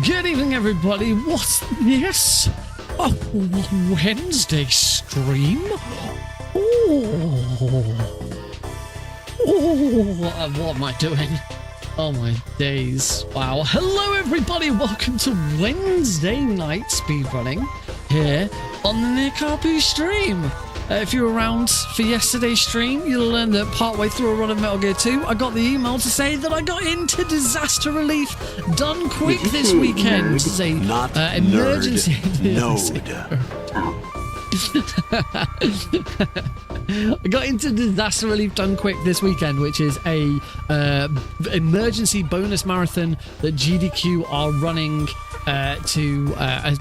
Good evening, everybody. What's this? A Wednesday stream? What am I doing? Oh my days. Wow. Hello, everybody. Welcome to Wednesday night speedrunning here on the Nikapu stream. If you were around for yesterday's stream, you'll learn that partway through a run of Metal Gear 2, I got the email to say that I got into disaster relief done quick this weekend. This is a emergency. I got into disaster relief done quick this weekend, which is a emergency bonus marathon that GDQ are running to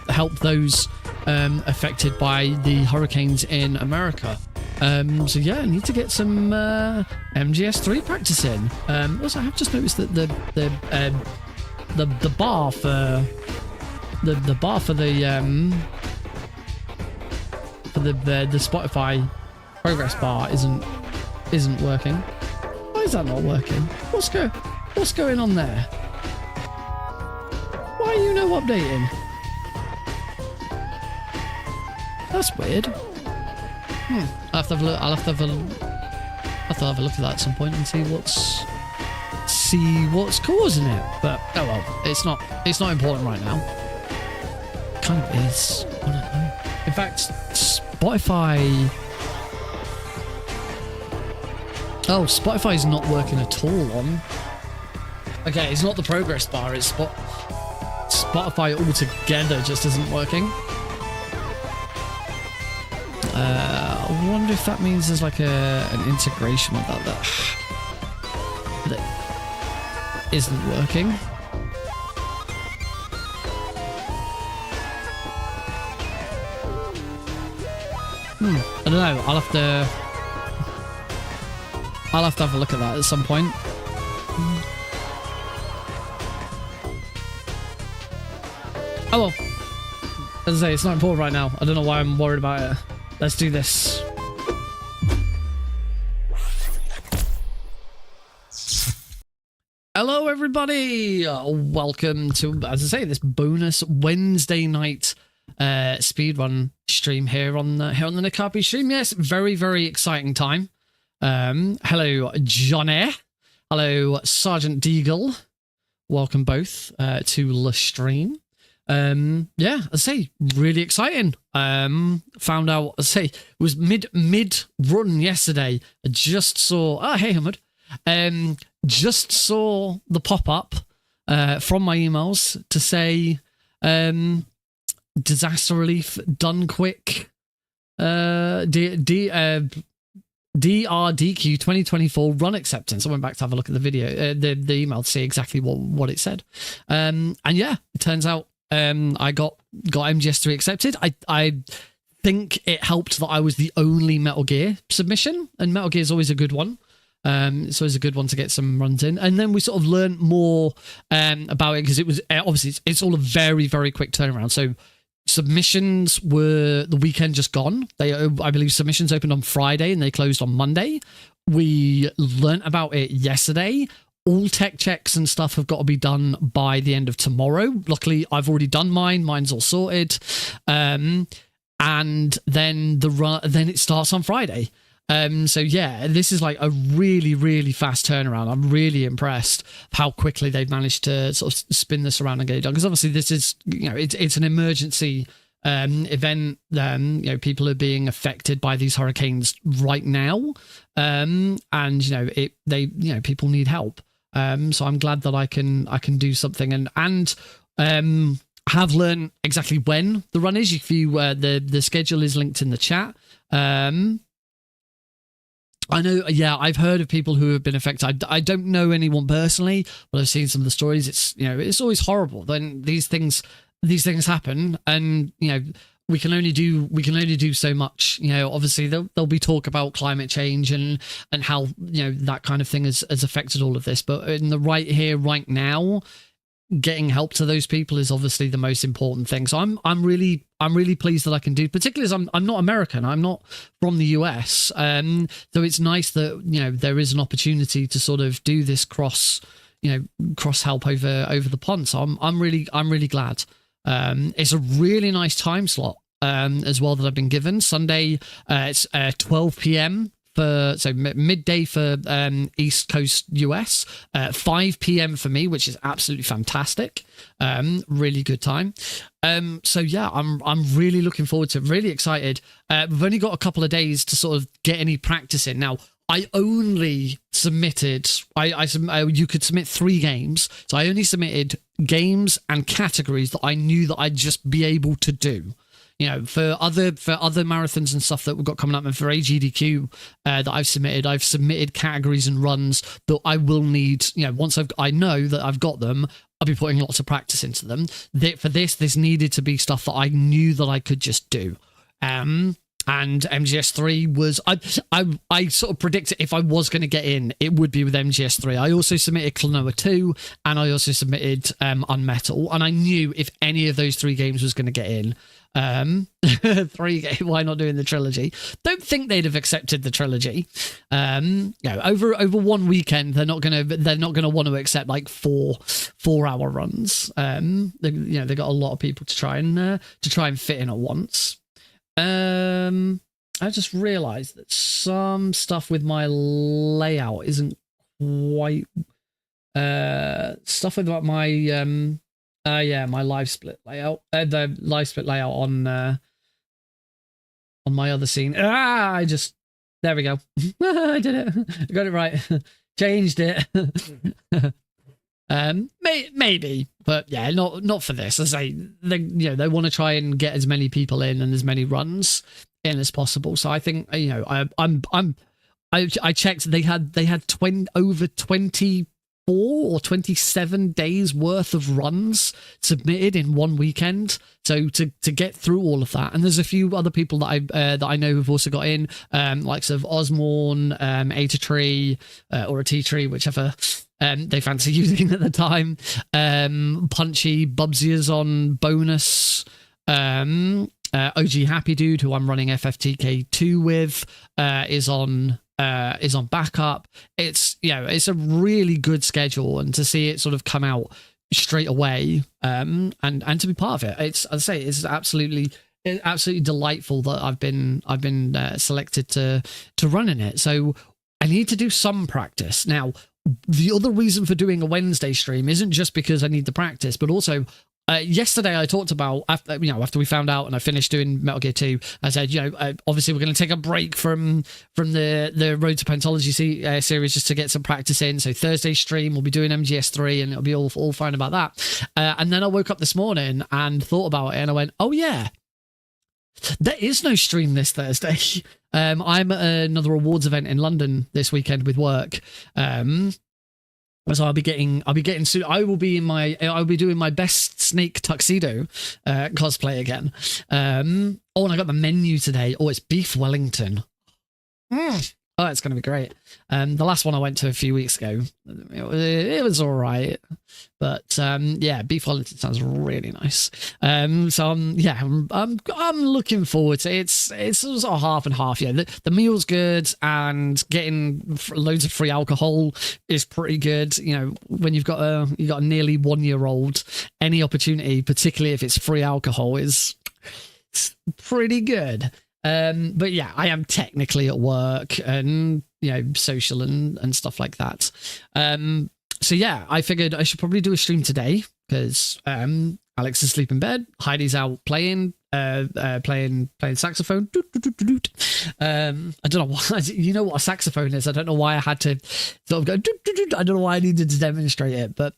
help those affected by the hurricanes in America. So yeah, I need to get some MGS3 practice in. Also, I have just noticed that the bar for the Spotify progress bar isn't working. Why is that not working? What's going on there? Why are you no updating? That's weird. I'll have to have a look. I'll have to have a look at that at some point and see what's causing it. But oh well, it's not important right now. Kind of is. I don't know. In fact, Spotify. Oh, Spotify's not working at all on. Okay, it's not the progress bar. It's Spotify altogether just isn't working. I wonder if that means there's like an integration with that isn't working. I don't know. I'll have to have a look at that at some point. Oh well. As I say, it's not important right now. I don't know why I'm worried about it. Let's do this. Hello, everybody. Welcome to, as I say, this bonus Wednesday night speedrun stream here on the Nikapu stream. Yes, very, very exciting time. Hello, Johnny. Hello, Sergeant Deagle. Welcome both to the stream. Yeah, I say really exciting. Found out, I say it was mid run yesterday. I just saw. Hey, Hamad. Just saw the pop up from my emails to say disaster relief done quick. DRDQ 2024 run acceptance. I went back to have a look at the video, the email to see exactly what it said. And yeah, it turns out I got MGS3 accepted. I think it helped that I was the only Metal Gear submission, and Metal Gear is always a good one. It's always a good one to get some runs in. And then we sort of learned more about it because it was obviously it's all a very, very quick turnaround. So submissions were the weekend just gone. I believe submissions opened on Friday and they closed on Monday. We learnt about it yesterday. All tech checks and stuff have got to be done by the end of tomorrow. Luckily, I've already done mine. Mine's all sorted. And then then it starts on Friday. So yeah, this is like a really, really fast turnaround. I'm really impressed how quickly they've managed to sort of spin this around and get it done. Because obviously this is, it's an emergency event. People are being affected by these hurricanes right now. And people need help. So I'm glad that I can do something and have learned exactly when the run is. If you the schedule is linked in the chat. I know, yeah, I've heard of people who have been affected. I don't know anyone personally, but I've seen some of the stories. It's it's always horrible. Then these things happen, and we can only do so much. Obviously there'll be talk about climate change and how that kind of thing has affected all of this. But in the right here, right now, getting help to those people is obviously the most important thing. So I'm really pleased that I can do, particularly as I'm not American, I'm not from the US. So it's nice that there is an opportunity to sort of do this cross cross help over the pond. So I'm really glad. It's a really nice time slot as well that I've been given. Sunday, it's 12 p.m. so midday for East Coast US, 5 p.m. for me, which is absolutely fantastic. Really good time. So yeah, I'm really looking forward to it. Really excited. We've only got a couple of days to sort of get any practice in. Now, I only submitted, you could submit 3 games. So I only submitted games and categories that I knew that I'd just be able to do. For other marathons and stuff that we've got coming up, and for AGDQ that I've submitted categories and runs that I will need. Once I know that I've got them, I'll be putting lots of practice into them. For this needed to be stuff that I knew that I could just do. And MGS3 was, I sort of predicted if I was going to get in, it would be with MGS3. I also submitted Klonoa 2, and I also submitted Unmetal, and I knew if any of those 3 games was going to get in. 3 games, why not doing the trilogy? Don't think they'd have accepted the trilogy. Over one weekend, they're not gonna want to accept like 4-hour runs. They got a lot of people to try and fit in at once. I just realized that some stuff with my layout isn't quite stuff with my my live split layout, the live split layout on my other scene. There we go. I did it. I got it right. Changed it. Maybe, but yeah, not for this. As they want to try and get as many people in and as many runs in as possible. So I think I checked. They had over 24 or 27 days worth of runs submitted in one weekend. So to get through all of that, and there's a few other people that I know who've also got in, likes of Osmorn, Atatree, or a Tea Tree, whichever they fancy using at the time. Punchy Bubsia's on bonus. OG Happy Dude, who I'm running FFTK2 with, is on backup. It's a really good schedule, and to see it sort of come out straight away, and to be part of it, it's absolutely delightful that I've been selected to run in it. So I need to do some practice now. The other reason for doing a Wednesday stream isn't just because I need the practice, but also yesterday I talked about after we found out and I finished doing Metal Gear 2, I said, obviously we're going to take a break from the Road to Pentology series just to get some practice in. So Thursday stream we'll be doing MGS3 and it'll be all fine about that. And then I woke up this morning and thought about it and I went, oh yeah, there is no stream this Thursday. I'm at another awards event in London this weekend with work. So I'll be getting soon. I'll be doing my best Snake tuxedo cosplay again. And I got the menu today. Oh, it's beef Wellington. Oh, it's going to be great. The last one I went to a few weeks ago, it was all right. But beef Wellington sounds really nice. So I'm looking forward to it. It's sort of half and half. Yeah, the meal's good, and getting loads of free alcohol is pretty good. When you've got a nearly 1-year-old, any opportunity, particularly if it's free alcohol, is pretty good. But yeah, I am technically at work and social and stuff like that. So yeah, I figured I should probably do a stream today because Alex is asleep in bed, Heidi's out playing saxophone. I don't know why. You know what a saxophone is? I don't know why I had to sort of go. I don't know why I needed to demonstrate it, but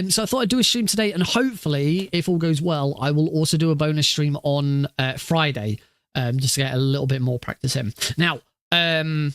so I thought I'd do a stream today, and hopefully, if all goes well, I will also do a bonus stream on Friday. Just to get a little bit more practice in. Now, as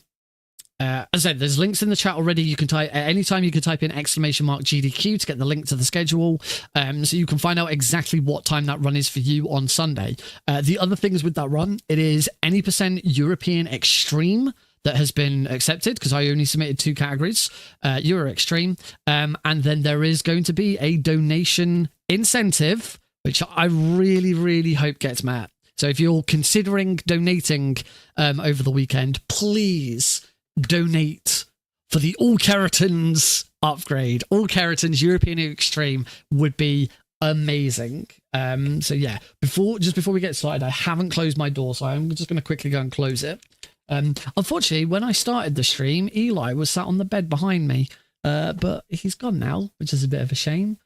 I said, there's links in the chat already. You can type at any time. You can type in !GDQ to get the link to the schedule, so you can find out exactly what time that run is for you on Sunday. The other things with that run, it is any % European Extreme that has been accepted because I only submitted 2 categories, Euro Extreme, and then there is going to be a donation incentive, which I really, really hope gets met. So if you're considering donating over the weekend, please donate for the all keratins upgrade. All keratins European Extreme would be amazing. So yeah, before we get started, I haven't closed my door, so I'm just going to quickly go and close it. Unfortunately, when I started the stream, Eli was sat on the bed behind me, but he's gone now, which is a bit of a shame.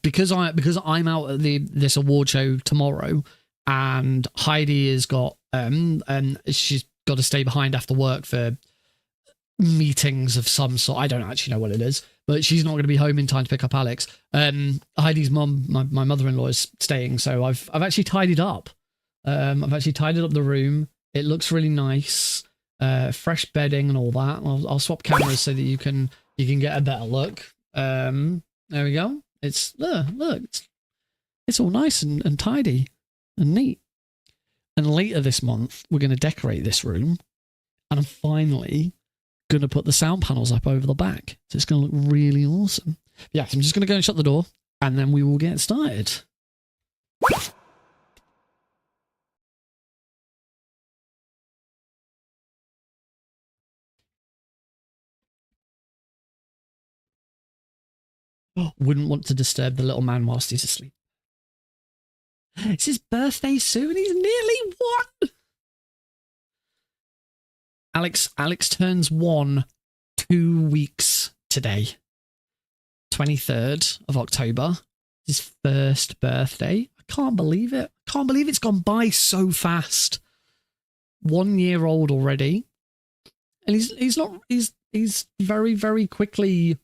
Because I'm out at this award show tomorrow, and Heidi has got and she's got to stay behind after work for meetings of some sort. I don't actually know what it is, but she's not going to be home in time to pick up Alex. Heidi's mum, my mother-in-law, is staying, so I've actually tidied up. I've actually tidied up the room. It looks really nice. Fresh bedding and all that. I'll swap cameras so that you can get a better look. There we go. It's look, it's all nice and tidy and neat. And later this month, we're going to decorate this room, and I'm finally going to put the sound panels up over the back. So it's going to look really awesome. Yeah, so I'm just going to go and shut the door, and then we will get started. Wouldn't want to disturb the little man whilst he's asleep. It's his birthday soon. He's nearly 1. Alex turns 1 2 weeks today. 23rd of October. His first birthday. I can't believe it. I can't believe it's gone by so fast. 1 year old already. And he's very, very quickly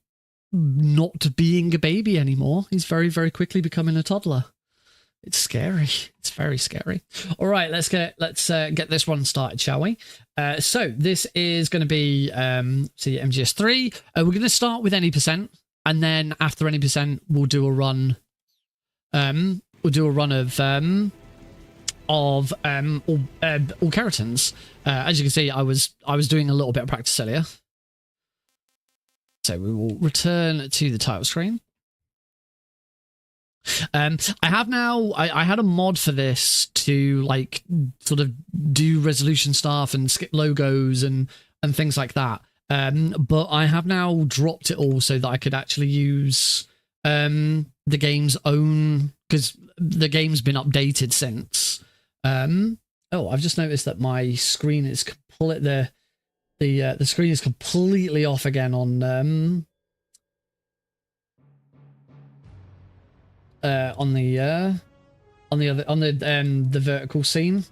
not being a baby anymore. He's very, very quickly becoming a toddler. It's scary. It's very scary. All right, let's get this one started, shall we? So this is going to be MGS3. We're going to start with any percent, and then after any percent, we'll do a run. We'll do a run of all keratins. As you can see, I was doing a little bit of practice earlier. So we will return to the title screen. I have now, I had a mod for this to like sort of do resolution stuff and skip logos and things like that. But I have now dropped it all so that I could actually use the game's own, because the game's been updated since. Oh, I've just noticed that my screen is complete. The screen is completely off again on the vertical scene.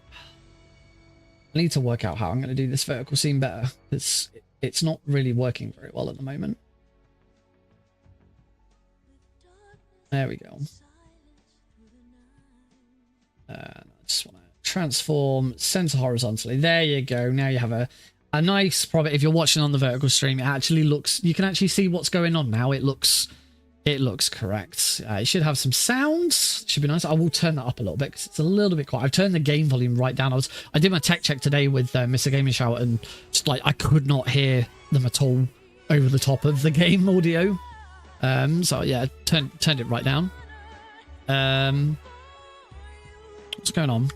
I need to work out how I'm going to do this vertical scene better, because it's not really working very well at the moment. There we go. I just want to transform center horizontally. There you go. Now you have a nice, probably if you're watching on the vertical stream, it actually looks, you can actually see what's going on now. It looks correct. It should have some sounds. Should be nice. I will turn that up a little bit because it's a little bit quiet. I've turned the game volume right down. I did my tech check today with Mr. Gaming Shout, and just like I could not hear them at all over the top of the game audio. So yeah, turned it right down. What's going on?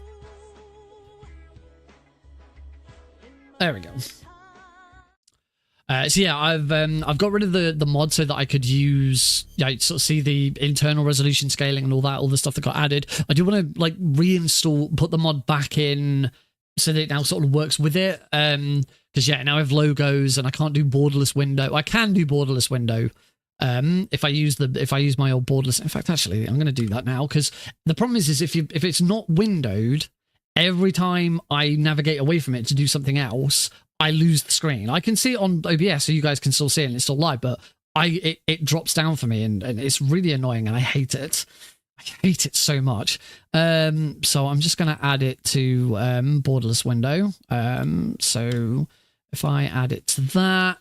There we go. So yeah, I've got rid of the mod so that I could use, sort of see the internal resolution scaling and all the stuff that got added. I do want to like reinstall, put the mod back in so that it now sort of works with it. Because yeah, now I have logos and I can't do borderless window. I can do borderless window. If I use my old borderless. In fact, actually, I'm going to do that now, because the problem is if it's not windowed, every time I navigate away from it to do something else, I lose the screen. I can see it on OBS, so you guys can still see it and it's still live, but it drops down for me, and it's really annoying, and I hate it. I hate it so much. So I'm just going to add it to borderless window. So if I add it to that,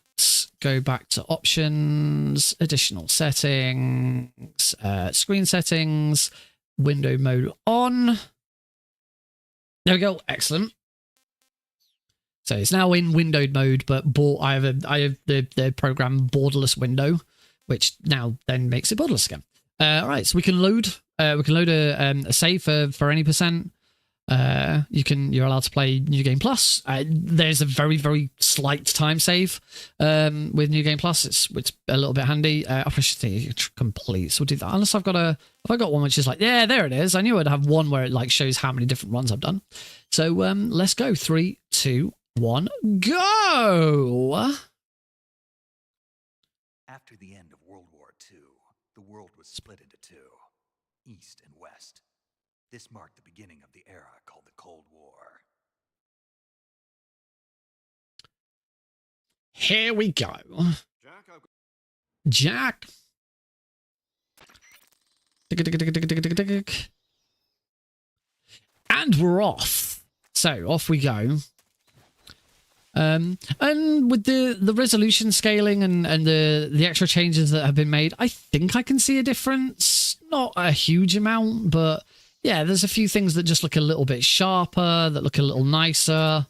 go back to options, additional settings, screen settings, window mode on. There we go. Excellent. So it's now in windowed mode, but I have the program borderless window, which now then makes it borderless again. All right, so we can load a save for any percent. You're allowed to play New Game Plus. There's a very, very slight time save with New Game Plus. It's a little bit handy. I should think complete. So we'll do that. Unless I've got one which is like, yeah, there it is. I knew I'd have one where it like shows how many different runs I've done. So let's go. 3, 2, 1, go. After the end of World War II, the world was split into two, East and West. This marked the beginning of the era called the Cold War. Here we go. Jack. And we're off. So off we go. And with the resolution scaling and the extra changes that have been made, I think I can see a difference. Not a huge amount, but yeah, there's a few things that just look a little bit sharper, that look a little nicer.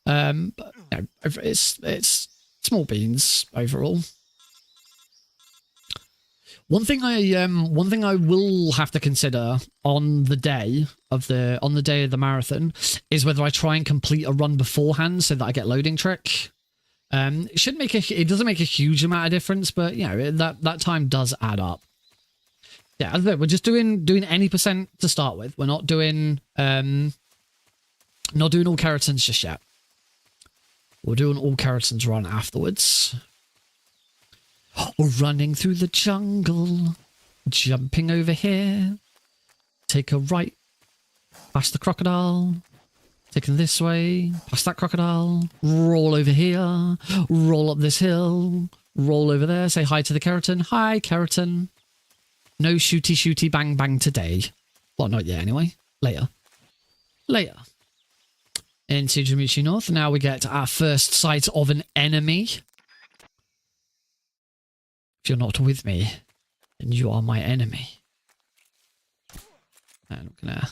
But you know, it's small beans overall. One thing I will have to consider on the day of the marathon is whether I try and complete a run beforehand so that I get loading trick. It doesn't make a huge amount of difference, but you know that time does add up. Yeah, we're just doing any percent to start with. We're not doing all keratins just yet. We're doing all keratins run afterwards. We're running through the jungle, jumping over here. Take a right, past the crocodile. Taking this way, past that crocodile. Roll over here, roll up this hill, roll over there. Say hi to the keratin. Hi, keratin. No shooty bang bang today. Well, not yet anyway. Later. Into Jamushi North. Now we get our first sight of an enemy. If you're not with me, then you are my enemy. And I'm gonna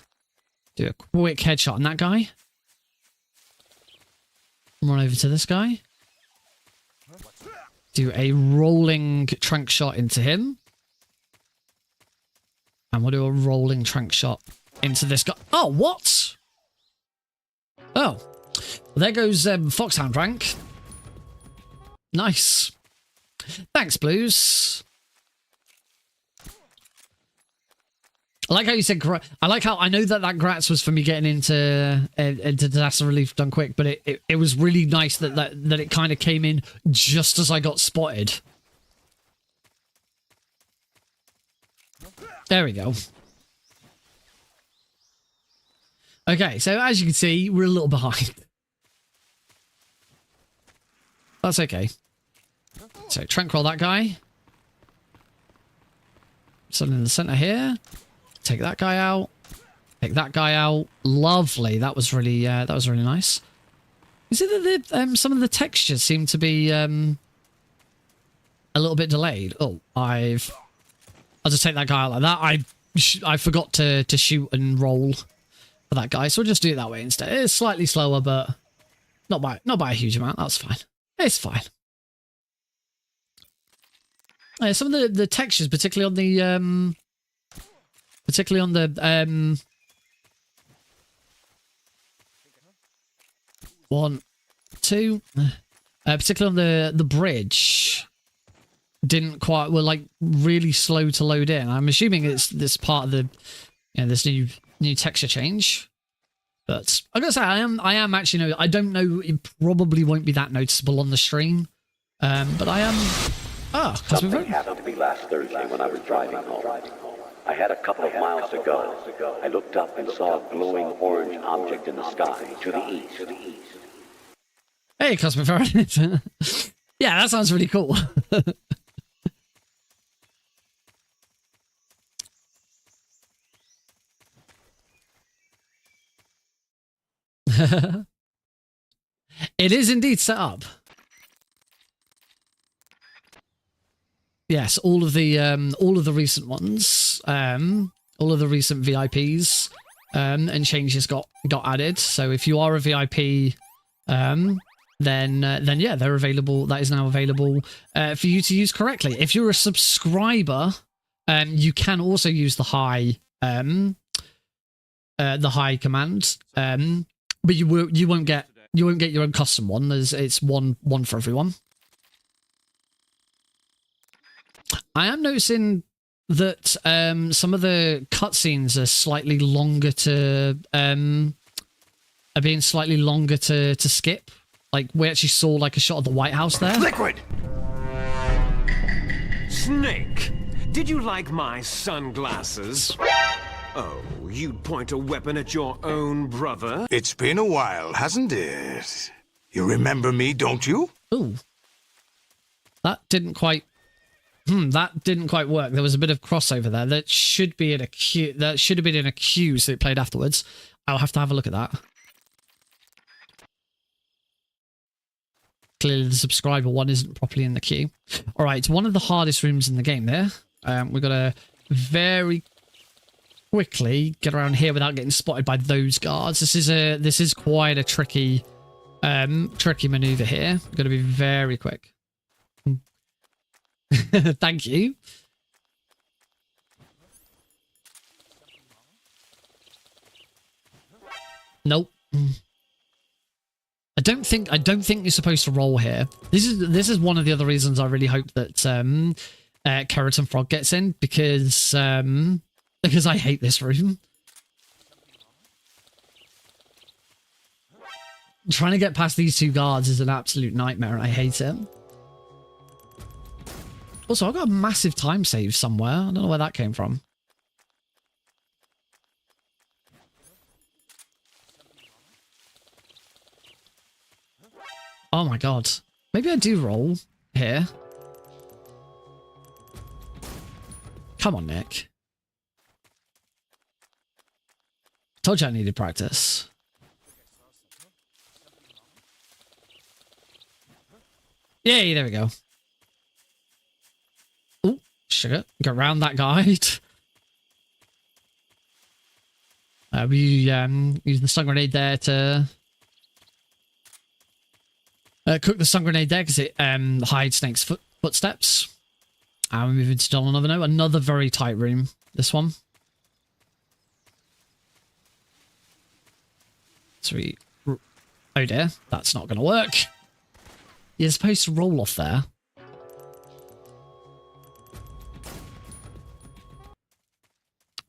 do a quick headshot on that guy. Run over to this guy. Do a rolling trank shot into him. And we'll do a rolling trank shot into this guy. Oh, what? Oh. Well, there goes Foxhound rank. Nice. Thanks, Blues. I like how you said I like how I know that Gratz was for me getting into disaster relief done quick, but it was really nice that it kind of came in just as I got spotted. There we go. Okay, so as you can see, we're a little behind. That's okay. So trank roll that guy. Something in the center here. Take that guy out. Take that guy out. Lovely. That was really nice. Is it that some of the textures seem to be a little bit delayed? Oh, I'll just take that guy out like that. I forgot to shoot and roll for that guy, so we'll just do it that way instead. It's slightly slower, but not by a huge amount. That's fine. It's fine. Some of the textures, particularly on the 1, 2, particularly on the bridge, were like really slow to load in. I'm assuming it's this part of the this new texture change. But I gotta say, I am actually I don't know, it probably won't be that noticeable on the stream, but I am. Something happened to me last Thursday when I was driving home. I had a couple of miles to go. I looked up and saw a glowing orange object in the sky to the east. Hey, Cosmic Ferret. Yeah, that sounds really cool. It is indeed set up. Yes, all of the recent ones, all of the recent VIPs, and changes got added. So if you are a VIP, then yeah, they're available. That is now available for you to use correctly. If you're a subscriber, you can also use the high the high command. But you won't get your own custom one. It's one for everyone. I am noticing that some of the cutscenes are slightly longer to are being slightly longer to skip. Like we actually saw like a shot of the White House there. Liquid! Snake, did you like my sunglasses? Oh, you'd point a weapon at your own brother? It's been a while, hasn't it? You remember me, don't you? Ooh. That didn't quite work. There was a bit of crossover there. That should be in a queue. That should have been in a queue, so it played afterwards. I'll have to have a look at that. Clearly the subscriber one isn't properly in the queue. All right, it's one of the hardest rooms in the game there. We've got to very quickly get around here without getting spotted by those guards. This is quite a tricky maneuver here. We've got to be very quick. Thank you. Nope. I don't think you're supposed to roll here. This is one of the other reasons I really hope that Keratin Frog gets in, because I hate this room. Trying to get past these two guards is an absolute nightmare, and I hate it. Also, I've got a massive time save somewhere. I don't know where that came from. Oh my god. Maybe I do roll here. Come on, Nick. Told you I needed practice. Yay, there we go. Oh, sugar. Go around that guide. We use the stun grenade there to cook the stun grenade there because it hides Snake's footsteps. And we move into still another note. Another very tight room. This one. Sweet. Oh dear, that's not going to work. You're supposed to roll off there.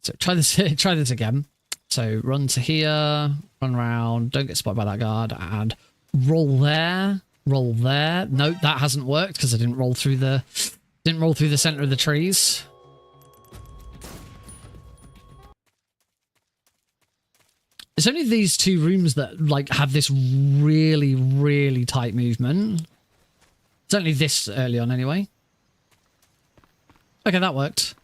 So try this again. So run to here, run around, don't get spotted by that guard, and roll there, roll there. No, that hasn't worked because I didn't roll through the center of the trees. It's only these two rooms that like have this really, really tight movement. It's only this early on anyway. Okay, that worked.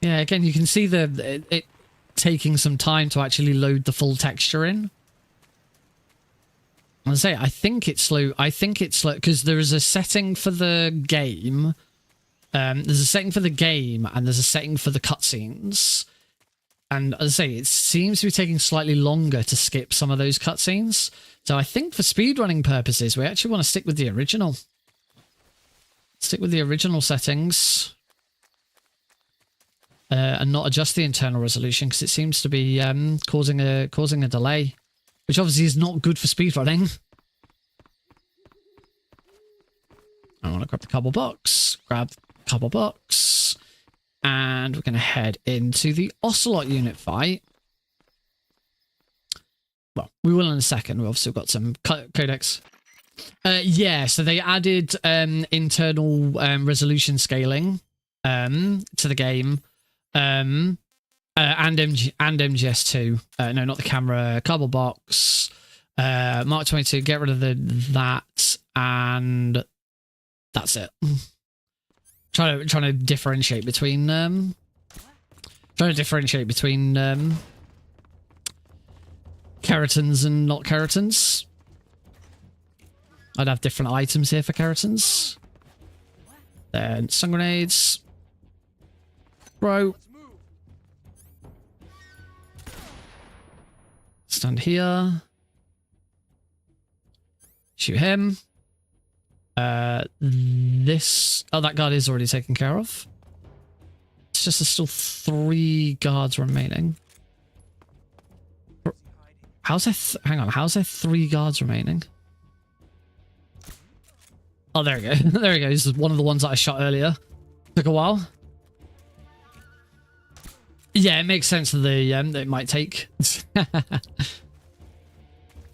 Yeah, again, you can see it taking some time to actually load the full texture in. I think it's slow. I think it's slow because there is a setting for the game. There's a setting for the game and there's a setting for the cutscenes. And as I say, it seems to be taking slightly longer to skip some of those cutscenes. So I think for speedrunning purposes, we actually want to stick with the original. Stick with the original settings. And not adjust the internal resolution because it seems to be causing a delay, which obviously is not good for speedrunning. I want to grab the cardboard box, grab the cardboard box, and we're going to head into the Ocelot unit fight. Well, we will in a second. We've obviously got some codecs. Yeah, so they added internal resolution scaling to the game. And MGS2. No, not the camera. Cardboard box. Mark 22. Get rid of that, and that's it. Trying to differentiate between keratins and not keratins. I'd have different items here for keratins. Then stun grenades. Bro. Stand here. Shoot him. Oh, that guard is already taken care of. Let's just there's still 3 guards remaining. How's there... hang on. How's there 3 guards remaining? Oh, there we go. There we go. This is one of the ones that I shot earlier. Took a while. Yeah, it makes sense that it might take.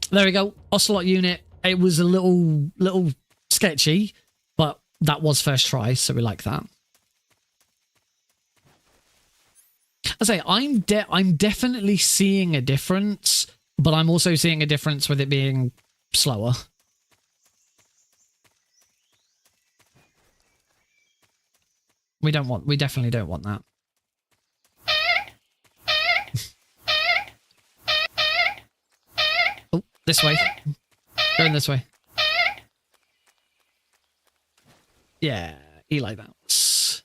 There we go. Ocelot unit. It was a little sketchy, but that was first try, so we like that. I say I'm definitely seeing a difference, but I'm also seeing a difference with it being slower. We definitely don't want that. Oh, this way. Going this way. Yeah, Eli Bounce.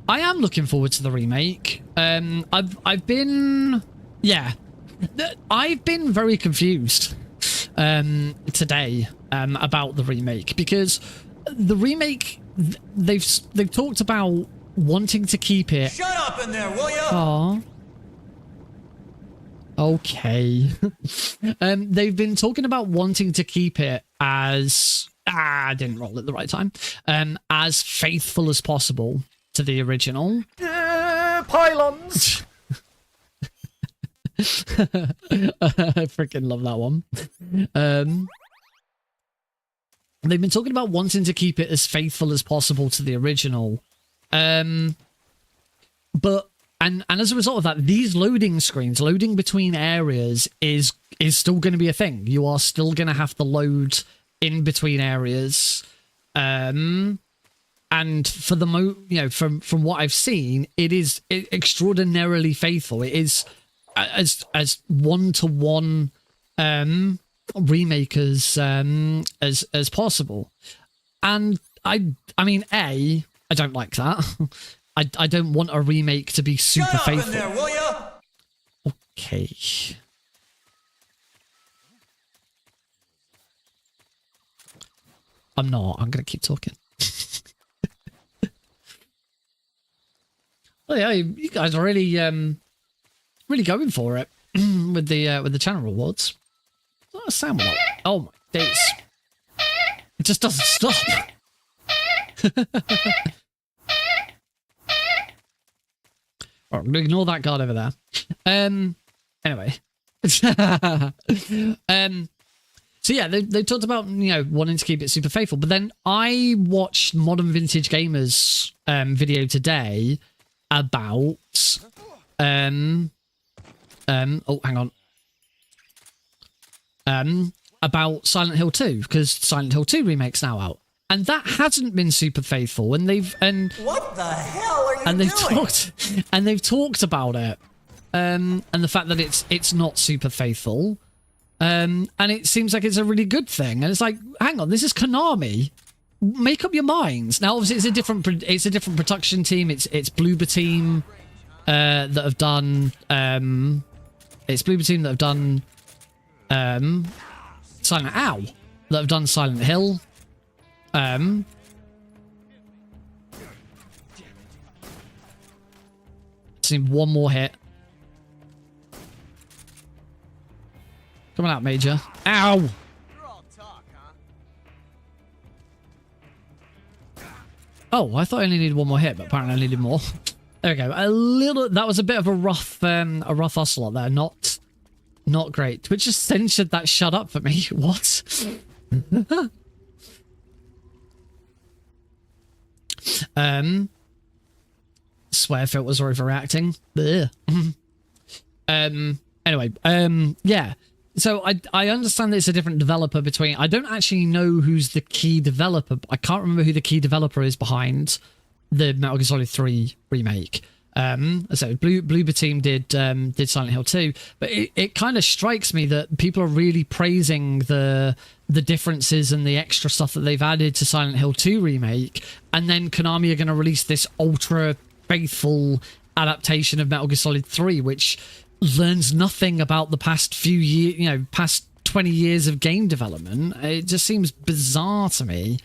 I am looking forward to the remake. I've been very confused today about the remake, because the remake they've talked about wanting to keep it. Shut up in there, will ya? Aww. Okay. They've been talking about wanting to keep it as I didn't roll at the right time. As faithful as possible to the original. Pylons. I freaking love that one. They've been talking about wanting to keep it as faithful as possible to the original. But as a result of that, these loading screens, loading between areas is still going to be a thing. You are still going to have to load in between areas. And for the from what I've seen, it is extraordinarily faithful. It is as one-to-one remake as possible. And I mean, I don't like that. I don't want a remake to be super faithful. Shut up in there, will ya? Okay. I'm not. I'm going to keep talking. Well, yeah, you guys are really really going for it with the channel rewards. Oh, Sam, oh my days. It just doesn't stop. Right, I'm going to ignore that guard over there. Anyway. So yeah, they talked about, wanting to keep it super faithful. But then I watched Modern Vintage Gamers video today about oh, hang on. About Silent Hill 2, because Silent Hill 2 remake's now out. And that hasn't been super faithful, and what the hell are you doing? They've talked about it, and the fact that it's not super faithful, and it seems like it's a really good thing. And it's like, hang on, this is Konami. Make up your minds. Now, obviously, it's a different production team. It's Bloober Team that have done. It's Bloober Team that have done Silent that have done Silent Hill. Seen one more hit. Coming out, Major. Ow! Oh, I thought I only needed one more hit, but apparently I needed more. There we go. That was a bit of a rough ocelot there. Not great. Twitch just censored that shut up for me. What? Swear filters are overreacting. Anyway, yeah. So I understand that it's a different developer between. I don't actually know who's the key developer. I can't remember who the key developer is behind the Metal Gear Solid 3 remake. So Bloober Team did Silent Hill 2, but it kind of strikes me that people are really praising the differences and the extra stuff that they've added to Silent Hill 2 remake, and then Konami are going to release this ultra faithful adaptation of Metal Gear Solid 3, which learns nothing about the past few years, past 20 years of game development. It just seems bizarre to me.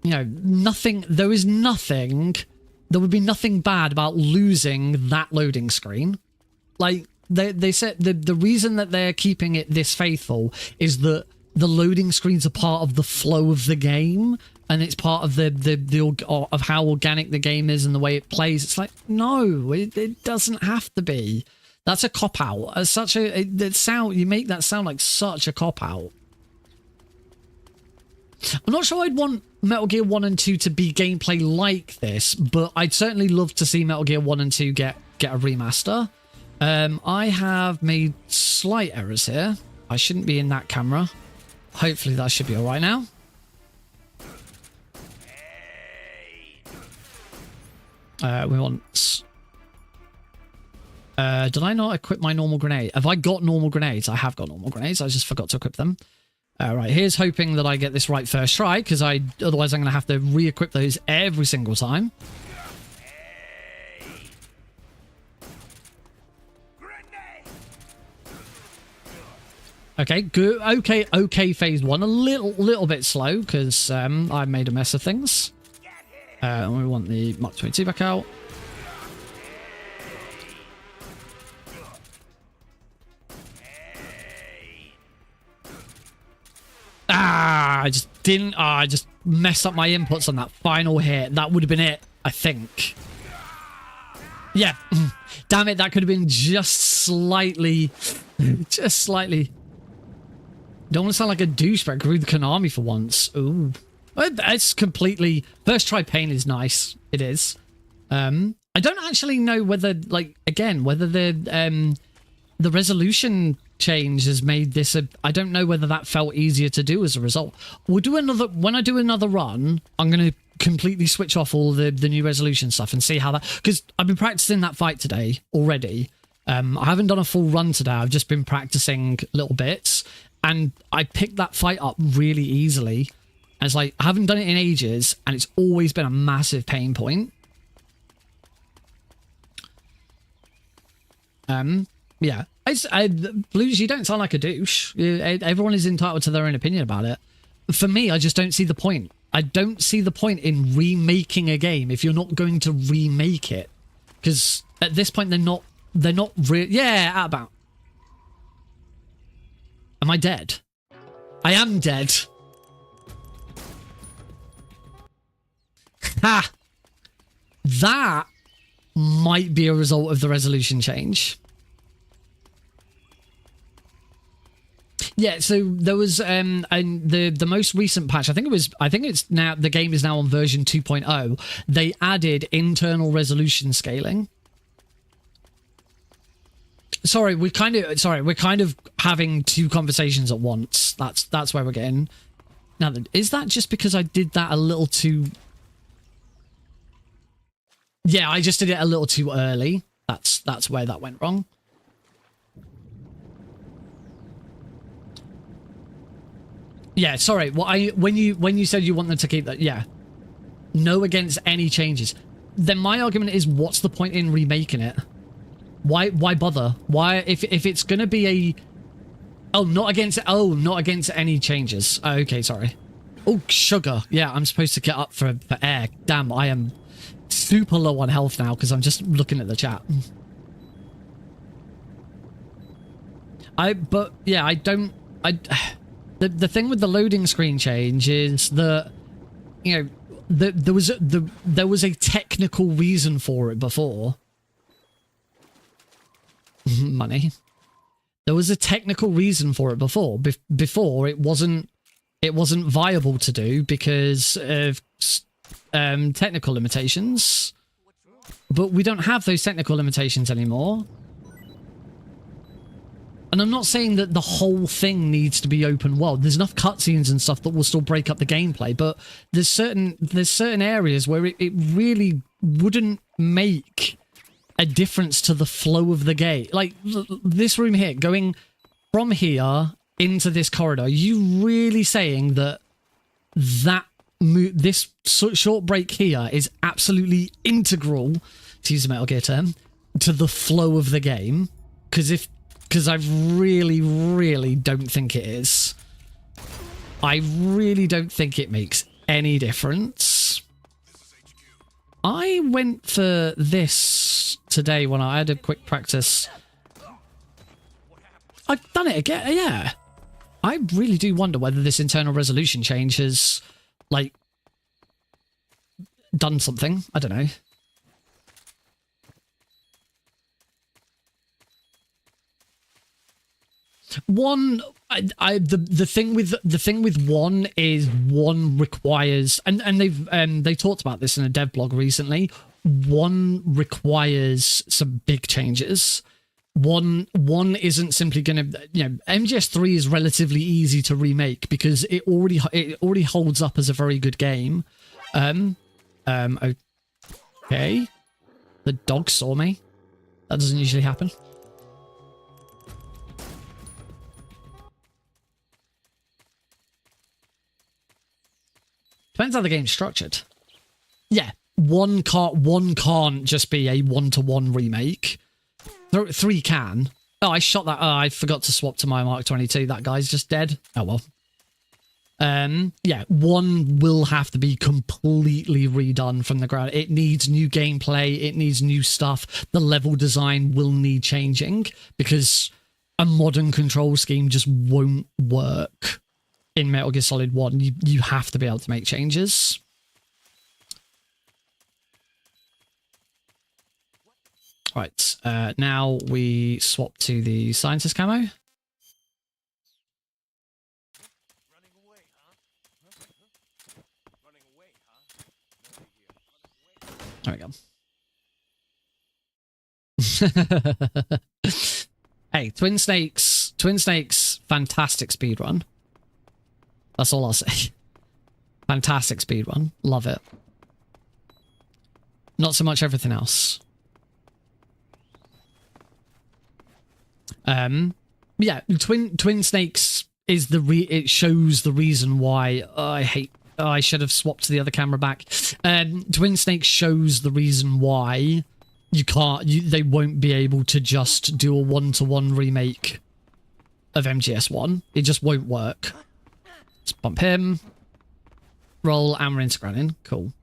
Nothing. There is nothing there would be nothing bad about losing that loading screen. Like, they said the reason that they're keeping it this faithful is that the loading screens are part of the flow of the game, and it's part of of how organic the game is and the way it plays. It's like, no, it doesn't have to be. That's a cop out. As such you make that sound like such a cop out. I'm not sure I'd want Metal Gear 1 and 2 to be gameplay like this, but I'd certainly love to see Metal Gear 1 and 2 get a remaster. I have made slight errors here. I shouldn't be in that camera. Hopefully that should be all right now. We want... did I not equip my normal grenade? Have I got normal grenades? I have got normal grenades. I just forgot to equip them. Right, here's hoping that I get this right first try, because otherwise I'm going to have to re-equip those every single time. Okay, good. Okay, phase 1. A little bit slow, because I made a mess of things. And we want the Mark 22 back out. I just messed up my inputs on that final hit. That would have been it, I think. Yeah. Damn it, that could have been just slightly. Just slightly. Don't want to sound like a douchebag with Konami for once. Ooh. It's completely... First try pain is nice. It is. I don't actually know whether, like, again, whether the resolution change has made this I don't know whether that felt easier to do as a result. We'll do another... When I do another run, I'm going to completely switch off all the new resolution stuff and see how that... Because I've been practicing that fight today already. I haven't done a full run today. I've just been practicing little bits. And I picked that fight up really easily. And it's like, I haven't done it in ages, and it's always been a massive pain point. Yeah. Blues, you don't sound like a douche. Everyone is entitled to their own opinion about it. For me, I just don't see the point. I don't see the point in remaking a game if you're not going to remake it. Because at this point, they're not yeah, out about. Am I dead? I am dead. Ha! That might be a result of the resolution change. Yeah, so there was and the most recent patch, I think it's now, the game is now on version 2.0. They added internal resolution scaling. Sorry, we're kind of having two conversations at once. That's where we're getting. Now, is that just because I did that a little too... Yeah, I just did it a little too early. That's where that went wrong. Yeah, sorry. When you said you want them to keep that, yeah. No against any changes. Then my argument is, what's the point in remaking it? Why bother? Why if it's gonna be a not against any changes. Oh, okay, sorry. Oh, sugar. Yeah, I'm supposed to get up for air. Damn, I am super low on health now because I'm just looking at the chat. The thing with the loading screen change is that, you know, there was a technical reason for it before. Money. There was a technical reason for it before. Before it wasn't viable to do because of technical limitations. But we don't have those technical limitations anymore. And I'm not saying that the whole thing needs to be open world. There's enough cutscenes and stuff that will still break up the gameplay, but there's certain areas where it really wouldn't make a difference to the flow of the game. Like this room here, going from here into this corridor, you really saying that this short break here is absolutely integral, to use a Metal Gear term, to the flow of the game? Because I really, really don't think it is. I really don't think it makes any difference. I went for this today when I had a quick practice. I've done it again, yeah. I really do wonder whether this internal resolution change has, like, done something. I don't know. One, the thing with one is one requires, and they talked about this in a dev blog recently. One requires some big changes. One isn't simply going to, MGS3 is relatively easy to remake because it already holds up as a very good game. Okay. The dog saw me. That doesn't usually happen. Depends how the game's structured. Yeah, one can't just be a one-to-one remake. 3 can. Oh, I shot that. Oh, I forgot to swap to my Mark 22. That guy's just dead. Oh well. Yeah, 1 will have to be completely redone from the ground. It needs new gameplay. It needs new stuff. The level design will need changing because a modern control scheme just won't work in Metal Gear Solid 1. You have to be able to make changes. Right, now we swap to the scientist camo. There we go. Hey, Twin Snakes, fantastic speedrun. That's all I'll say. Fantastic speedrun. Love it. Not so much everything else. Yeah, Twin Snakes is it shows the reason why I should have swapped the other camera back. Twin Snakes shows the reason why they won't be able to just do a one-to-one remake of MGS1. It just won't work. Let's bump him. Roll, and we're into Granin. Cool.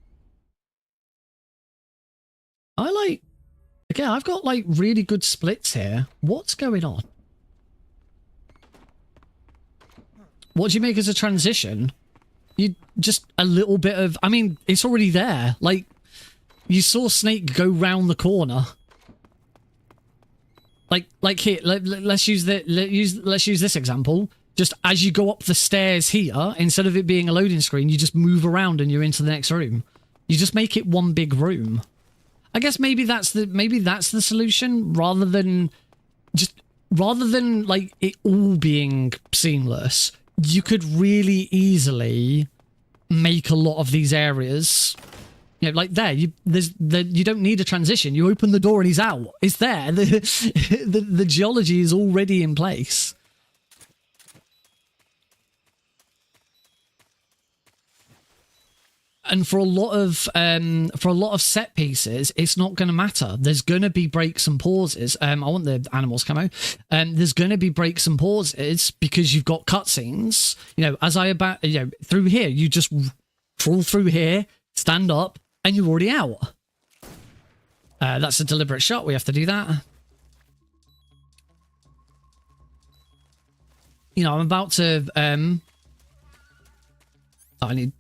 Again, I've got like really good splits here. What's going on? What do you make as a transition? You just a little bit of, I mean, it's already there. Like, you saw Snake go round the corner. Like here, let's use this example. Just as you go up the stairs here, instead of it being a loading screen, you just move around and you're into the next room. You just make it one big room. I guess maybe that's the solution, rather than like it all being seamless. You could really easily make a lot of these areas, like there. You don't need a transition. You open the door and he's out. It's there. The geology is already in place. And for a lot of set pieces, it's not going to matter. There's going to be breaks and pauses. I want the animals camo. There's going to be breaks and pauses because you've got cutscenes. Through here, you just crawl through here, stand up, and you're already out. That's a deliberate shot. We have to do that. I'm about to. I need.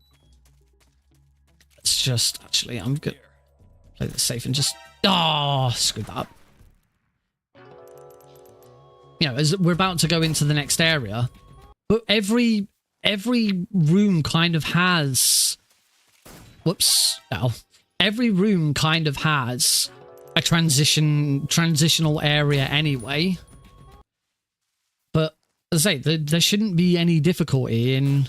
It's just actually, I'm gonna play this safe and just screw that up. As we're about to go into the next area, but every room kind of has. Whoops! Now every room kind of has a transitional area anyway. But as I say, there shouldn't be any difficulty in.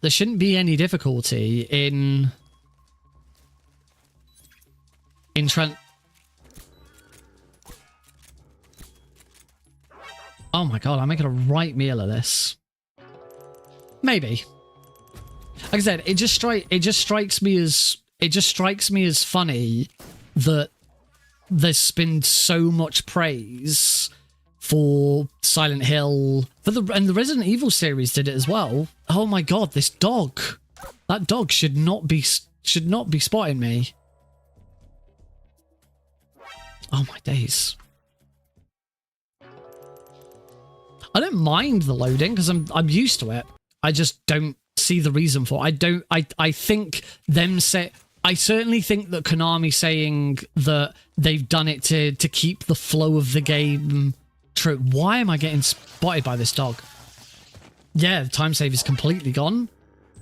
There shouldn't be any difficulty in Oh my god, I'm making a right meal of this. Maybe. Like I said, it just strikes me as funny that there's been so much praise for Silent Hill, and the Resident Evil series did it as well. Oh my god, this dog! That dog should not be should not be spotting me. Oh my days. I don't mind the loading because I'm used to it. I just don't see the reason for it. I think them say, I certainly think that Konami saying that they've done it to keep the flow of the game true. Why am I getting spotted by this dog? Yeah, the time save is completely gone.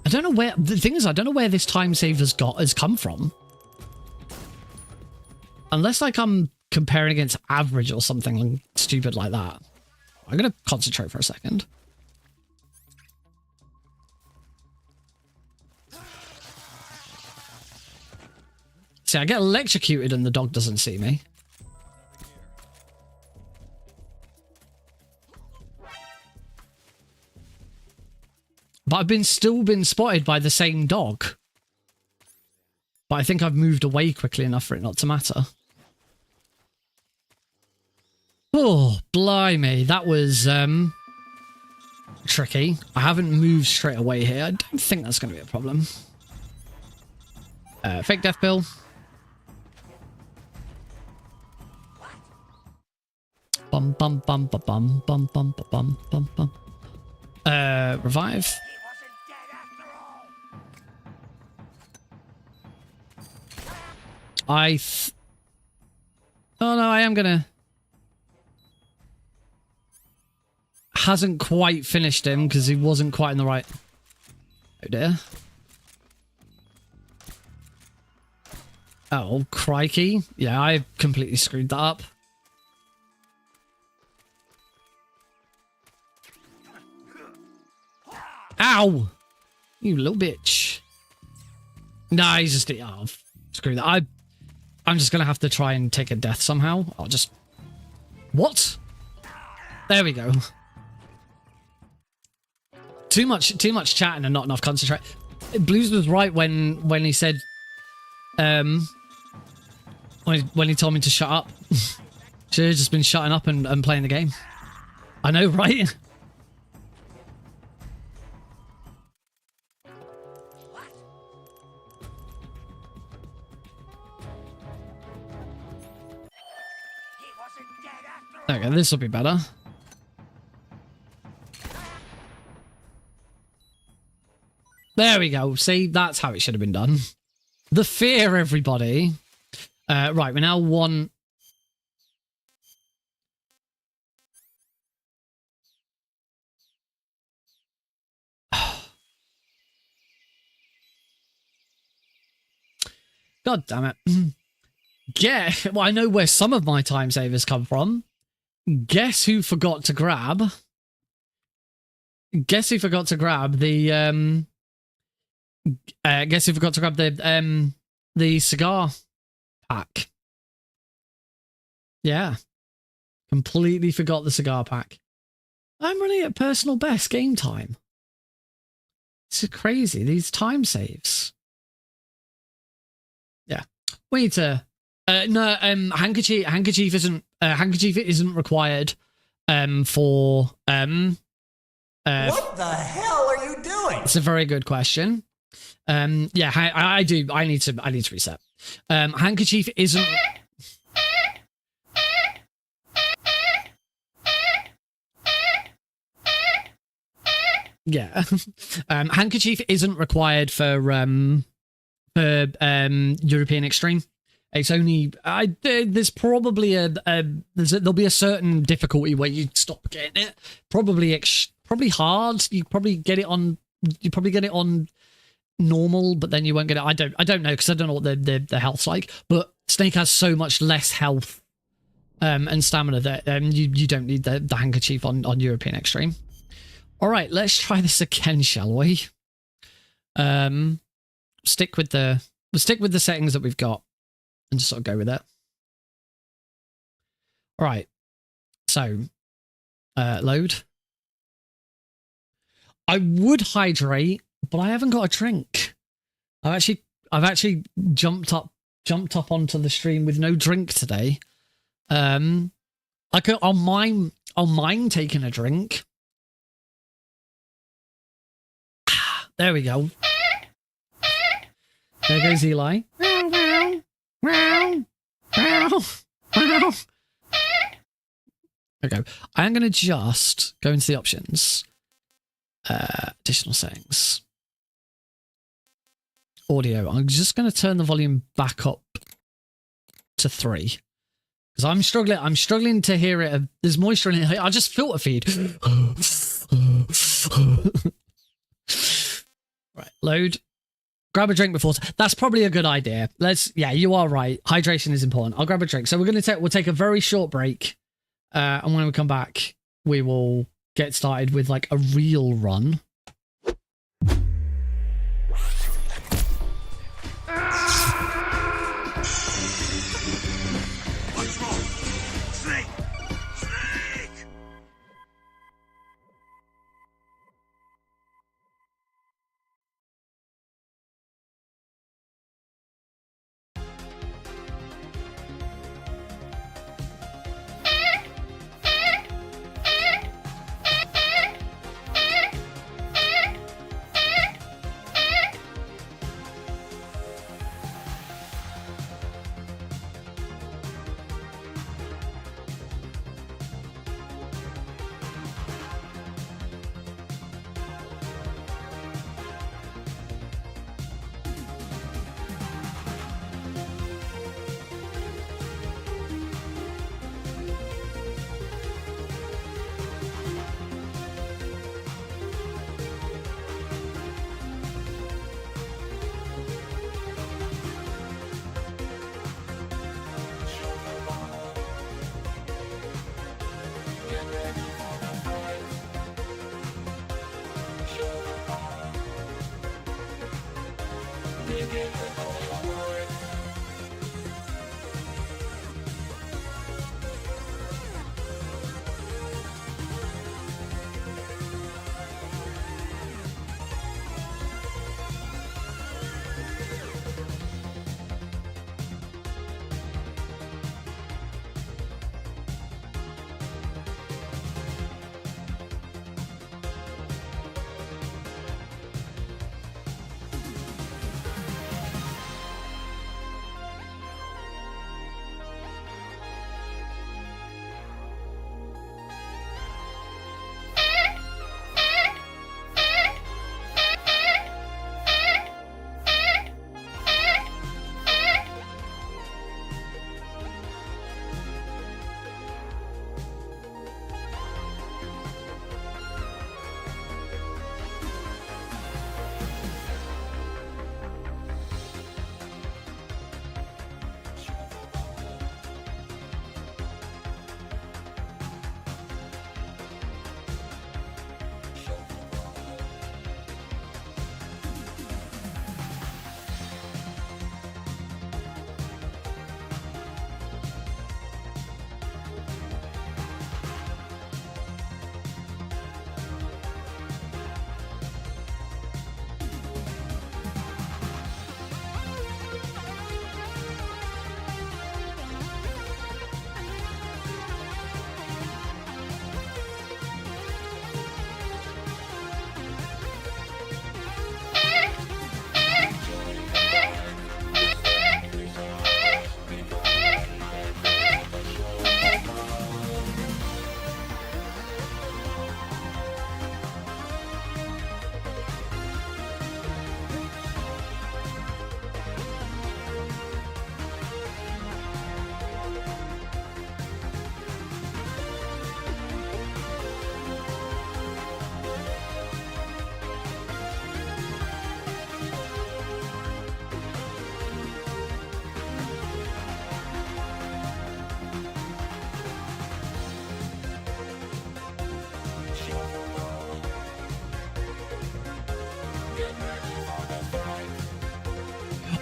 I don't know where, the thing is, I don't know where this time save has come from. Unless like I'm comparing against average or something stupid like that. I'm going to concentrate for a second. See, I get electrocuted and the dog doesn't see me. But I've still been spotted by the same dog. But I think I've moved away quickly enough for it not to matter. Oh, blimey. That was tricky. I haven't moved straight away here. I don't think that's going to be a problem. Fake death pill. Bum bum bum bum bum bum bum bum bum bum. Revive. Oh no, I am gonna. Hasn't quite finished him because he wasn't quite in the right. Oh dear. Oh crikey! Yeah, I completely screwed that up. Ow! You little bitch. Nah, he's just... Oh, screw that. I'm just going to have to try and take a death somehow. I'll just... What? There we go. Too much chatting and not enough concentrate. Blues was right when he said... when he told me to shut up. Should have just been shutting up and playing the game. I know, right? Okay, this will be better. There we go. See, that's how it should have been done. The fear, everybody. Right, we now want... God damn it. Yeah, well, I know where some of my time savers come from. Guess who forgot to grab? Guess who forgot to grab the guess who forgot to grab the cigar pack? Yeah. Completely forgot the cigar pack. I'm running at personal best game time. This is crazy, these time saves. Yeah. We need to no, handkerchief isn't required for what the hell are you doing? It's a very good question. Yeah, I need to reset. Handkerchief isn't yeah. Handkerchief isn't required for European Extreme. It's only there's probably there'll be a certain difficulty where you stop getting it. Probably hard. You probably get it on normal, but then you won't get it. I don't know because I don't know what the health's like. But Snake has so much less health and stamina that you don't need the handkerchief on European Extreme. All right, let's try this again, shall we? Stick with the settings that we've got. And just sort of go with it. All right. So, load. I would hydrate, but I haven't got a drink. I've actually jumped up onto the stream with no drink today. I'll mind taking a drink. There we go. There goes Eli. Okay, I am going to just go into the options. Additional settings. Audio. I'm just going to turn the volume back up to 3 because I'm struggling to hear it. There's moisture in it. I'll just filter feed. Right, load. Grab a drink before. That's probably a good idea. Yeah, you are right. Hydration is important. I'll grab a drink. So we'll take a very short break, and when we come back, we will get started with like a real run. What's wrong? Snake! Snake!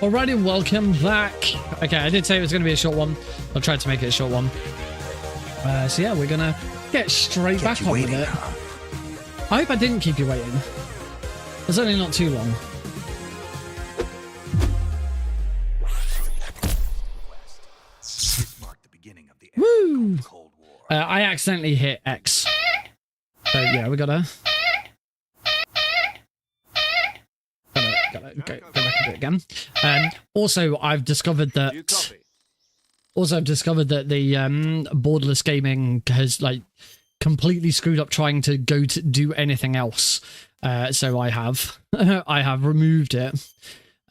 Alrighty, welcome back. Okay, I did say it was going to be a short one. I tried to make it a short one. So yeah, we're going to get straight back on with it. I hope I didn't keep you waiting. It's only not too long. This marked the beginning of the Woo! Cold War. I accidentally hit X. So yeah, we gotta gotta go back and do it again. Also, I've discovered that the borderless gaming has like completely screwed up trying to go to do anything else. So I have I have removed it.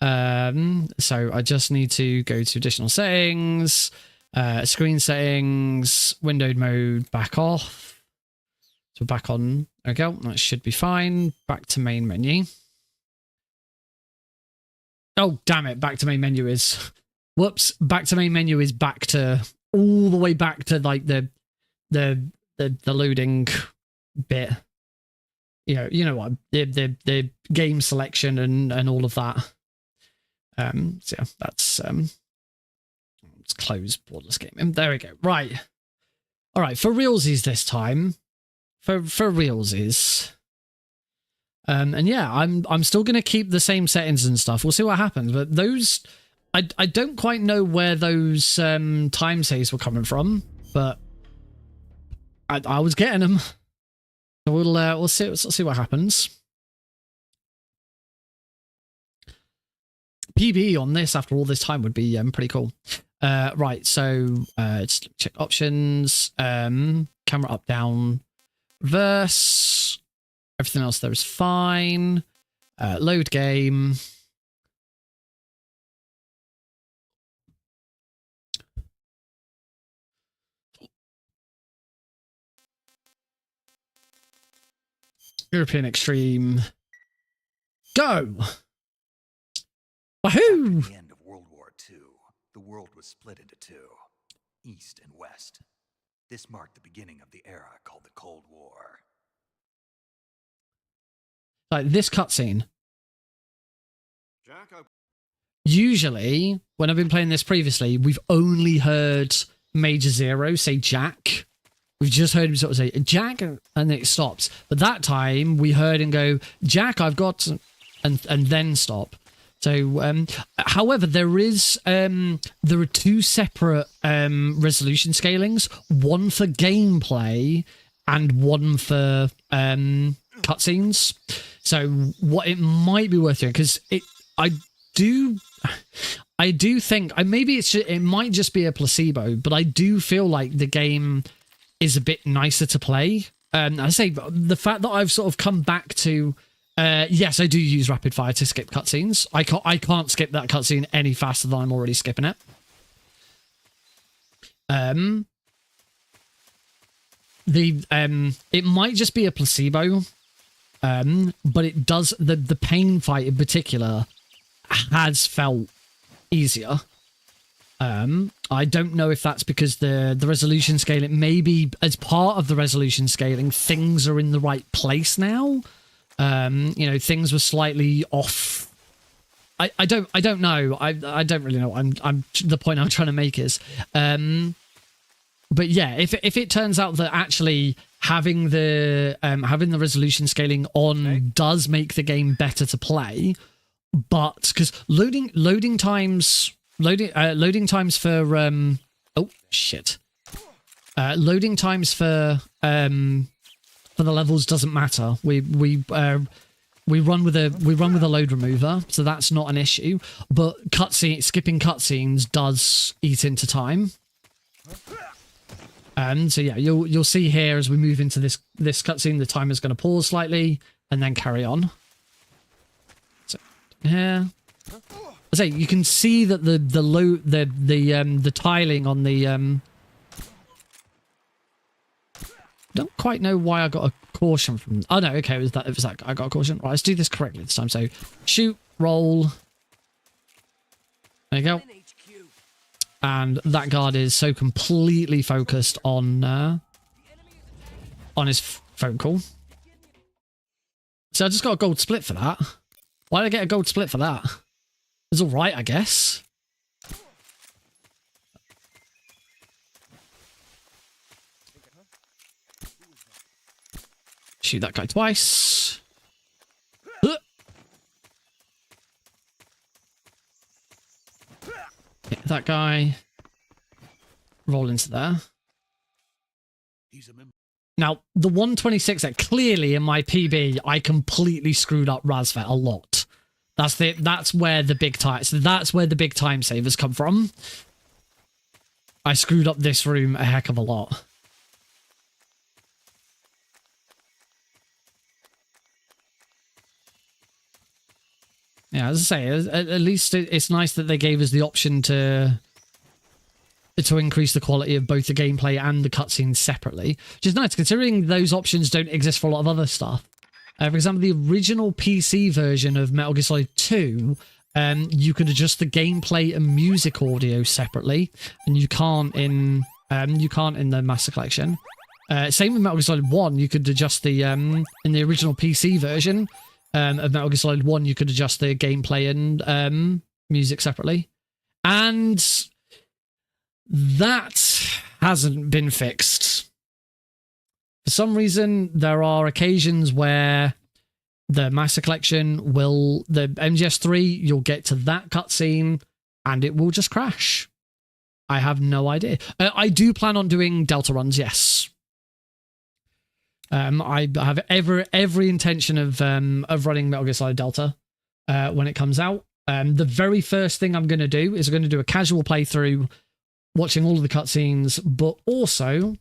So I just need to go to additional settings, screen settings, windowed mode, back off. So back on. Okay, that should be fine. Back to main menu. Oh, damn it. Back to main menu is... Whoops. Back to main menu is back to... All the way back to, like, the loading bit. You know what? The game selection and all of that. So yeah, that's... let's close borderless gaming. There we go. Right. All right, for realsies this time. For realsies. And yeah, I'm still going to keep the same settings and stuff. We'll see what happens. But those, I don't quite know where those time saves were coming from, but I was getting them. So we'll see what happens. PB on this after all this time would be pretty cool. Right, so just check options, camera up, down, reverse. Everything else there is fine. Load game. European Extreme. Go! Wahoo! At the end of World War II, the world was split into two, East and West. This marked the beginning of the era called the Cold War. Like this cutscene. Usually, when I've been playing this previously, we've only heard Major Zero say Jack. We've just heard him sort of say Jack, and then it stops. But that time, we heard him go, Jack, I've got, and then stop. So, however, there are two separate resolution scalings, one for gameplay and one for cutscenes. So what it might be worth doing, because I do think maybe it might just be a placebo, but I do feel like the game is a bit nicer to play. I say the fact that I've sort of come back to yes, I do use rapid fire to skip cutscenes. I can't skip that cutscene any faster than I'm already skipping it. It might just be a placebo. But it does, the pain fight in particular has felt easier. I don't know if that's because the resolution scaling, maybe as part of the resolution scaling, things are in the right place now. Things were slightly off. I don't know. I don't really know. I'm the point I'm trying to make is, but yeah, if it turns out that actually having the resolution scaling on does make the game better to play, but because loading times for loading times for the levels doesn't matter. We run with a load remover, so that's not an issue. But skipping cutscenes does eat into time. So yeah, you'll see here as we move into this cutscene, the timer's going to pause slightly and then carry on. So yeah, I say you can see that the tiling on the don't quite know why I got a caution from. Oh no, okay, it was that I got a caution. Right, let's do this correctly this time. So shoot, roll. There you go. And that guard is so completely focused on his phone call. So I just got a gold split for that. Why did I get a gold split for that? It's all right, I guess. Shoot that guy twice. Hit that guy. Roll into there. Now, the 126 that clearly in my PB, I completely screwed up Razvet a lot. That's where the big time. So that's where the big time savers come from. I screwed up this room a heck of a lot. Yeah, as I say, at least it's nice that they gave us the option to increase the quality of both the gameplay and the cutscenes separately, which is nice considering those options don't exist for a lot of other stuff. For example, the original PC version of Metal Gear Solid 2, you could adjust the gameplay and music audio separately, and you can't in the Master Collection. Same with Metal Gear Solid 1, you could adjust the in the original PC version of Metal Gear Solid 1, you could adjust the gameplay and music separately, and that hasn't been fixed. For some reason, there are occasions where the Master Collection will, the MGS3, you'll get to that cutscene and it will just crash. I have no idea. I do plan on doing Delta runs, yes. I have every intention of running Metal Gear Solid Delta when it comes out. The very first thing I'm going to do is I'm going to do a casual playthrough, watching all of the cutscenes, but also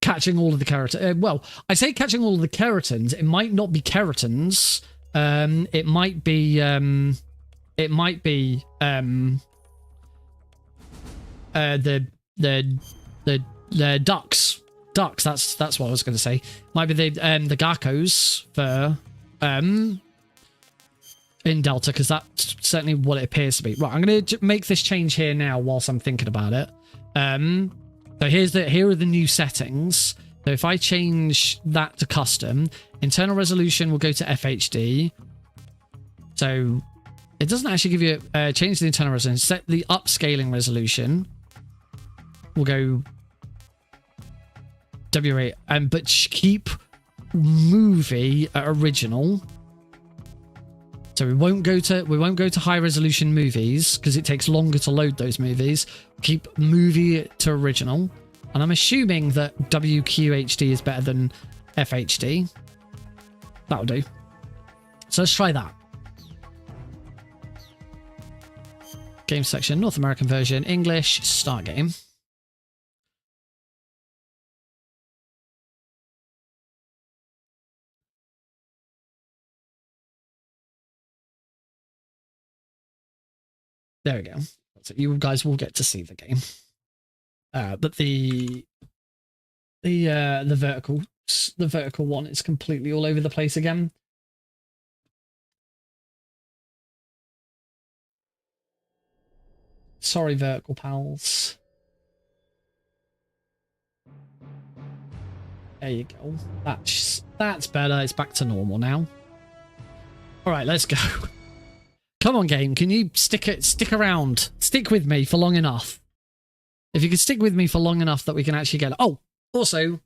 catching all of the keratins. Well, I say catching all of the keratins. It might not be keratins. It might be the ducks. Ducks. That's what I was going to say. Might be the geckos for in Delta, because that's certainly what it appears to be. Right, I'm going to make this change here now whilst I'm thinking about it. So here are the new settings. So if I change that to custom, internal resolution will go to FHD. So it doesn't actually give you change the internal resolution. Set the upscaling resolution. We'll go W8, but keep movie at original. So we won't go to high resolution movies because it takes longer to load those movies. Keep movie to original, and I'm assuming that WQHD is better than FHD. That'll do. So let's try that. Game section, North American version, English, start game. There we go. So you guys will get to see the game. But the vertical one is completely all over the place again. Sorry, vertical pals. There you go. That's better. It's back to normal now. All right, let's go. Come on, game. Can you stick around? Stick with me for long enough. If you could stick with me for long enough that we can actually get. Oh, also,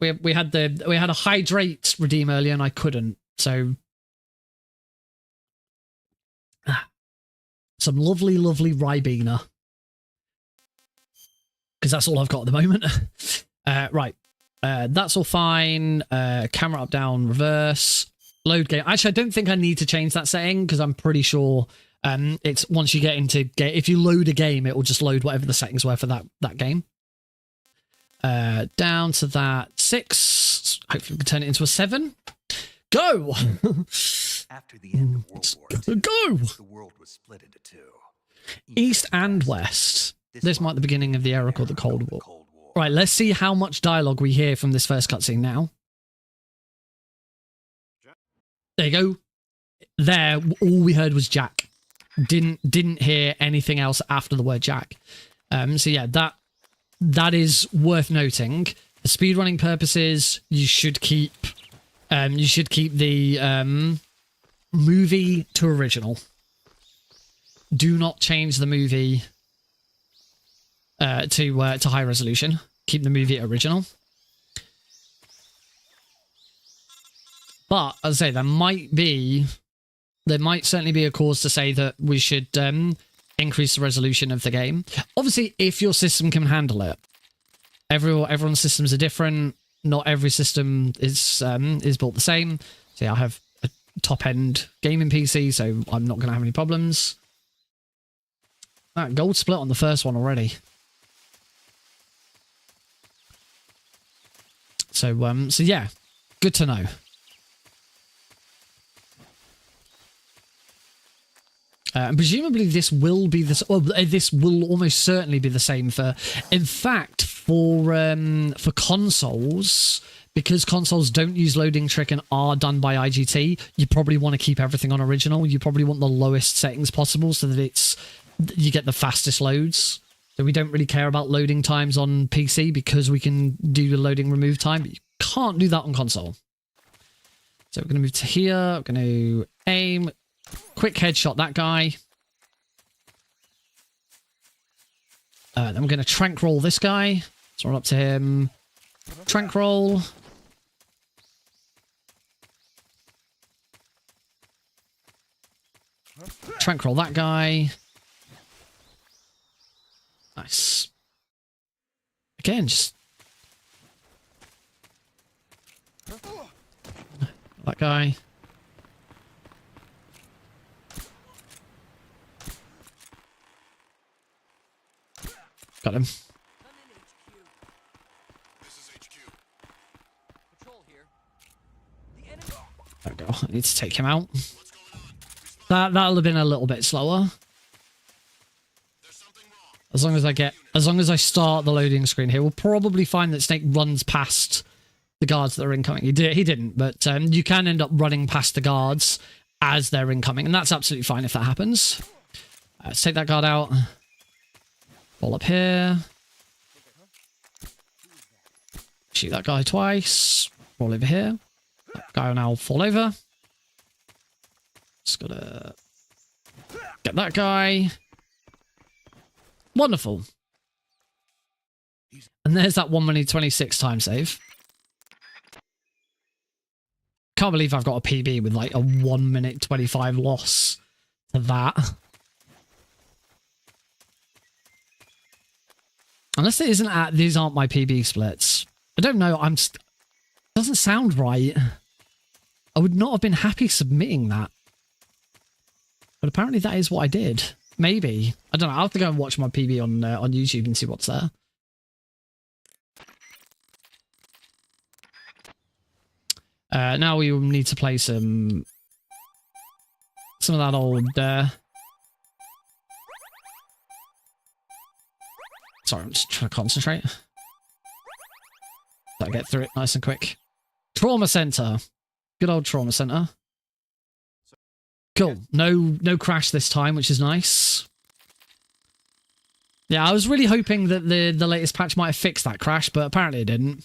we had a hydrate redeem earlier and I couldn't. So some lovely Ribena, because that's all I've got at the moment. Right, that's all fine. Camera up, down, reverse. Load game. Actually, I don't think I need to change that setting because I'm pretty sure it's once you get into game, if you load a game, it will just load whatever the settings were for that game. Down to that 6. Hopefully we can turn it into a 7. Go! After the end of World War II, go! the world was split into two. East and West. This marked the beginning of the era called the Cold War. Right, let's see how much dialogue we hear from this first cutscene now. There you go. There, all we heard was Jack. Didn't hear anything else after the word Jack. So yeah, that is worth noting. For speedrunning purposes, you should keep the movie to original. Do not change the movie to high resolution. Keep the movie original. But as I say, there might certainly be a cause to say that we should increase the resolution of the game. Obviously, if your system can handle it. Everyone's systems are different. Not every system is built the same. So yeah, I have top-end gaming PC, so I'm not going to have any problems. Gold split on the first one already. So yeah, good to know. And presumably this will be this. Well, this will almost certainly be the same for. In fact, for consoles, because consoles don't use loading trick and are done by IGT, you probably want to keep everything on original. You probably want the lowest settings possible so that you get the fastest loads. So we don't really care about loading times on PC because we can do the loading remove time, but you can't do that on console. So we're going to move to here. We're going to aim. Quick headshot that guy. Then I'm going to trank roll this guy. So run up to him. Trank roll. Trank roll that guy. Nice. Again, just... that guy. Got him. There we go. I need to take him out. That'll have been a little bit slower. As long as I start the loading screen here, we'll probably find that Snake runs past the guards that are incoming. He didn't, but you can end up running past the guards as they're incoming, and that's absolutely fine if that happens. Let's take that guard out. Fall up here. Shoot that guy twice. Fall over here. That guy will now fall over. Just gotta get that guy. Wonderful. And there's that 1:26 time save. Can't believe I've got a PB with like a 1:25 loss to that. Unless it isn't these aren't my PB splits. I don't know. Doesn't sound right. I would not have been happy submitting that. But apparently that is what I did. Maybe. I don't know. I'll have to go and watch my PB on YouTube and see what's there. Now we will need to play some of that old... Sorry, I'm just trying to concentrate. Gotta get through it nice and quick. Trauma Center. Good old Trauma Center. Cool. No crash this time, which is nice. Yeah, I was really hoping that the latest patch might have fixed that crash, but apparently it didn't.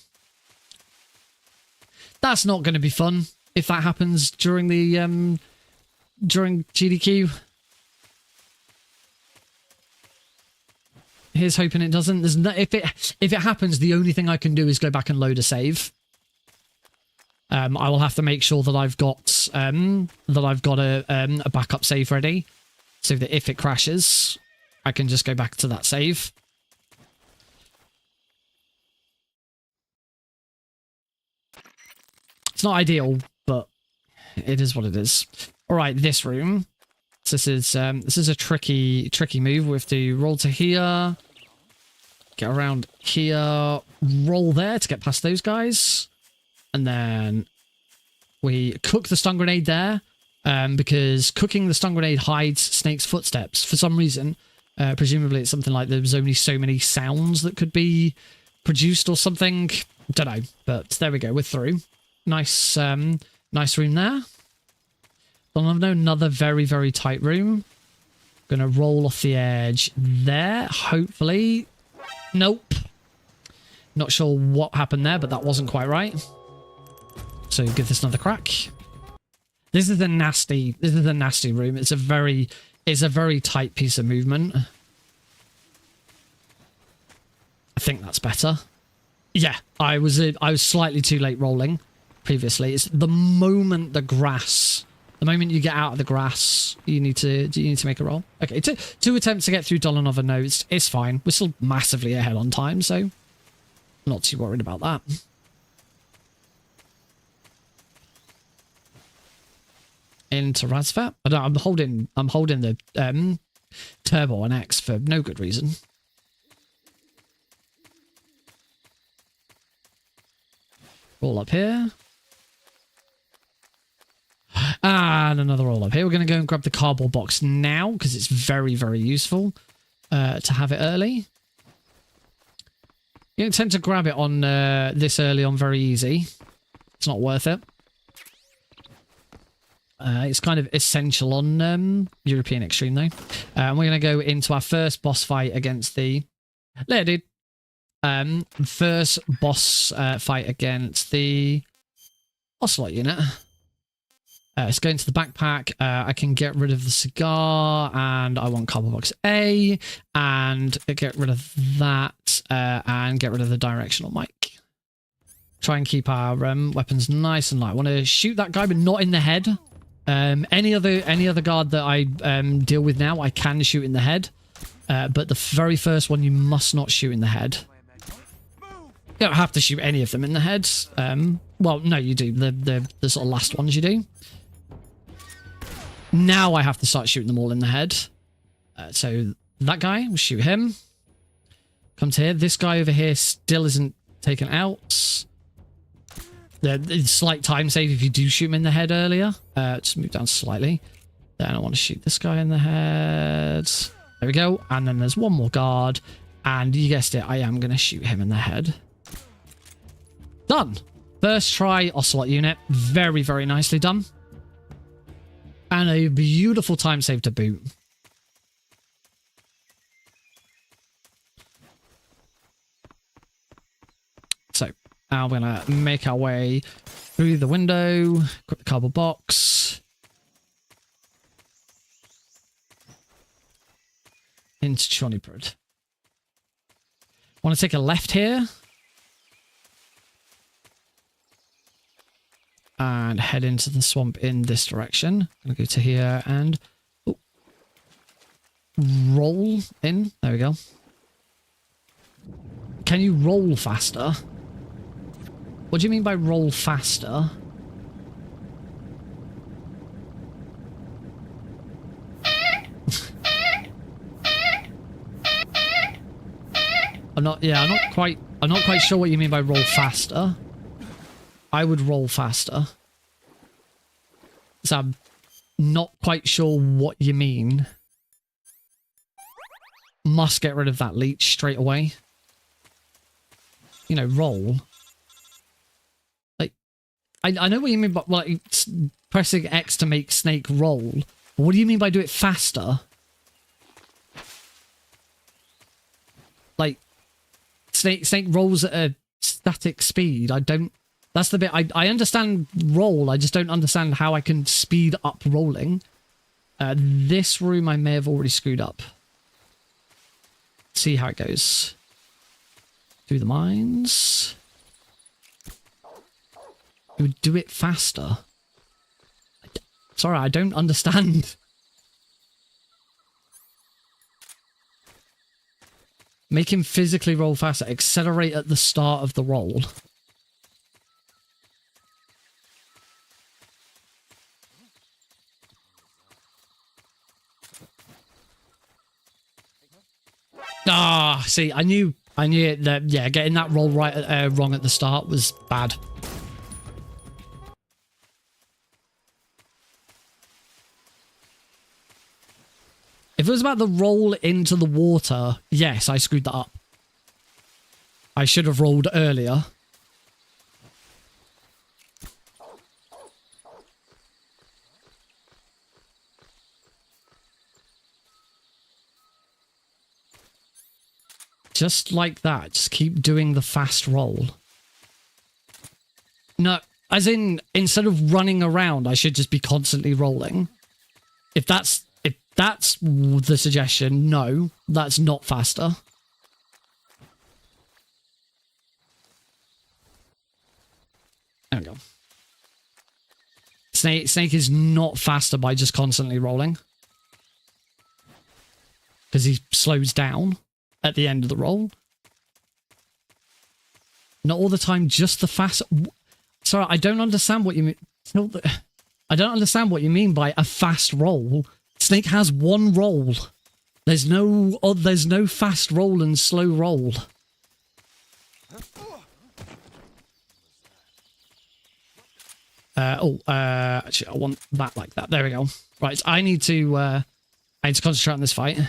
That's not going to be fun if that happens during the during GDQ. Here's hoping it doesn't. There's no, if it happens, the only thing I can do is go back and load a save. I will have to make sure that I've got a backup save ready, so that if it crashes, I can just go back to that save. It's not ideal, but it is what it is. All right, this room. This is a tricky move. We have to roll to here, get around here, roll there to get past those guys, and then we cook the stun grenade there, because cooking the stun grenade hides Snake's footsteps for some reason. Presumably it's something like there's only so many sounds that could be produced or something. Don't know, but there we go. We're through. Nice, nice room there. Another very, very tight room. Gonna roll off the edge there, hopefully. Nope. Not sure what happened there, but that wasn't quite right. So give this another crack. This is a nasty room. It's a very tight piece of movement. I think that's better. Yeah, I was slightly too late rolling previously. It's the moment the moment you get out of the grass, you need to make a roll. Okay, two attempts to get through Dolanova notes. It's fine. We're still massively ahead on time, so I'm not too worried about that. into Razvat. I'm holding the turbo on X for no good reason. Roll up here. And another roll up here. We're going to go and grab the cardboard box now because it's very, very useful to have it early. You don't tend to grab it on this early on very easy. It's not worth it. It's kind of essential on European Extreme though. And we're going to go into our first boss fight against the... There, dude. First boss fight against the Ocelot unit. Let's go into the backpack. I can get rid of the cigar, and I want cardboard box A, and get rid of that, and get rid of the directional mic. Try and keep our weapons nice and light. I want to shoot that guy, but not in the head. Any other guard that I deal with now, I can shoot in the head, but the very first one you must not shoot in the head. You don't have to shoot any of them in the head. Well, no, you do. The sort of last ones you do. Now I have to start shooting them all in the head. So that guy, we'll shoot him. Come to here. This guy over here still isn't taken out. The slight time save if you do shoot him in the head earlier. Just move down slightly. Then I want to shoot this guy in the head. There we go. And then there's one more guard. And you guessed it, I am going to shoot him in the head. Done. First try Ocelot unit. Very, very nicely done. And a beautiful time save to boot. So, now we're going to make our way through the window. Grab the cardboard box. Into Chonibrid. Want to take a left here. And head into the swamp in this direction. I'm going to go to here and roll in. There we go. Can you roll faster? What do you mean by roll faster? I'm not quite sure what you mean by roll faster. I would roll faster. So I'm not quite sure what you mean. Must get rid of that leech straight away. You know, roll. Like, I know what you mean by like pressing X to make Snake roll. But what do you mean by do it faster? Like, Snake rolls at a static speed. I don't... That's the bit, I understand roll, I just don't understand how I can speed up rolling. This room I may have already screwed up. See how it goes. Through the mines. It would do it faster. Sorry, I don't understand. Make him physically roll faster. Accelerate at the start of the roll. Ah, see, I knew it, that, yeah, getting that roll right, wrong at the start was bad. If it was about the roll into the water, yes, I screwed that up. I should have rolled earlier. Just like that. Just keep doing the fast roll. No, as in, instead of running around, I should just be constantly rolling. If that's the suggestion, no, that's not faster. There we go. Snake is not faster by just constantly rolling. Because he slows down at the end of the roll. Not all the time, just the fast... Sorry, I don't understand what you mean. I don't understand what you mean by a fast roll. Snake has one roll. There's no fast roll and slow roll. Actually, I want that like that. There we go. Right, I need to concentrate on this fight.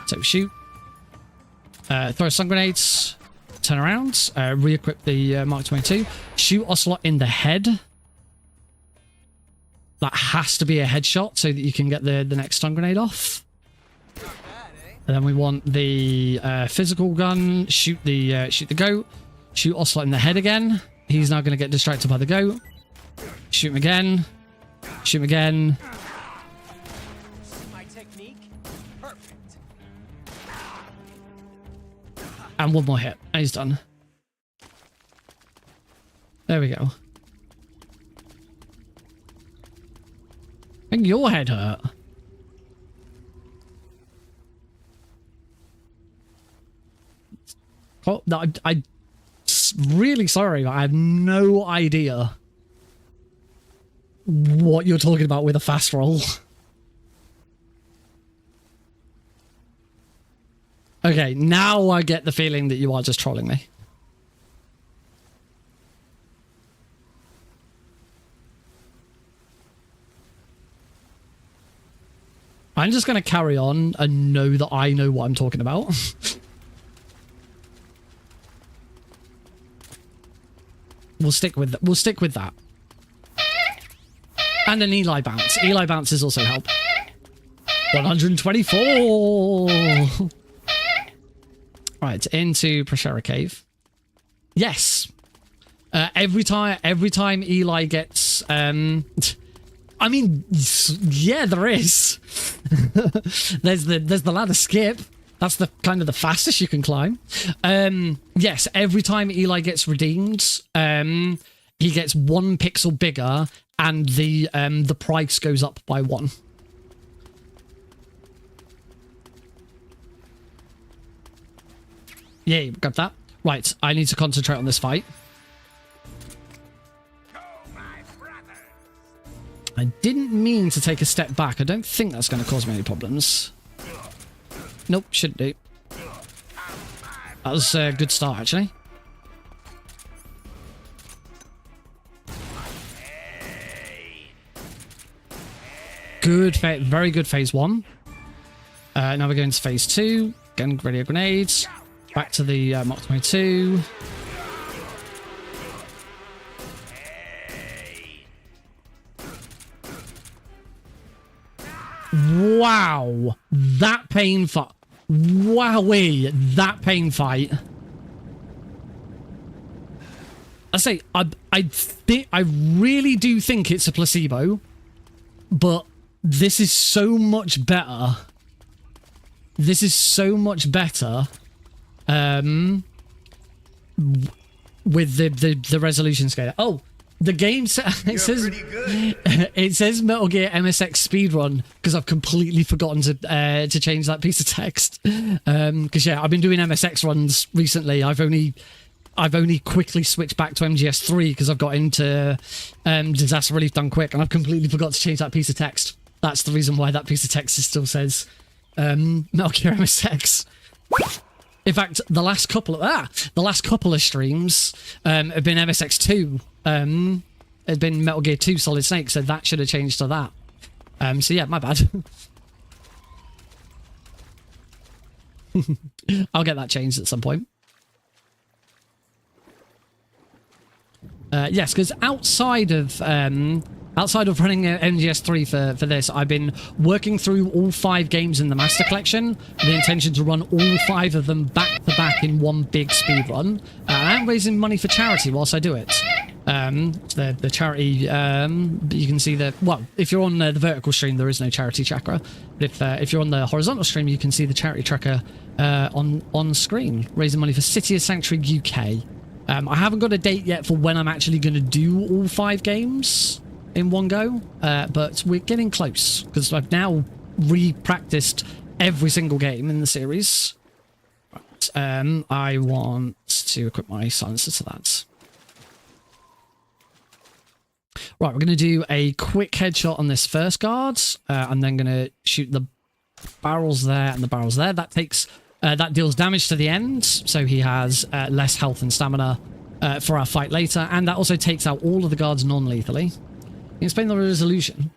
So shoot. Throw stun grenades. Turn around. Re-equip the Mark 22. Shoot Ocelot in the head. That has to be a headshot so that you can get the next stun grenade off. And then we want the physical gun. Shoot the goat. Shoot Ocelot in the head again. He's now going to get distracted by the goat. Shoot him again. Shoot him again. My technique? Perfect. And one more hit. And he's done. There we go. I think your head hurt. Oh, no, I'm really sorry. I have no idea what you're talking about with a fast roll. Okay, now I get the feeling that you are just trolling me. I'm just going to carry on and know that I know what I'm talking about. We'll stick with that. And an Eli bounce. Eli bounces also help. 124. Right, into Prashera Cave. Yes. Every time Eli gets I mean, yeah, there is. there's the ladder skip. That's the kind of the fastest you can climb. Yes, every time Eli gets redeemed, he gets 1 pixel bigger, and the price goes up by 1. Yeah, got that. Right, I need to concentrate on this fight. I didn't mean to take a step back. I don't think that's going to cause me any problems. Nope, shouldn't do. That was a good start, actually. Good, very good phase 1. Now we're going to phase 2. Again, radio grenades. Back to the Mark 22. Wow, that pain fight. Wowee, that pain fight. I really do think it's a placebo, but this is so much better. This is so much better. With the resolution scale. Oh, the game it says Metal Gear MSX speedrun because I've completely forgotten to change that piece of text. Because yeah, I've been doing MSX runs recently. I've only quickly switched back to MGS3 because I've got into Disaster Relief Done Quick, and I've completely forgot to change that piece of text. That's the reason why that piece of text still says Metal Gear MSX. In fact, the last couple of streams have been MSX2. It's been Metal Gear 2 Solid Snake, so that should have changed to that. So yeah, my bad. I'll get that changed at some point. Yes, because outside of running MGS3 for this, I've been working through all 5 games in the Master Collection with the intention to run all 5 of them back to back in one big speed run. I'm raising money for charity whilst I do it. The charity, you can see well, if you're on the vertical stream, there is no charity tracker. But if you're on the horizontal stream, you can see the charity tracker on screen, raising money for City of Sanctuary UK. I haven't got a date yet for when I'm actually going to do all 5 games in one go, but we're getting close because I've now re-practiced every single game in the series. Right, I want to equip my silencer to that. Right, we're going to do a quick headshot on this first guard. I'm then going to shoot the barrels there and the barrels there. That takes that deals damage to the end, so he has less health and stamina for our fight later, and that also takes out all of the guards non-lethally. Can you explain the resolution?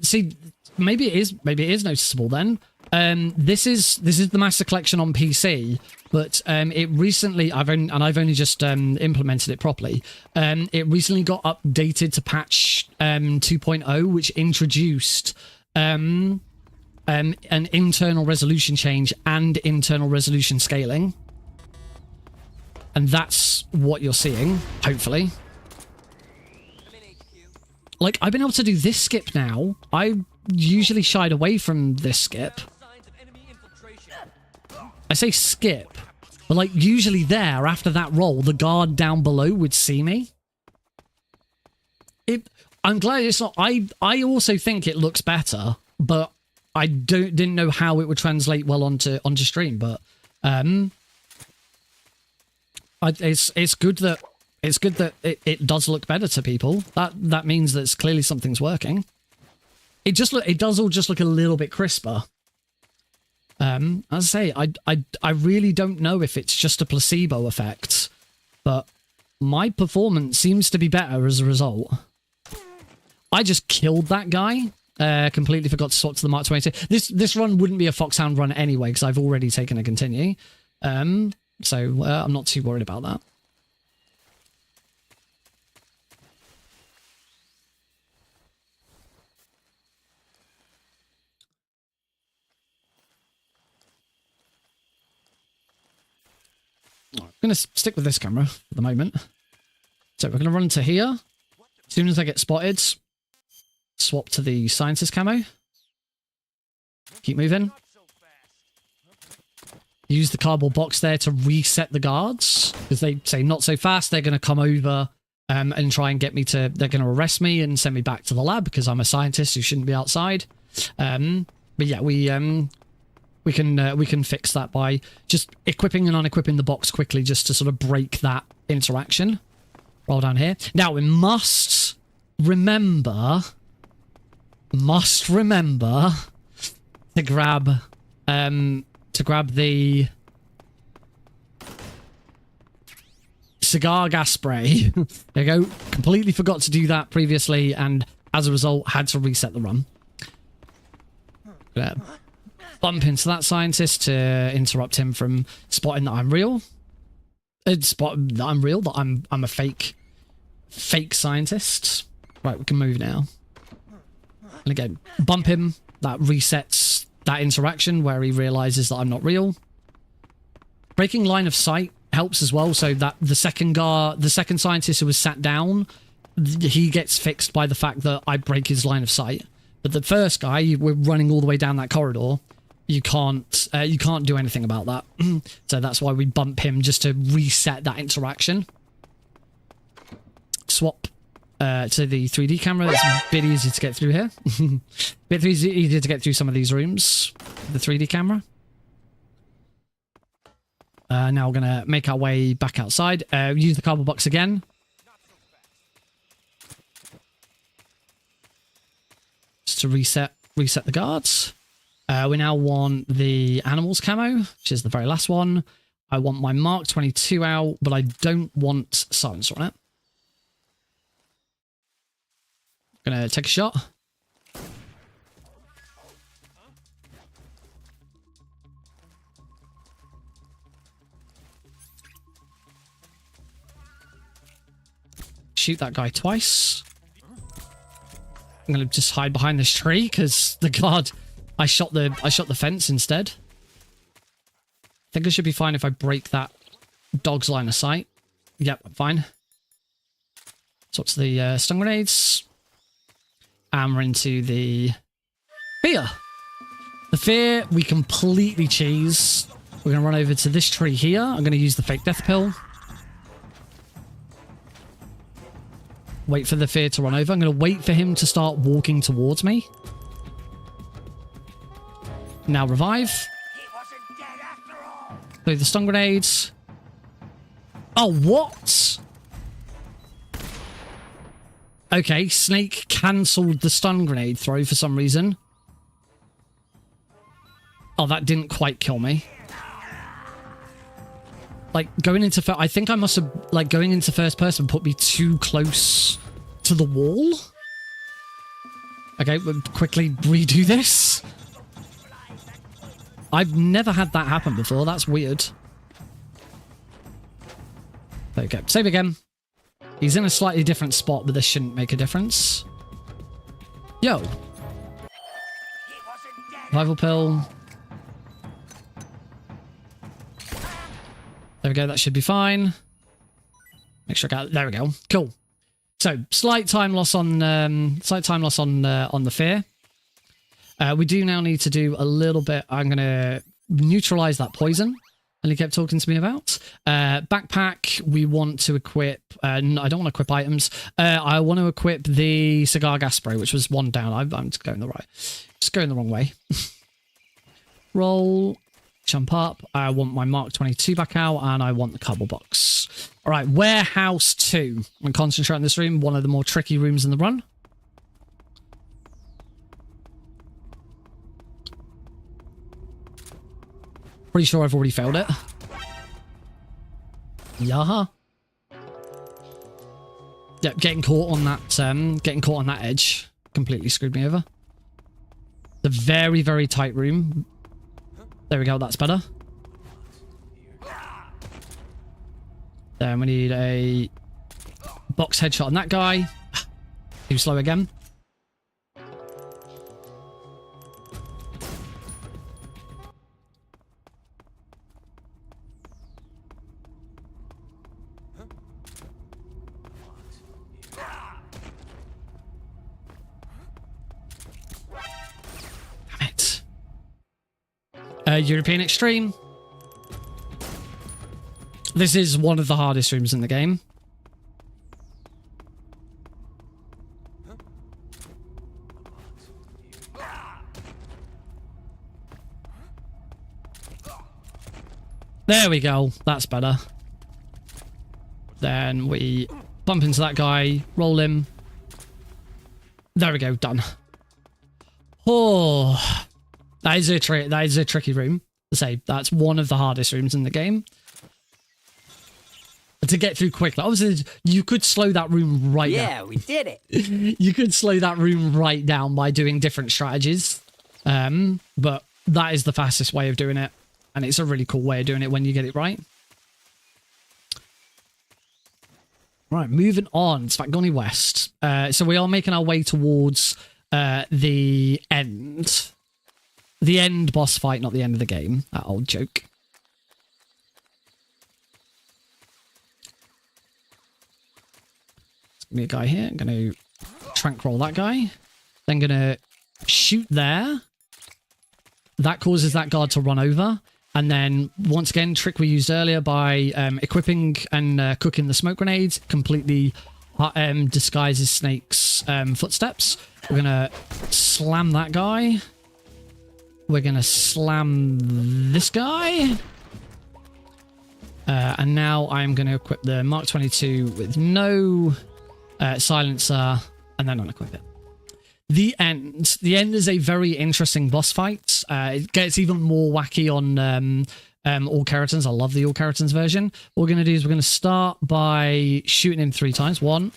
See, maybe it is noticeable then. This is the Master Collection on PC, but it recently I've only just implemented it properly. It recently got updated to patch 2.0, which introduced an internal resolution change and internal resolution scaling, and that's what you're seeing, hopefully. Like, I've been able to do this skip now. I usually shied away from this skip. I say skip, but like usually there, after that roll, the guard down below would see me. I'm glad it's not. I also think it looks better, but I didn't know how it would translate well onto stream. But it's good that it does look better to people. That means that clearly something's working. It does all just look a little bit crisper. As I say, I really don't know if it's just a placebo effect, but my performance seems to be better as a result. I just killed that guy. Completely forgot to swap to the Mark 22. This run wouldn't be a Foxhound run anyway, because I've already taken a continue. So I'm not too worried about that. I'm going to stick with this camera for the moment. So we're going to run to here. As soon as I get spotted, swap to the scientist camo. Keep moving. Use the cardboard box there to reset the guards, because they say not so fast. They're going to come over and try and get me to... They're going to arrest me and send me back to the lab because I'm a scientist who shouldn't be outside. But yeah, we can fix that by just equipping and unequipping the box quickly, just to sort of break that interaction. Roll down here. Now we must remember to grab the cigar gas spray. There you go. Completely forgot to do that previously, and as a result had to reset the run. Bump into that scientist to interrupt him from spotting that I'm real. That I'm a fake scientist. Right, we can move now. And again, bump him. That resets that interaction where he realizes that I'm not real. Breaking line of sight helps as well, so that the second scientist who was sat down, he gets fixed by the fact that I break his line of sight. But the first guy, we're running all the way down that corridor. You can't do anything about that. So that's why we bump him, just to reset that interaction. Swap to the 3D camera. It's a bit easier to get through here. Bit easier to get through some of these rooms. The 3D camera. Now we're gonna make our way back outside. Use the cardboard box again. Just to reset the guards. We now want the animals camo, which is the very last one. I want my Mark 22 out, but I don't want silencer on it. Gonna take a shot. Shoot that guy twice. I'm gonna just hide behind this tree because the guard. I shot the fence instead. I think I should be fine if I break that dog's line of sight. Yep, I'm fine. So what's the stun grenades? And we're into the fear. The fear we completely cheese. We're going to run over to this tree here. I'm going to use the fake death pill. Wait for the fear to run over. I'm going to wait for him to start walking towards me. Now revive. Throw the stun grenades. Oh, what? Okay, Snake cancelled the stun grenade throw for some reason. Oh, that didn't quite kill me. Like, going into... I think I must have... Like, going into first person put me too close to the wall. Okay, we'll quickly redo this. I've never had that happen before. That's weird. There we go. Save again. He's in a slightly different spot, but this shouldn't make a difference. Yo. Revival pill. There we go. That should be fine. Make sure I got... There we go. Cool. So, slight time loss on the fear. We do now need to do a little bit. I'm going to neutralize that poison. And he kept talking to me about. Backpack, we want to equip... I don't want to equip items. I want to equip the cigar gas spray, which was one down. I'm just going the wrong way. Roll. Jump up. I want my Mark 22 back out, and I want the cardboard box. All right, Warehouse 2. I'm going to concentrate on this room, one of the more tricky rooms in the run. Pretty sure I've already failed it. Yeah. Yep, getting caught on that edge completely screwed me over. The very, very tight room. There we go, that's better. Then we need a box headshot on that guy. Too slow again. European Extreme. This is one of the hardest rooms in the game. There we go. That's better. Then we bump into that guy, roll him. There we go. Done. Oh... That is a tricky room. To say that's one of the hardest rooms in the game to get through quickly. Obviously, you could slow that room right down. Yeah, we did it. You could slow that room right down by doing different strategies, but that is the fastest way of doing it, and it's a really cool way of doing it when you get it right. Right, moving on. It's Vangoni West. So we are making our way towards the end. The end boss fight, not the end of the game. That old joke. There's going to be a guy here. I'm going to trank roll that guy. Then going to shoot there. That causes that guard to run over. And then, once again, trick we used earlier by equipping and cooking the smoke grenades. Completely disguises Snake's footsteps. We're going to slam that guy. We're going to slam this guy. And now I'm going to equip the Mark 22 with no silencer and then unequip it. The end. The end is a very interesting boss fight. It gets even more wacky on all Keratons. I love the all Keratons version. What we're going to do is we're going to start by shooting him 3 times. 1,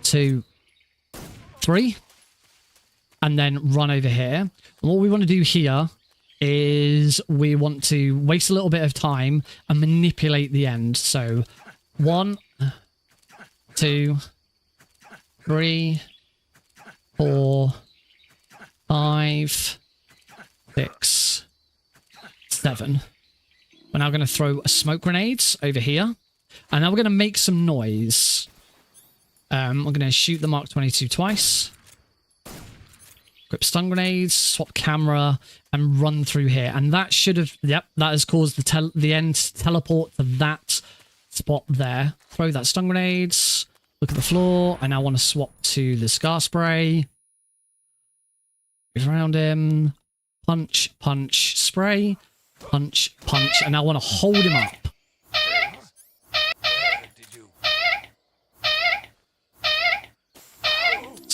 2, 3. And then run over here. And what we want to do here is we want to waste a little bit of time and manipulate the end. So 1, 2, 3, 4, 5, 6, 7. We're now going to throw a smoke grenades over here. And now we're going to make some noise. We're going to shoot the Mark 22 twice. Equip stun grenades, swap camera, and run through here. And that should have... Yep, that has caused the end to teleport to that spot there. Throw that stun grenades. Look at the floor. I now want to swap to the scar spray. Goes around him. Punch, punch, spray. Punch, punch. And now I want to hold him up.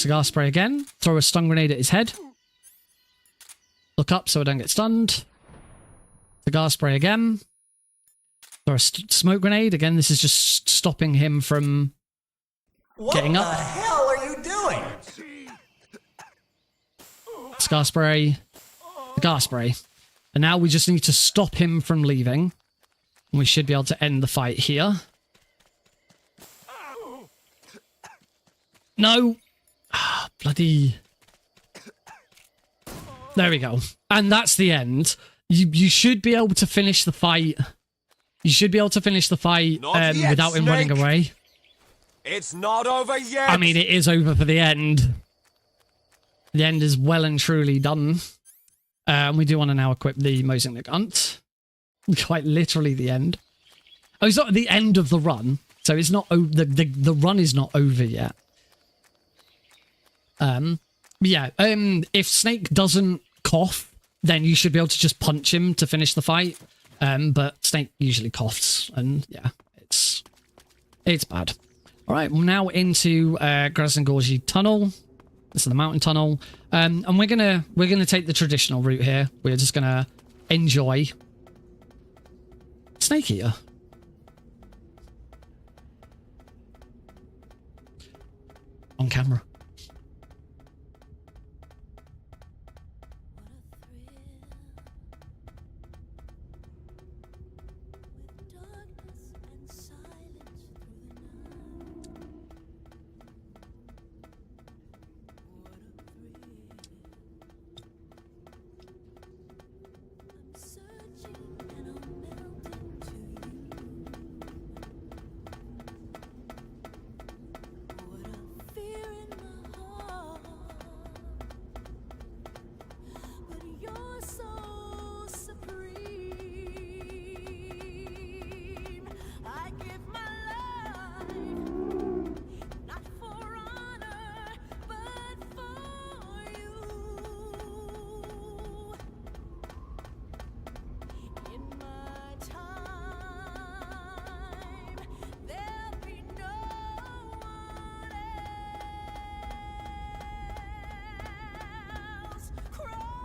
Cigar spray again. Throw a stun grenade at his head. Look up so I don't get stunned. Cigar spray again. Throw a smoke grenade. Again, this is just stopping him from getting up. What the hell are you doing? Cigar spray. Cigar spray. And now we just need to stop him from leaving. And we should be able to end the fight here. No! Ah, bloody... There we go. And that's the end. You should be able to finish the fight. You should be able to finish the fight without him running away. It's not over yet. I mean, it is over for the end. The end is well and truly done. We do want to now equip the Mosing the Gunt. Quite literally the end. Oh, it's not the end of the run. So it's not... The run is not over yet. Yeah, if Snake doesn't cough, then you should be able to just punch him to finish the fight. But Snake usually coughs, and yeah, it's bad. All right, we're now into Grasengorgi Tunnel. This is the mountain tunnel, and we're gonna take the traditional route here. We're just gonna enjoy Snake Eater. On camera.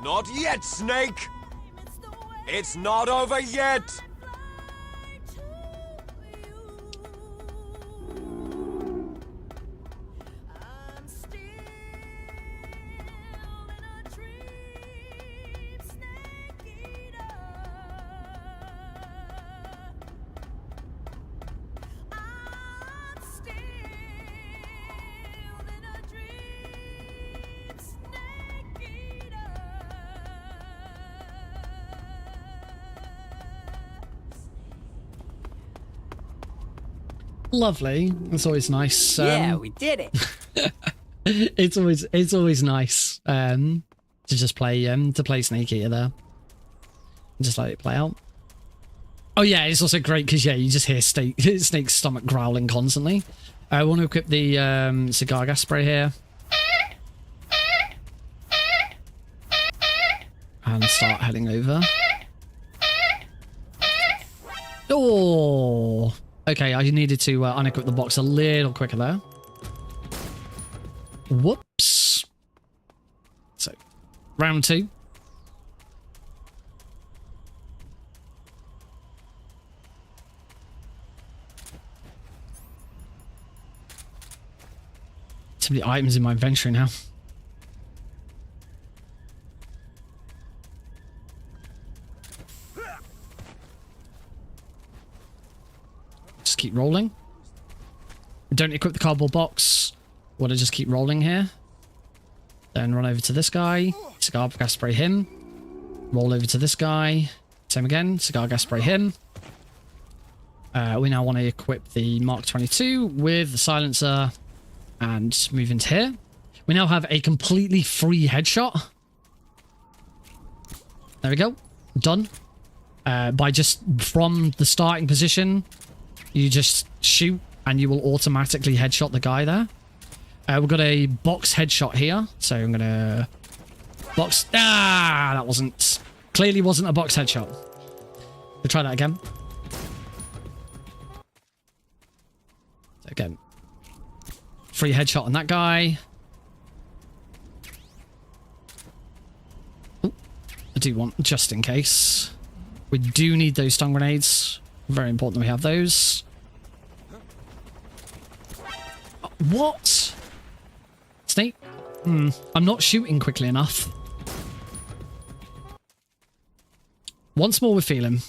Not yet, Snake! It's not over yet! Lovely. It's always nice. Yeah, we did it. it's always nice to just play Snake Eater there. Just let it play out. Oh yeah, it's also great because yeah, you just hear Snake's stomach growling constantly. I want to equip the cigar gas spray here. And start heading over. Oh! Okay, I needed to unequip the box a little quicker there. Whoops. So, round 2. Too many items in my inventory now. Keep rolling. Don't equip the cardboard box. Want to just keep rolling here. Then run over to this guy. Cigar gas spray him. Roll over to this guy. Same again. Cigar gas spray him. We now want to equip the Mark 22 with the silencer and move into here. We now have a completely free headshot. There we go. Done. By just from the starting position, you just shoot and you will automatically headshot the guy there. We've got a box headshot here. So I'm going to... Box... Ah! That wasn't... Clearly wasn't a box headshot. We'll try that again. So again. Free headshot on that guy. I do want, just in case. We do need those stun grenades. Very important that we have those. What? Snake? I'm not shooting quickly enough. Once more, we feel him.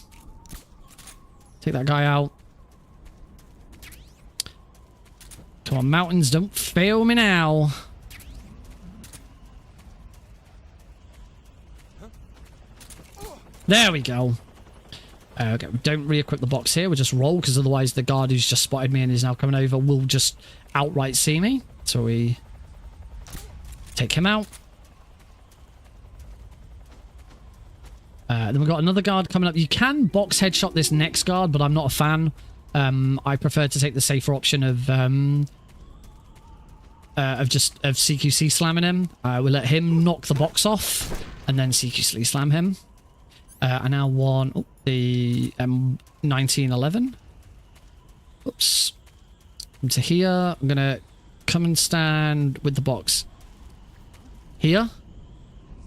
Take that guy out. Come on, mountains, don't fail me now. There we go. Okay, don't re-equip the box here. We'll just roll, because otherwise the guard who's just spotted me and is now coming over will just outright see me. So we take him out. Then we've got another guard coming up. You can box headshot this next guard, but I'm not a fan. I prefer to take the safer option of CQC slamming him. We'll let him knock the box off, and then CQC slam him. I now want the M1911. Oops. Into here. I'm gonna come and stand with the box here.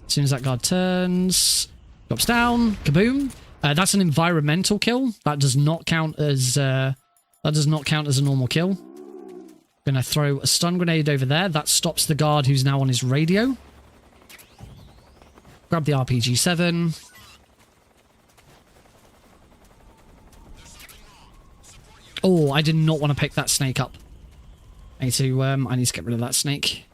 As soon as that guard turns, drops down, kaboom. That's an environmental kill. That does not count as a normal kill. Gonna throw a stun grenade over there. That stops the guard who's now on his radio. Grab the RPG-7. Oh, I did not want to pick that snake up. I need to get rid of that snake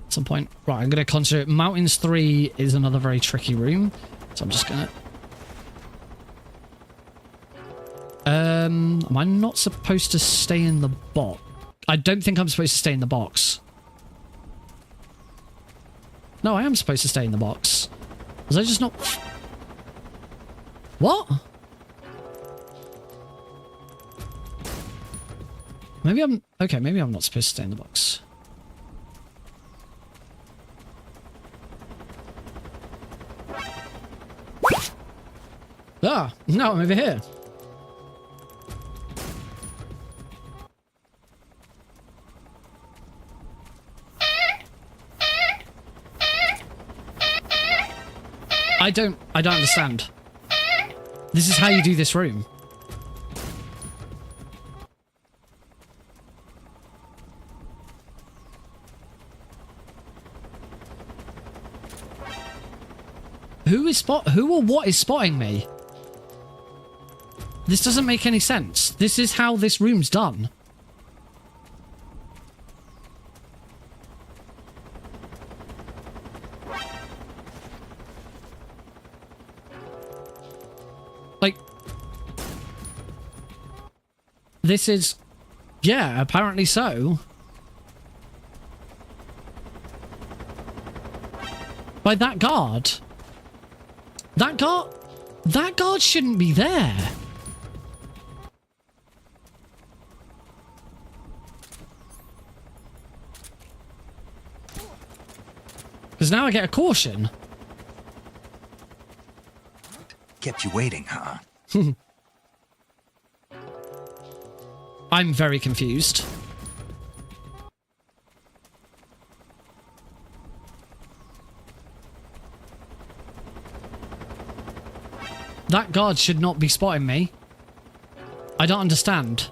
at some point. Right, I'm going to concentrate. Mountains 3 is another very tricky room, so I'm just going to... am I not supposed to stay in the box? I don't think I'm supposed to stay in the box. No, I am supposed to stay in the box. Was I just not... What? Maybe I'm... Okay, maybe I'm not supposed to stay in the box. Ah, no, I'm over here. I don't understand. This is how you do this room. Who or what is spotting me? This doesn't make any sense. This is how this room's done. Like, this is... Yeah, apparently so. By that guard. That guard shouldn't be there. Because now I get a caution. Kept you waiting, huh? I'm very confused. That guard should not be spotting me. I don't understand.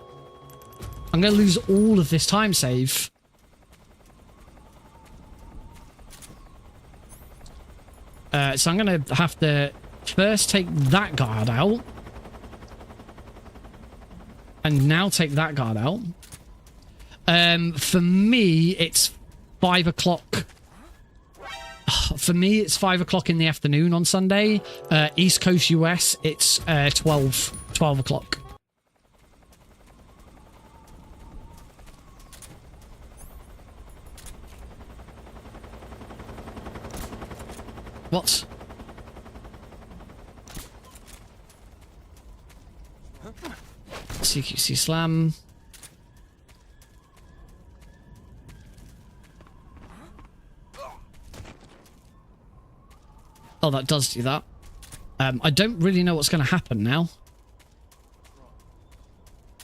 I'm going to lose all of this time save. So I'm going to have to first take that guard out. And now take that guard out. For me, it's 5 o'clock. For me, it's 5 o'clock in the afternoon on Sunday. East Coast US, it's 12 o'clock. What? CQC slam. Oh, that does do that. I don't really know what's going to happen now.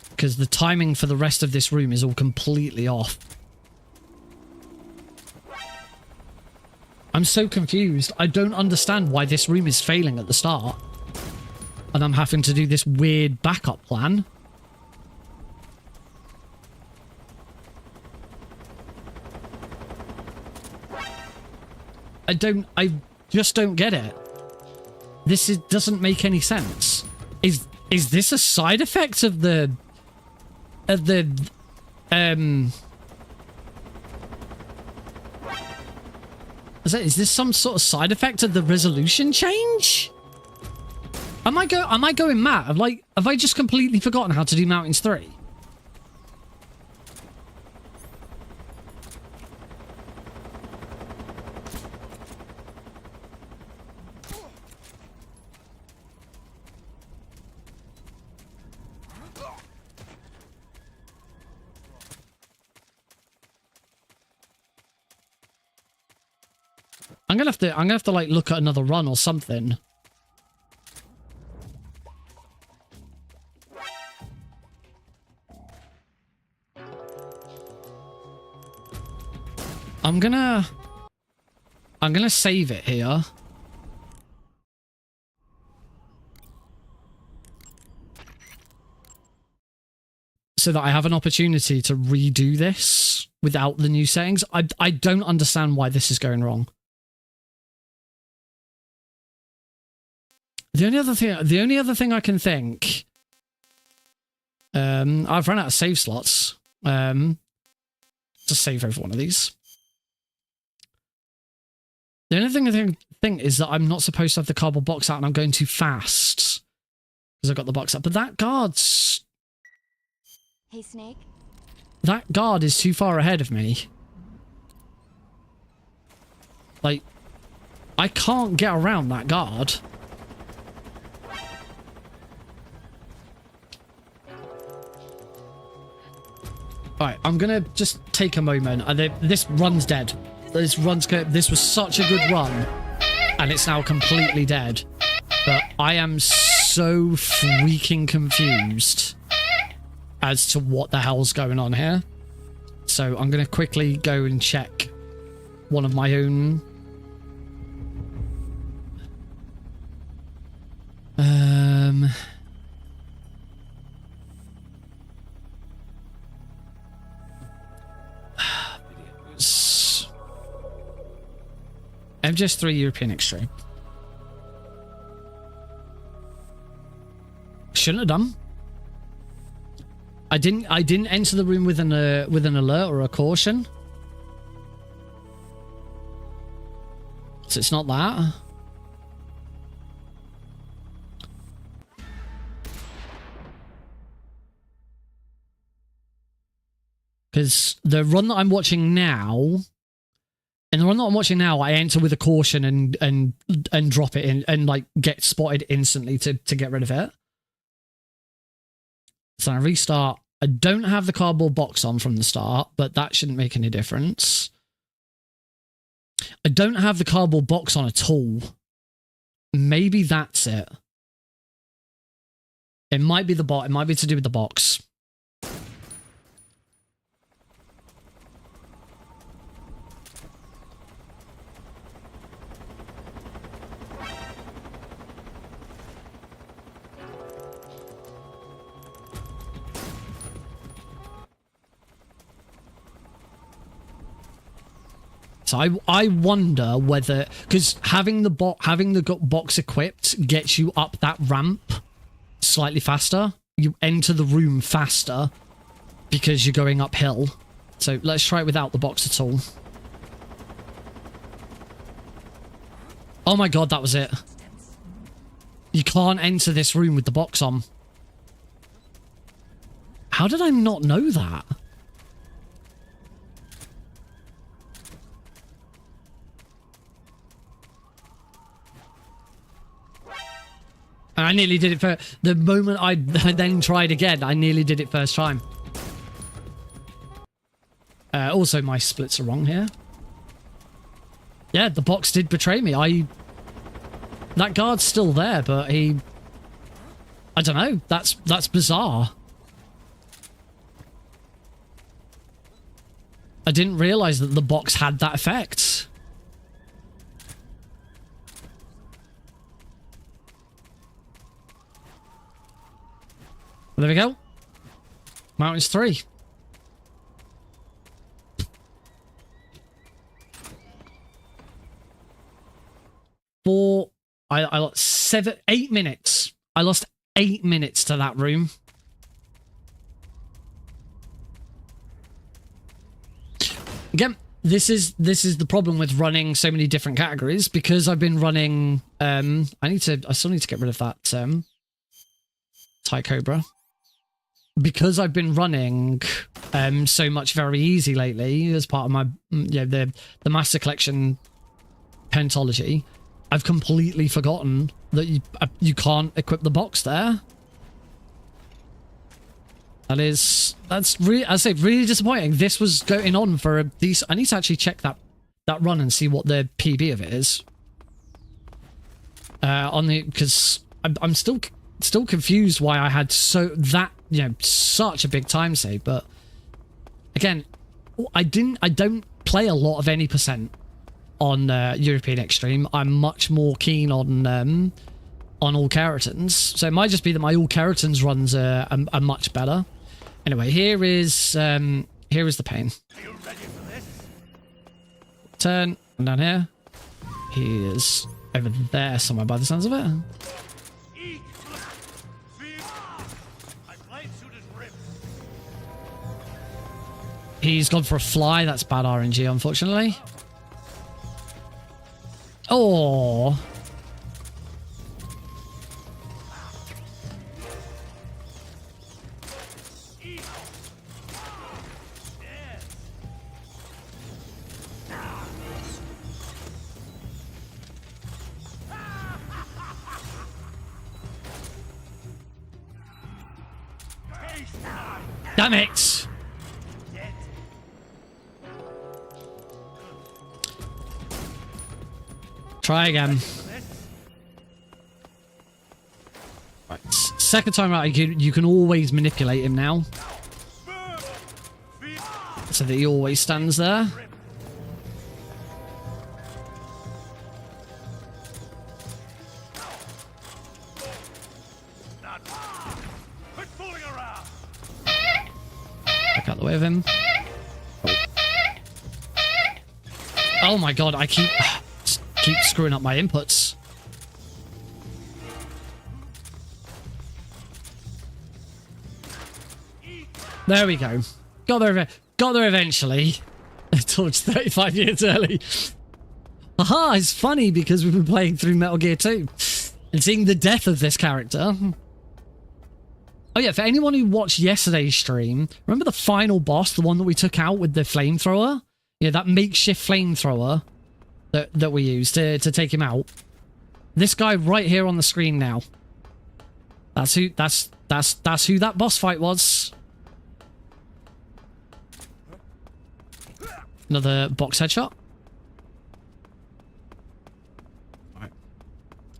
Because the timing for the rest of this room is all completely off. I'm I'm so confused. I don't understand why this room is failing at the start. And I'm having to do this weird backup plan. I just don't get it. Doesn't make any sense. Is this a side effect of the is this some sort of side effect of the resolution change? Am I going mad? Have I just completely forgotten how to do Mountains 3? I'm gonna have to like look at another run or something. I'm gonna save it here. So that I have an opportunity to redo this without the new settings. I don't understand why this is going wrong. The only other thing I can think, I've run out of save slots. Just save every one of these. The only thing I think is that I'm not supposed to have the cardboard box out and I'm going too fast because I've got the box up. But that guard's... Hey, Snake. That guard is too far ahead of me. Like, I can't get around that guard. Alright, I'm gonna just take a moment. This run's dead. This was such a good run, and it's now completely dead. But I am so freaking confused as to what the hell's going on here. So I'm gonna quickly go and check one of my own. MGS3 European Extreme. Shouldn't have done. I didn't enter the room with an alert or a caution. So it's not that. Because the run that I'm watching now, in the one that I'm watching now, I enter with a caution and drop it in and like get spotted instantly to get rid of it. So I restart. I don't have the cardboard box on from the start, but that shouldn't make any difference. I don't have the cardboard box on at all. Maybe that's it. It might be the bot. It might be to do with the box. So I wonder whether, because having the box equipped gets you up that ramp slightly faster. You enter the room faster because you're going uphill. So let's try it without the box at all. Oh my god, that was it. You can't enter this room with the box on. How did I not know that? And I nearly did it for the moment I then tried again. I nearly did it first time. Also, my splits are wrong here. Yeah, the box did betray me. That guard's still there, but I don't know. That's bizarre. I didn't realize that the box had that effect. There we go. Mountains 3. I lost 8 minutes. I lost 8 minutes to that room. Again, this is the problem with running so many different categories, because I've been running I still need to get rid of that Thai Cobra. Because I've been running so much very easy lately as part of my the Master Collection pentology, I've completely forgotten that you can't equip the box there. That's really, I say, really disappointing. This was going on for a decent. I need to actually check that run and see what the PB of it is. Because I'm still confused why I had such a big time save. But again, I don't play a lot of any percent on European Extreme. I'm much more keen on all keratins, so it might just be that my all keratins runs are much better. Anyway, here is the pain. Are you ready for this? Turn, and down here. He is over there somewhere by the sounds of it. Eat. Feel. My blade suit is ripped. He's gone for a fly. That's bad RNG, unfortunately. Oh. Damn it! Try again. Right. Second time out, you can always manipulate him now, so that he always stands there. Back out the way of him. Oh my god, I keep screwing up my inputs. There we go. Got there eventually. Towards 35 years early. Aha, it's funny because we've been playing through Metal Gear 2 and seeing the death of this character. Oh yeah, for anyone who watched yesterday's stream, remember the final boss, the one that we took out with the flamethrower? Yeah, that makeshift flamethrower that we used to take him out. This guy right here on the screen now. That's who that boss fight was. Another box headshot. Right.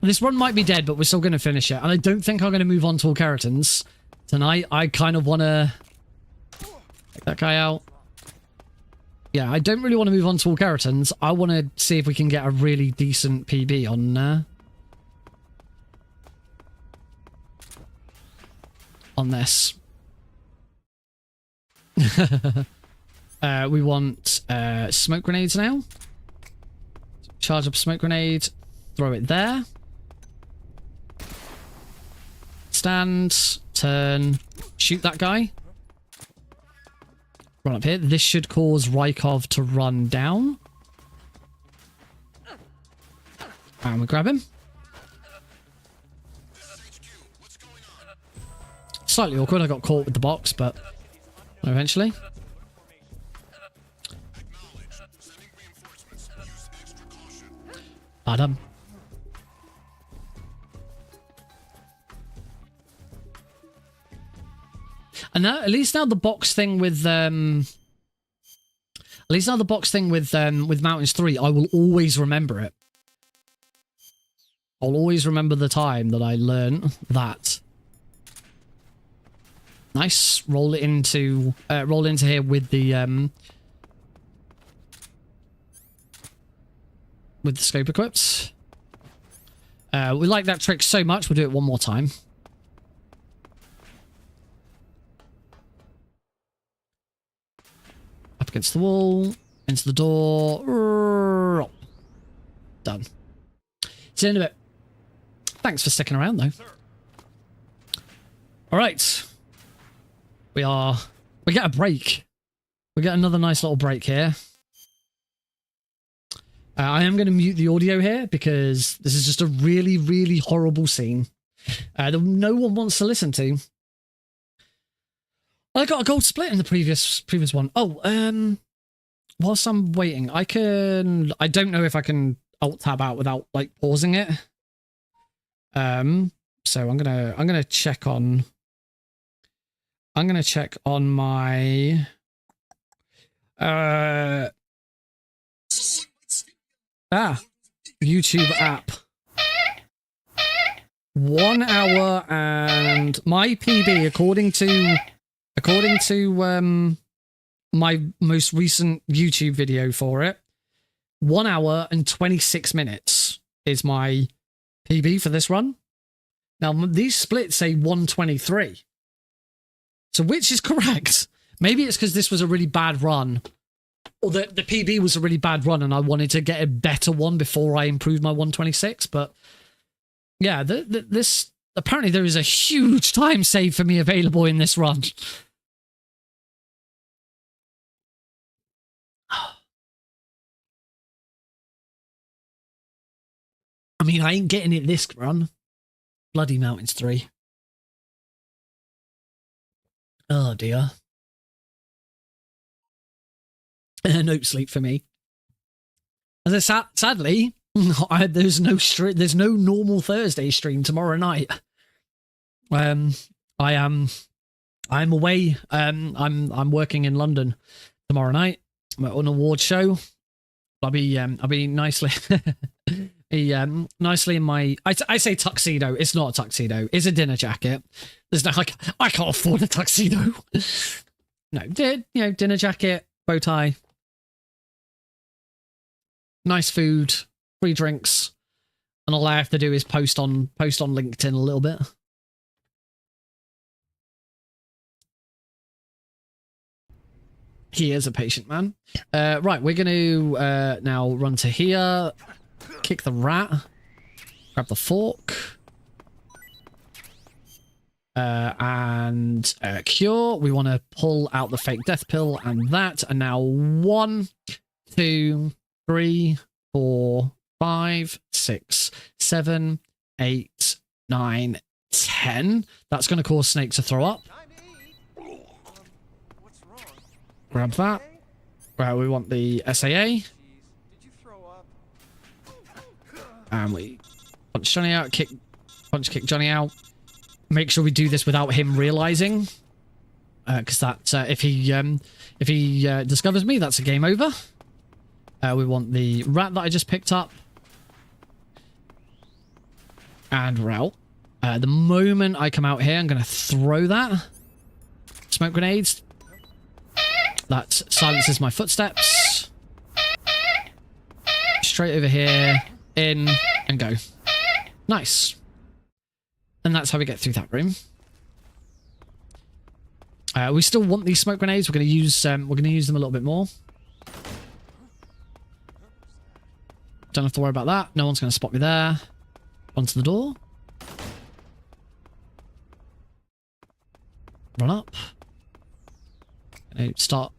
This run might be dead, but we're still going to finish it. And I don't think I'm going to move on to all keratins tonight. I kind of want to take that guy out. Yeah, I don't really want to move on to all keratins. I want to see if we can get a really decent PB on this. We want smoke grenades now. Charge up a smoke grenade, throw it there. Stand, turn, shoot that guy. Run up here. This should cause Rykov to run down. And we grab him. Slightly awkward. I got caught with the box, but eventually. Adam. And now, at least now the box thing with Mountains 3, I will always remember it. I'll always remember the time that I learned that. Nice. Roll into here with the scope equipped. We like that trick so much, we'll do it one more time. against the wall, into the door. Done. See you in a bit. Thanks for sticking around, though. All right. We get a break. We get another nice little break here. I am going to mute the audio here because this is just a really, really horrible scene that no one wants to listen to. I got a gold split in the previous one. Oh, whilst I'm waiting, I don't know if I can alt tab out without like pausing it. So I'm gonna check on my YouTube app. 1 hour and my PB according to my most recent YouTube video for it, 1 hour and 26 minutes is my PB for this run. Now these splits say 123. So which is correct? Maybe it's because this was a really bad run. Or the PB was a really bad run and I wanted to get a better one before I improved my 126. But yeah, this apparently there is a huge time save for me available in this run. I mean, I ain't getting it this run. Bloody Mountains 3. Oh dear. No sleep for me. As I sadly, there's no normal Thursday stream tomorrow night. I'm away. I'm working in London tomorrow night. I'm at an award show. I'll be nicely nicely in my I say tuxedo. It's not a tuxedo. It's a dinner jacket. There's no like I can't afford a tuxedo. No, dinner jacket, bow tie. Nice food, free drinks, and all I have to do is post on LinkedIn a little bit. He is a patient man. Right, we're going to now run to here, kick the rat, grab the fork, and cure. We want to pull out the fake death pill and that. And now 1, 2, 3, 4, 5, 6, 7, 8, 9, 10. That's going to cause Snake to throw up. Grab that. We want the SAA. And we punch Johnny out, kick Johnny out. Make sure we do this without him realizing. Because that if he discovers me, that's a game over. We want the rat that I just picked up. And we're out. The moment I come out here, I'm going to throw that. Smoke grenades. That silences my footsteps. Straight over here. In. And go. Nice. And that's how we get through that room. We still want these smoke grenades. We're going to use them a little bit more. Don't have to worry about that. No one's going to spot me there. Onto the door. Run up. Start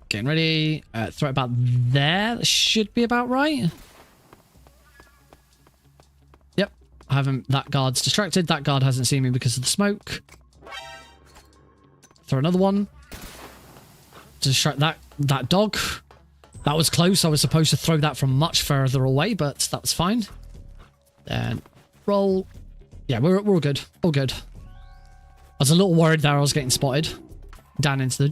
getting ready. Throw it about there. That should be about right. Yep. I haven't. That guard's distracted. That guard hasn't seen me because of the smoke. Throw another one. Distract that dog. That was close. I was supposed to throw that from much further away, but that was fine. Then roll. Yeah, we're all good. All good. I was a little worried there I was getting spotted. Down into the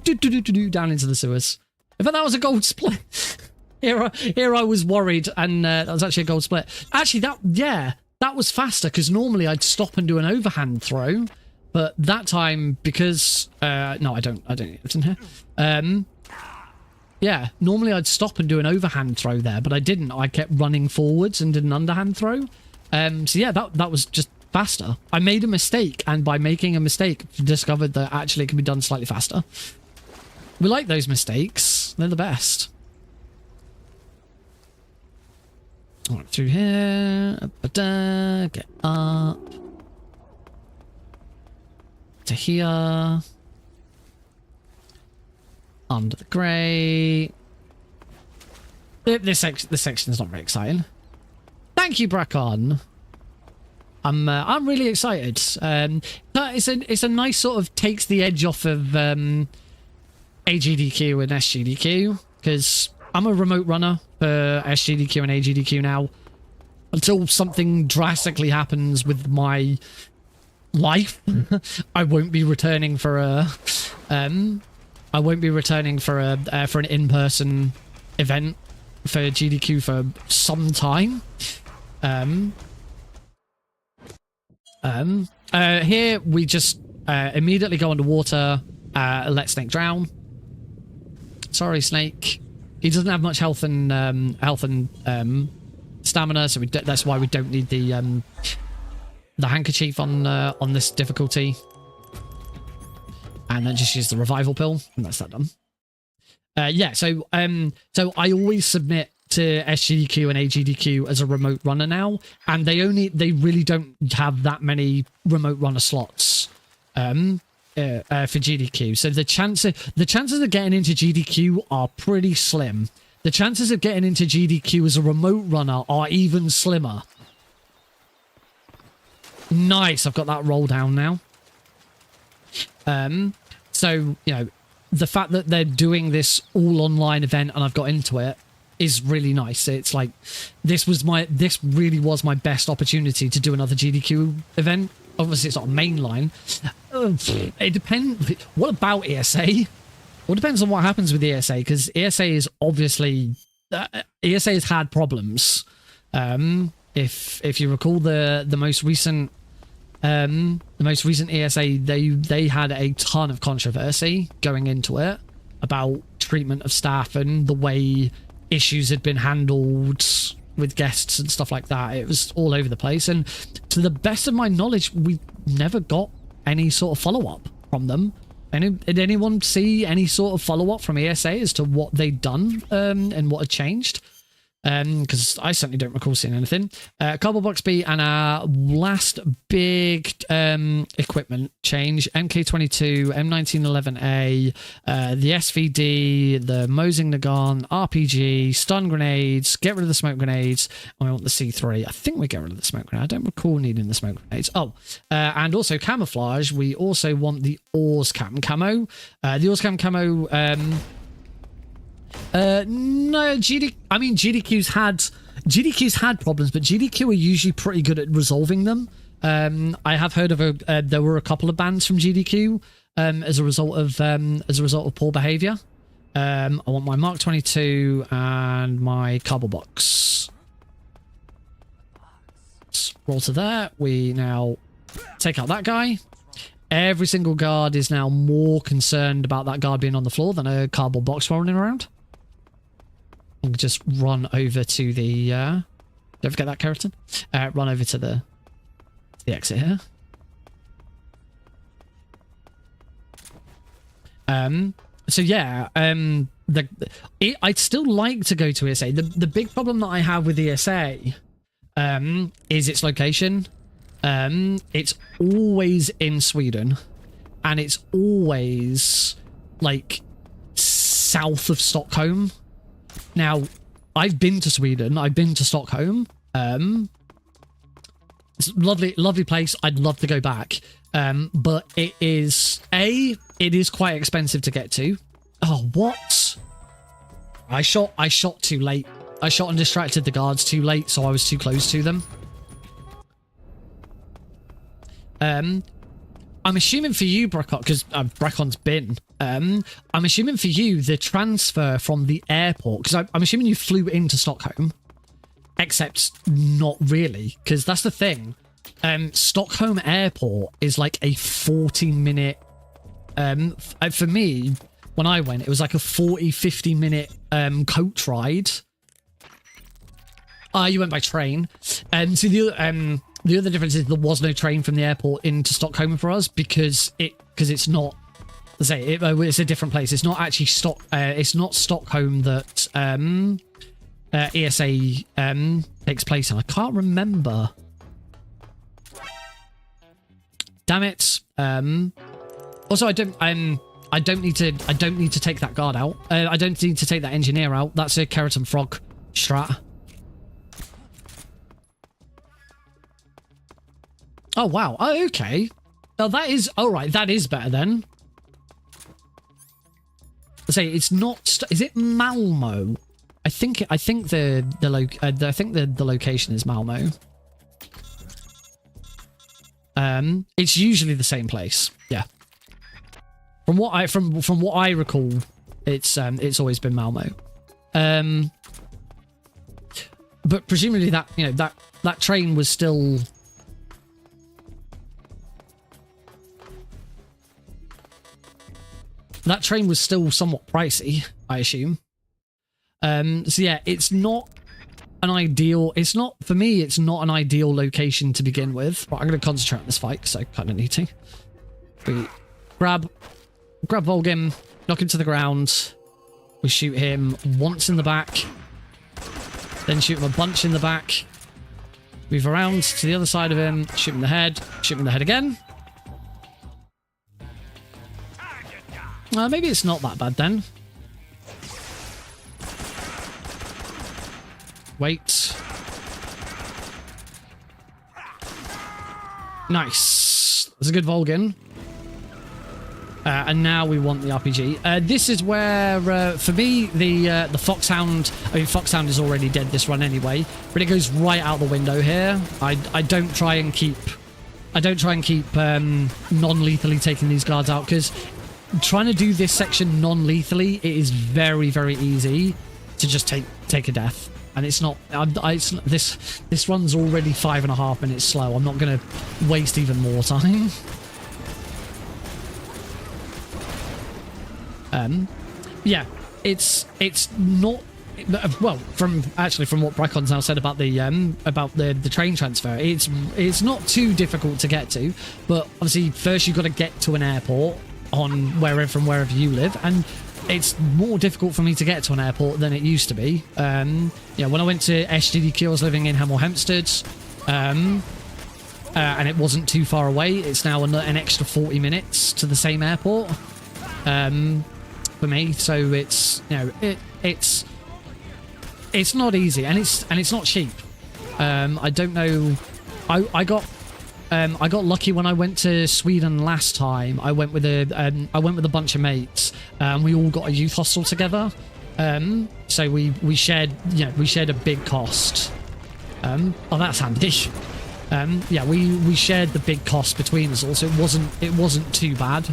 down into the sewers. In fact, that was a gold split. Here I was worried, and that was actually a gold split. Actually, that was faster because normally I'd stop and do an overhand throw, but that time because no, I don't. It's in here. Yeah, normally I'd stop and do an overhand throw there, but I didn't. I kept running forwards and did an underhand throw. So yeah, that was just faster. I made a mistake, and by making a mistake, discovered that actually it can be done slightly faster. We like those mistakes. best. They're the best. All right, through here. Get up. To here. Under the grate. This section is not very exciting. Thank you, Brackon. I'm really excited. It's a nice sort of takes the edge off of AGDQ and SGDQ, because I'm a remote runner for SGDQ and AGDQ now. Until something drastically happens with my life, I won't be returning for a an in-person event for GDQ for some time. Here we just immediately go underwater, let Snake drown. Sorry, Snake. He doesn't have much health and stamina, so that's why we don't need the handkerchief on this difficulty. And then just use the revival pill, and that's that done. Yeah, so I always submit to SGDQ and AGDQ as a remote runner now, and they really don't have that many remote runner slots for GDQ. So the chances of getting into GDQ are pretty slim. The chances of getting into GDQ as a remote runner are even slimmer. Nice, I've got that roll down now. So, you know, the fact that they're doing this all online event and I've got into it is really nice. It's like, this really was my best opportunity to do another GDQ event. Obviously, it's not mainline. It depends. What about ESA? Well, it depends on what happens with ESA, because ESA is obviously... ESA has had problems. If you recall the most recent ESA, they had a ton of controversy going into it about treatment of staff and the way issues had been handled with guests and stuff like that. It was all over the place, and to the best of my knowledge, we never got any sort of follow-up from them. Did anyone see any sort of follow-up from ESA as to what they'd done and what had changed? Because I certainly don't recall seeing anything. Cardboard Box B and our last big equipment change, MK22, M1911A, the SVD, the Mosing Nagan, RPG, stun grenades, get rid of the smoke grenades, and we want the C3. I think we get rid of the smoke grenade. I don't recall needing the smoke grenades. Oh, and also camouflage. We also want the Oars Cam camo. The Oars Cam camo... no, GDQ's had problems, but GDQ are usually pretty good at resolving them. I have heard of there were a couple of bans from GDQ as a result of poor behavior. I want my Mark 22 and my cardboard box. Let's roll to there. We now take out that guy. Every single guard is now more concerned about that guard being on the floor than a cardboard box rolling around. Just run over to the don't forget that keratin. Run over to the exit here. So yeah, I'd still like to go to ESA. The big problem that I have with ESA is its location. It's always in Sweden, and it's always like south of Stockholm. Now, I've been to Sweden. I've been to Stockholm. It's a lovely place. I'd love to go back. But it is quite expensive to get to. Oh, what? I shot too late. I shot and distracted the guards too late, so I was too close to them. I'm assuming for you, Brackon, because Brackon's been. I'm assuming for you, the transfer from the airport, because I'm assuming you flew into Stockholm, except not really, because that's the thing. Stockholm Airport is like a 40-minute... for me, when I went, it was like a 50-minute coach ride. You went by train. So the other difference is there was no train from the airport into Stockholm for us because it's not say it's a different place. It's not actually it's not Stockholm that ESA takes place in. I can't remember. Damn it. Also, I don't need to take that guard out. I don't need to take that engineer out. That's a Keratin Frog strat. Oh wow. Oh, okay. Oh, that is all right. That is better then. I say it's not. Is it Malmo? I think the location is Malmo. It's usually the same place. Yeah. From what I recall, it's always been Malmo. But presumably that train was still. That train was still somewhat pricey, I assume. So yeah, it's not an ideal. It's not for me. It's not an ideal location to begin with. But I'm going to concentrate on this fight because I kind of need to. We grab Volgin, knock him to the ground. We shoot him once in the back, then shoot him a bunch in the back. Move around to the other side of him, shoot him in the head, shoot him in the head again. Maybe it's not that bad then. Wait. Nice. That's a good Volgin. And now we want the RPG. This is where, for me, the Foxhound... I mean, Foxhound is already dead this run anyway, but it goes right out the window here. I don't try and keep non-lethally taking these guards out, because trying to do this section non-lethally, it is very, very easy to just take a death. And it's not... This run's already 5.5 minutes slow. I'm not going to waste even more time. Yeah, it's not... Well, from what Bracon's now said about the train transfer, it's not too difficult to get to, but obviously first you've got to get to an airport from wherever you live, and it's more difficult for me to get to an airport than it used to be. Yeah, when I went to GDQ, I was living in Hemel Hempstead, and it wasn't too far away. It's now an extra 40 minutes to the same airport for me, so it's it's not easy, and it's not cheap. I don't know. I got lucky when I went to Sweden last time. I went with a bunch of mates. We all got a youth hostel together. So we shared a big cost. Oh, that's handy. Yeah, we shared the big cost between us all, so it wasn't too bad.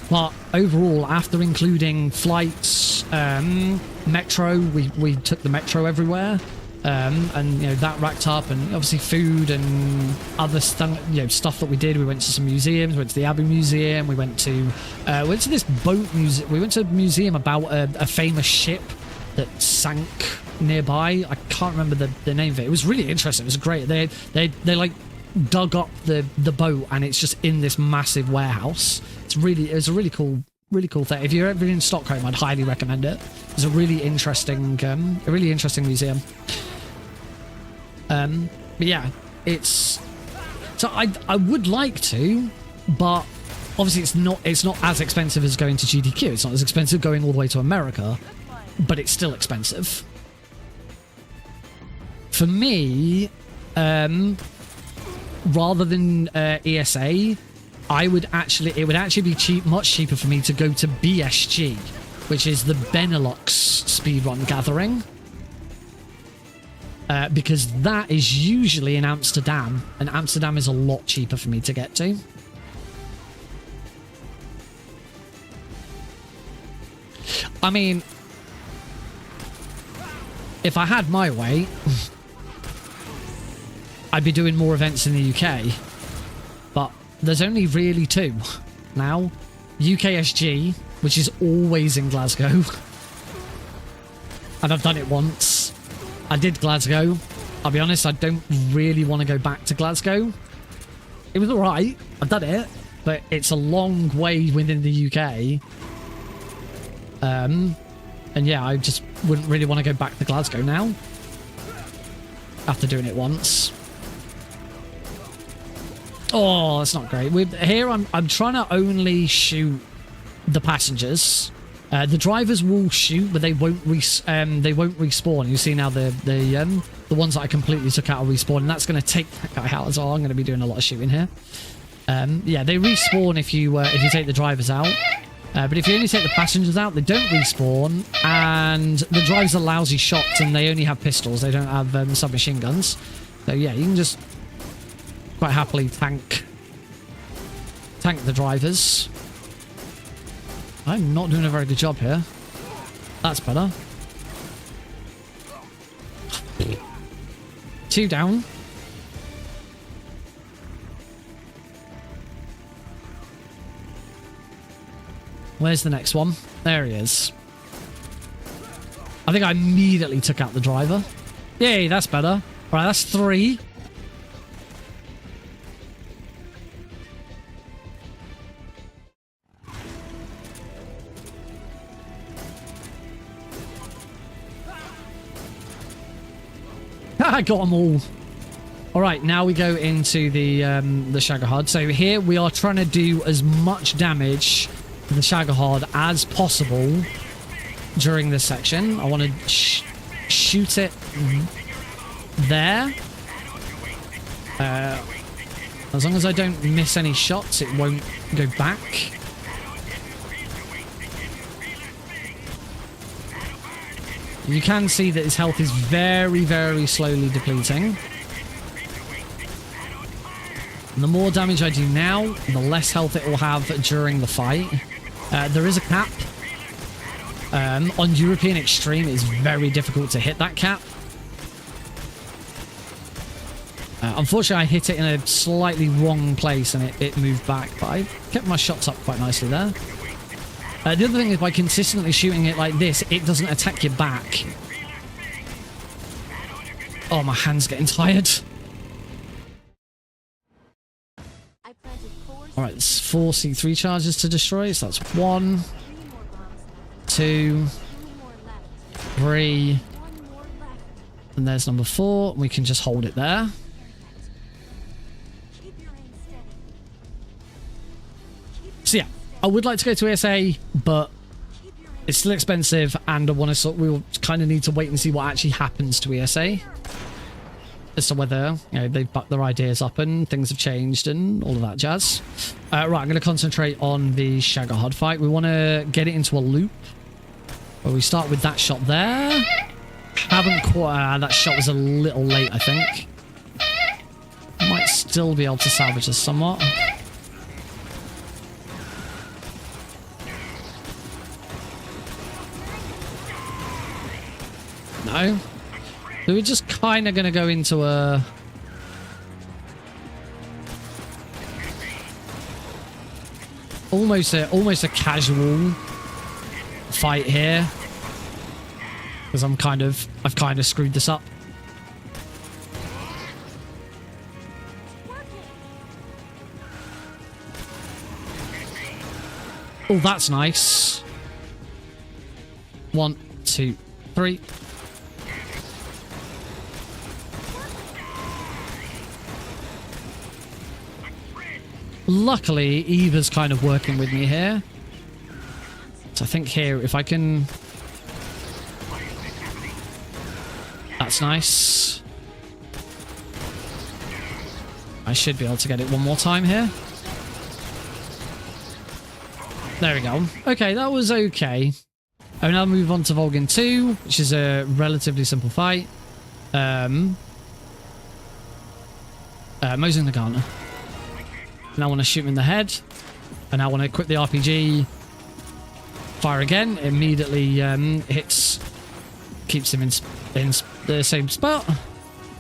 But overall, after including flights, metro, we took the metro everywhere. And that racked up, and obviously food and other stuff that we did. We went to some museums. We went to the Abbey Museum. We went to this boat museum. We went to a museum about a famous ship that sank nearby. I can't remember the name of it. It was really interesting. It was great. They like dug up the boat, and it's just in this massive warehouse. It was a really cool thing. If you're ever in Stockholm, I'd highly recommend it. It's a really interesting museum. But yeah, it's... So I would like to, but obviously it's not as expensive as going to GDQ. It's not as expensive going all the way to America, but it's still expensive. For me, rather than ESA, it would actually be much cheaper for me to go to BSG, which is the Benelux speedrun gathering. Because that is usually in Amsterdam, and Amsterdam is a lot cheaper for me to get to. I mean, if I had my way, I'd be doing more events in the UK, but there's only really two now. UKSG, which is always in Glasgow, and I've done it once. I did Glasgow. I'll be honest, I don't really want to go back to Glasgow. It was alright. I've done it. but it's a long way within the UK. And yeah, I just wouldn't really want to go back to Glasgow now after doing it once. Oh, that's not great. Here I'm trying to only shoot the passengers. The drivers will shoot, but they won't respawn. You see now the ones that I completely took out will respawn, and that's going to take that guy out as well. I'm going to be doing a lot of shooting here. Yeah, they respawn if you take the drivers out. But if you only take the passengers out, they don't respawn, and the drivers are lousy shots, and they only have pistols. They don't have submachine guns. So yeah, you can just quite happily tank the drivers. I'm not doing a very good job here. That's better. 2 down. Where's the next one? There he is. I think I immediately took out the driver. Yay, that's better. Alright, that's 3. I got them all. All right, now we go into the Shagohod. So here we are trying to do as much damage to the Shagohod as possible during this section. I want to shoot it there. As long as I don't miss any shots, it won't go back. You can see that his health is very, very slowly depleting. And the more damage I do now, the less health it will have during the fight. There is a cap. On European Extreme, it's very difficult to hit that cap. Unfortunately, I hit it in a slightly wrong place and it moved back, but I kept my shots up quite nicely there. The other thing is, by consistently shooting it like this, it doesn't attack your back. Oh, my hand's getting tired. Alright, it's 4 C3 charges to destroy, so that's 1, 2, 3, and there's number 4. We can just hold it there. So yeah, I would like to go to ESA, but it's still expensive, and we'll kind of need to wait and see what actually happens to ESA as to whether they've bucked their ideas up and things have changed and all of that jazz. Right, I'm going to concentrate on the Shagohod fight. We want to get it into a loop where we start with that shot there. Haven't quite. That shot was a little late, I think. Might still be able to salvage this somewhat. No. So we're just kind of going to go into a... almost a casual fight here. Because I've kind of screwed this up. Oh, that's nice. 1, 2, 3. Luckily, Eva's kind of working with me here. So I think here, if I can... That's nice. I should be able to get it one more time here. There we go. Okay, that was okay. I will now move on to Volgin 2, which is a relatively simple fight. Mosing the gun. Now I want to shoot him in the head. And I want to equip the RPG. Fire again. Immediately hits. Keeps him in the same spot.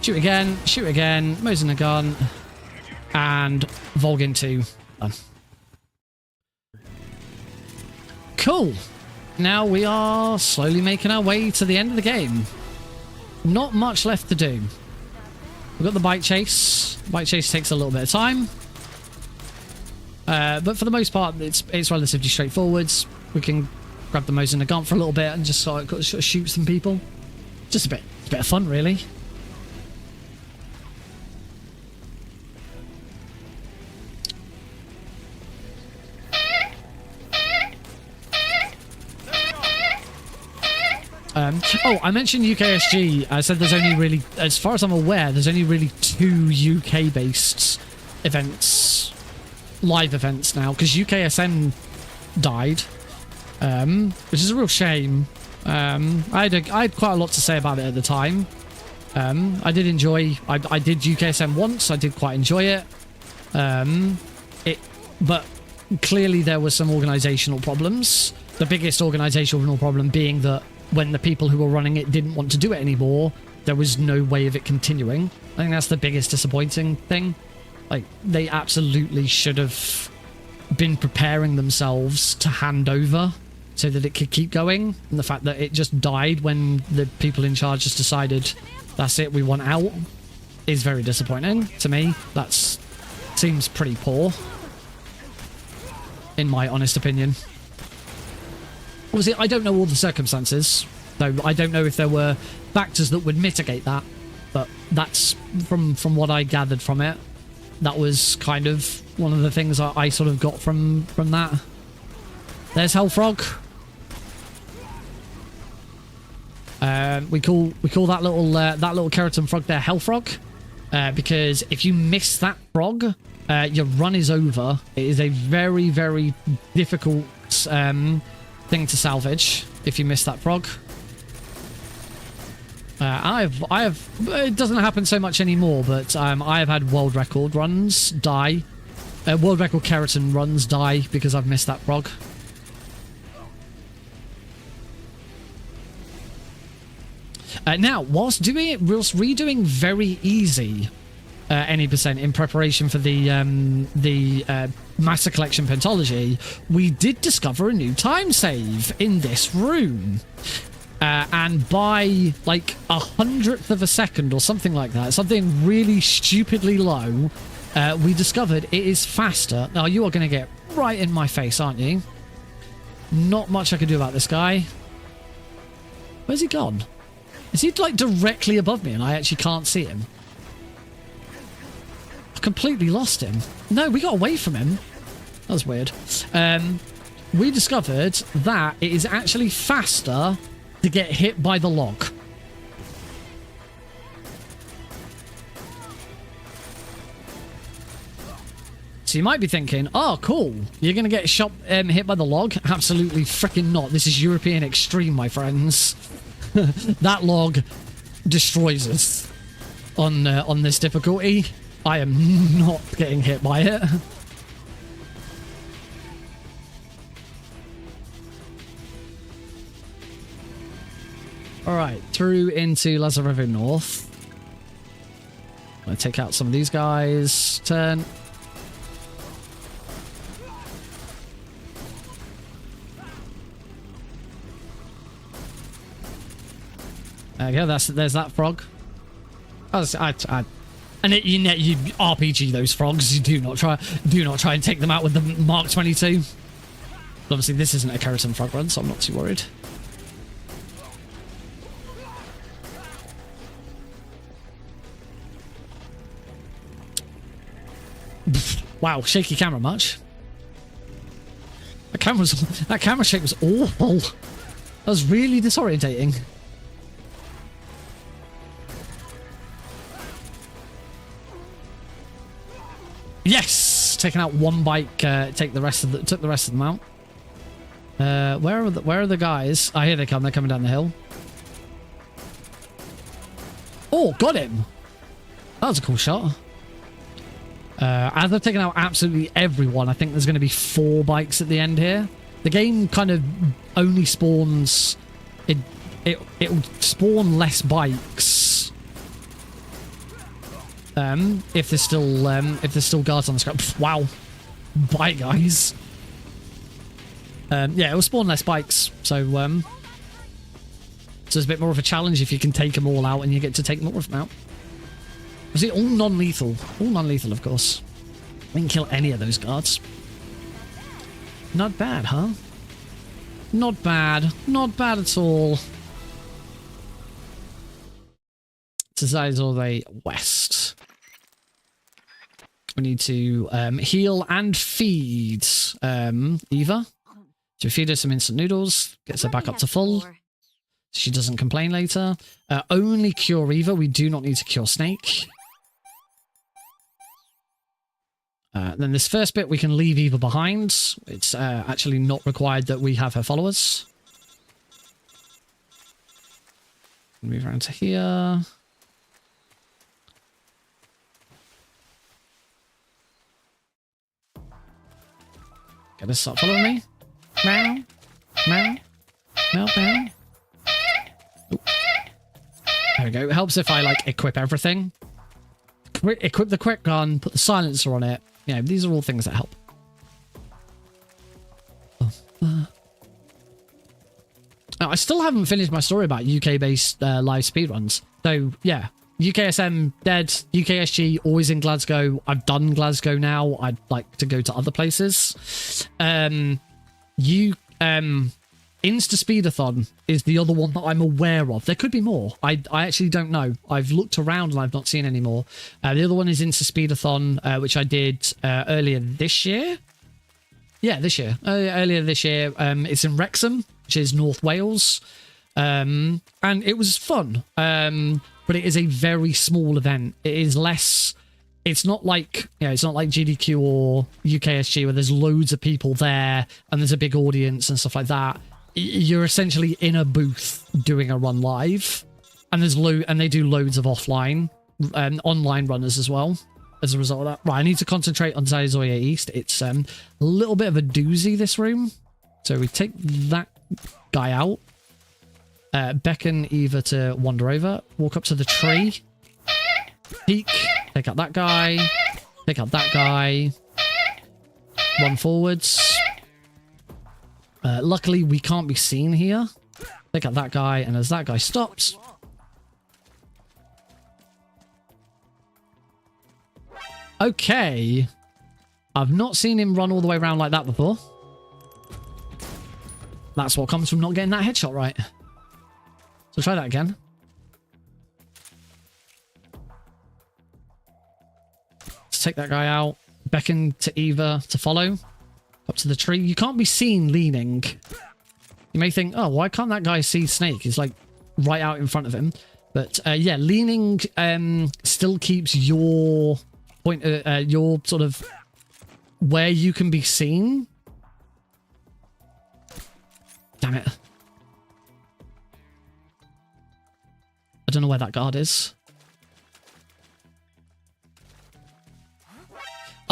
Shoot again. Shoot again. Mosing the gun. And Volgin 2. Done. Cool. Now we are slowly making our way to the end of the game. Not much left to do. We've got the bike chase. Bike chase takes a little bit of time. But for the most part, it's relatively straightforward. We can grab the Mosin Nagant for a little bit and just sort of shoot some people. Just a bit of fun, really. Oh, I mentioned UKSG. I said there's only really, as far as I'm aware, there's only really 2 UK-based events, live events now, because UKSM died, which is a real shame. I had quite a lot to say about it at the time. I did enjoy. I did UKSM once. I did quite enjoy it. But clearly there was some organisational problems. The biggest organisational problem being that when the people who were running it didn't want to do it anymore, there was no way of it continuing. I think that's the biggest disappointing thing. Like, they absolutely should have been preparing themselves to hand over so that it could keep going. And the fact that it just died when the people in charge just decided, that's it, we want out, is very disappointing to me. That seems pretty poor, in my honest opinion. Obviously, I don't know all the circumstances, though. I don't know if there were factors that would mitigate that, but that's from what I gathered from it. That was kind of one of the things I sort of got from that. There's Hellfrog. We call that little keratin frog there Hellfrog, because if you miss that frog, your run is over. It is a very, very difficult thing to salvage if you miss that frog. It doesn't happen so much anymore, but I have had world record runs die, world record keratin runs die because I've missed that frog. Now, whilst redoing very easy any percent in preparation for the Master Collection Pentology, we did discover a new time save in this room. And by like 100th of a second or something like that, something really stupidly low, we discovered it is faster. Now, you are going to get right in my face, aren't you? Not much I can do about this guy. Where's he gone? Is he like directly above me and I actually can't see him? I've completely lost him. No, we got away from him. That was weird. We discovered that it is actually faster to get hit by the log. So you might be thinking, oh, cool, you're going to get hit by the log? Absolutely freaking not. This is European Extreme, my friends. That log destroys us on this difficulty. I am not getting hit by it. Alright, through into Lazarevo North. I'm going to take out some of these guys. Turn. There we go, there's that frog. You RPG those frogs. You do not try and take them out with the Mark 22. But obviously this isn't a keratin frog run, so I'm not too worried. Wow, shaky camera much? That camera shake was awful. That was really disorientating. Yes, taking out one bike. Took the rest of them out. Where are the guys? Oh, here they come. They're coming down the hill. Oh, got him. That was a cool shot. As I've taken out absolutely everyone, I think there's going to be 4 bikes at the end here. The game kind of only spawns... It'll spawn less bikes. If there's still guards on the scrap. Wow. Bye, guys. Yeah, it'll spawn less bikes. So it's a bit more of a challenge if you can take them all out and you get to take more of them out. Was it all non-lethal? All non-lethal, of course. We can kill any of those guards. Not bad, huh? Not bad. Not bad at all. This all the way west. We need to heal and feed Eva. So we feed her some instant noodles, gets her back up to full. She doesn't complain later. Only cure Eva. We do not need to cure Snake. Then this first bit, we can leave Eva behind. It's actually not required that we have her followers. Move around to here. Gonna start following me. Meow. Meow. Meow, meow. Ooh. There we go. It helps if I, like, equip everything. Equip the quick gun, put the silencer on it. Yeah, these are all things that help. Now, I still haven't finished my story about UK-based live speedruns. So, yeah. UKSM, dead. UKSG, always in Glasgow. I've done Glasgow now. I'd like to go to other places. Insta-Speedathon is the other one that I'm aware of. There could be more. I actually don't know. I've looked around and I've not seen any more. The other one is Insta-Speedathon, which I did earlier this year. Yeah, this year. Earlier this year. It's in Wrexham, which is North Wales. And it was fun. But it is a very small event. It is less... It's not like, you know, it's not like GDQ or UKSG where there's loads of people there and there's a big audience and stuff like that. You're essentially in a booth doing a run live, and they do loads of offline, online runners as well. As a result of that, right? I need to concentrate on Zazoya East. It's a little bit of a doozy, this room. So we take that guy out, beckon Eva to wander over, walk up to the tree, peek. Take out that guy. Take out that guy. Run forwards. Luckily, we can't be seen here. Take out that guy, and as that guy stops... Okay. I've not seen him run all the way around like that before. That's what comes from not getting that headshot right. So try that again. Take that guy out, beckon to Eva to follow up to the tree. You can't be seen leaning. You may think, oh, why can't that guy see Snake? He's like right out in front of him. But yeah, leaning still keeps your point, your sort of where you can be seen. Damn it. I don't know where that guard is.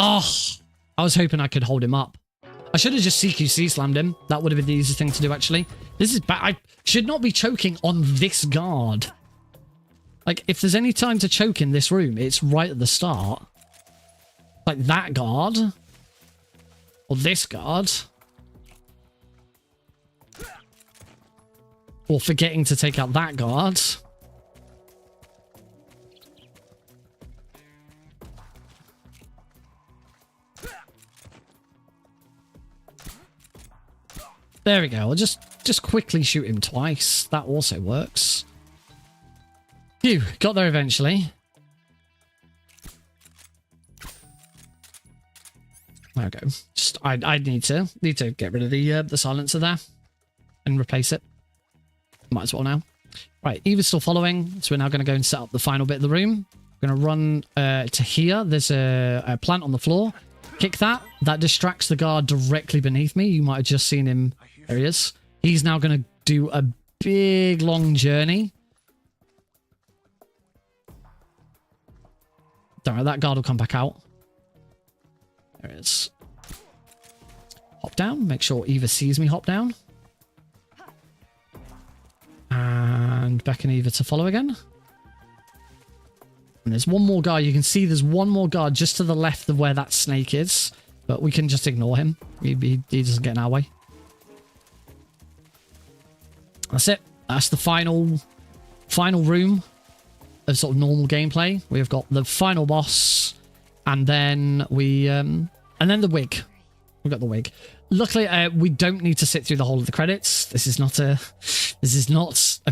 Oh, I was hoping I could hold him up. I should have just CQC slammed him. That would have been the easiest thing to do, actually. This is bad. I should not be choking on this guard. Like, if there's any time to choke in this room, it's right at the start. Like that guard. Or this guard. Or forgetting to take out that guard. There we go. I'll just quickly shoot him twice. That also works. Phew, got there eventually. There we go. Just I need to get rid of the silencer there and replace it. Might as well now. Right, Eva's still following, so we're now going to go and set up the final bit of the room. We're going to run to here. There's a plant on the floor. Kick that. That distracts the guard directly beneath me. You might have just seen him. There he is. He's now going to do a big, long journey. Don't worry, that guard will come back out. There it is. Hop down. Make sure Eva sees me hop down. And beckon Eva to follow again. And there's one more guard. You can see there's one more guard just to the left of where that snake is. But we can just ignore him. He doesn't get in our way. That's it. That's the final room of sort of normal gameplay. We've got the final boss, and then and then the wig. We've got the wig. luckily, we don't need to sit through the whole of the credits. This is not a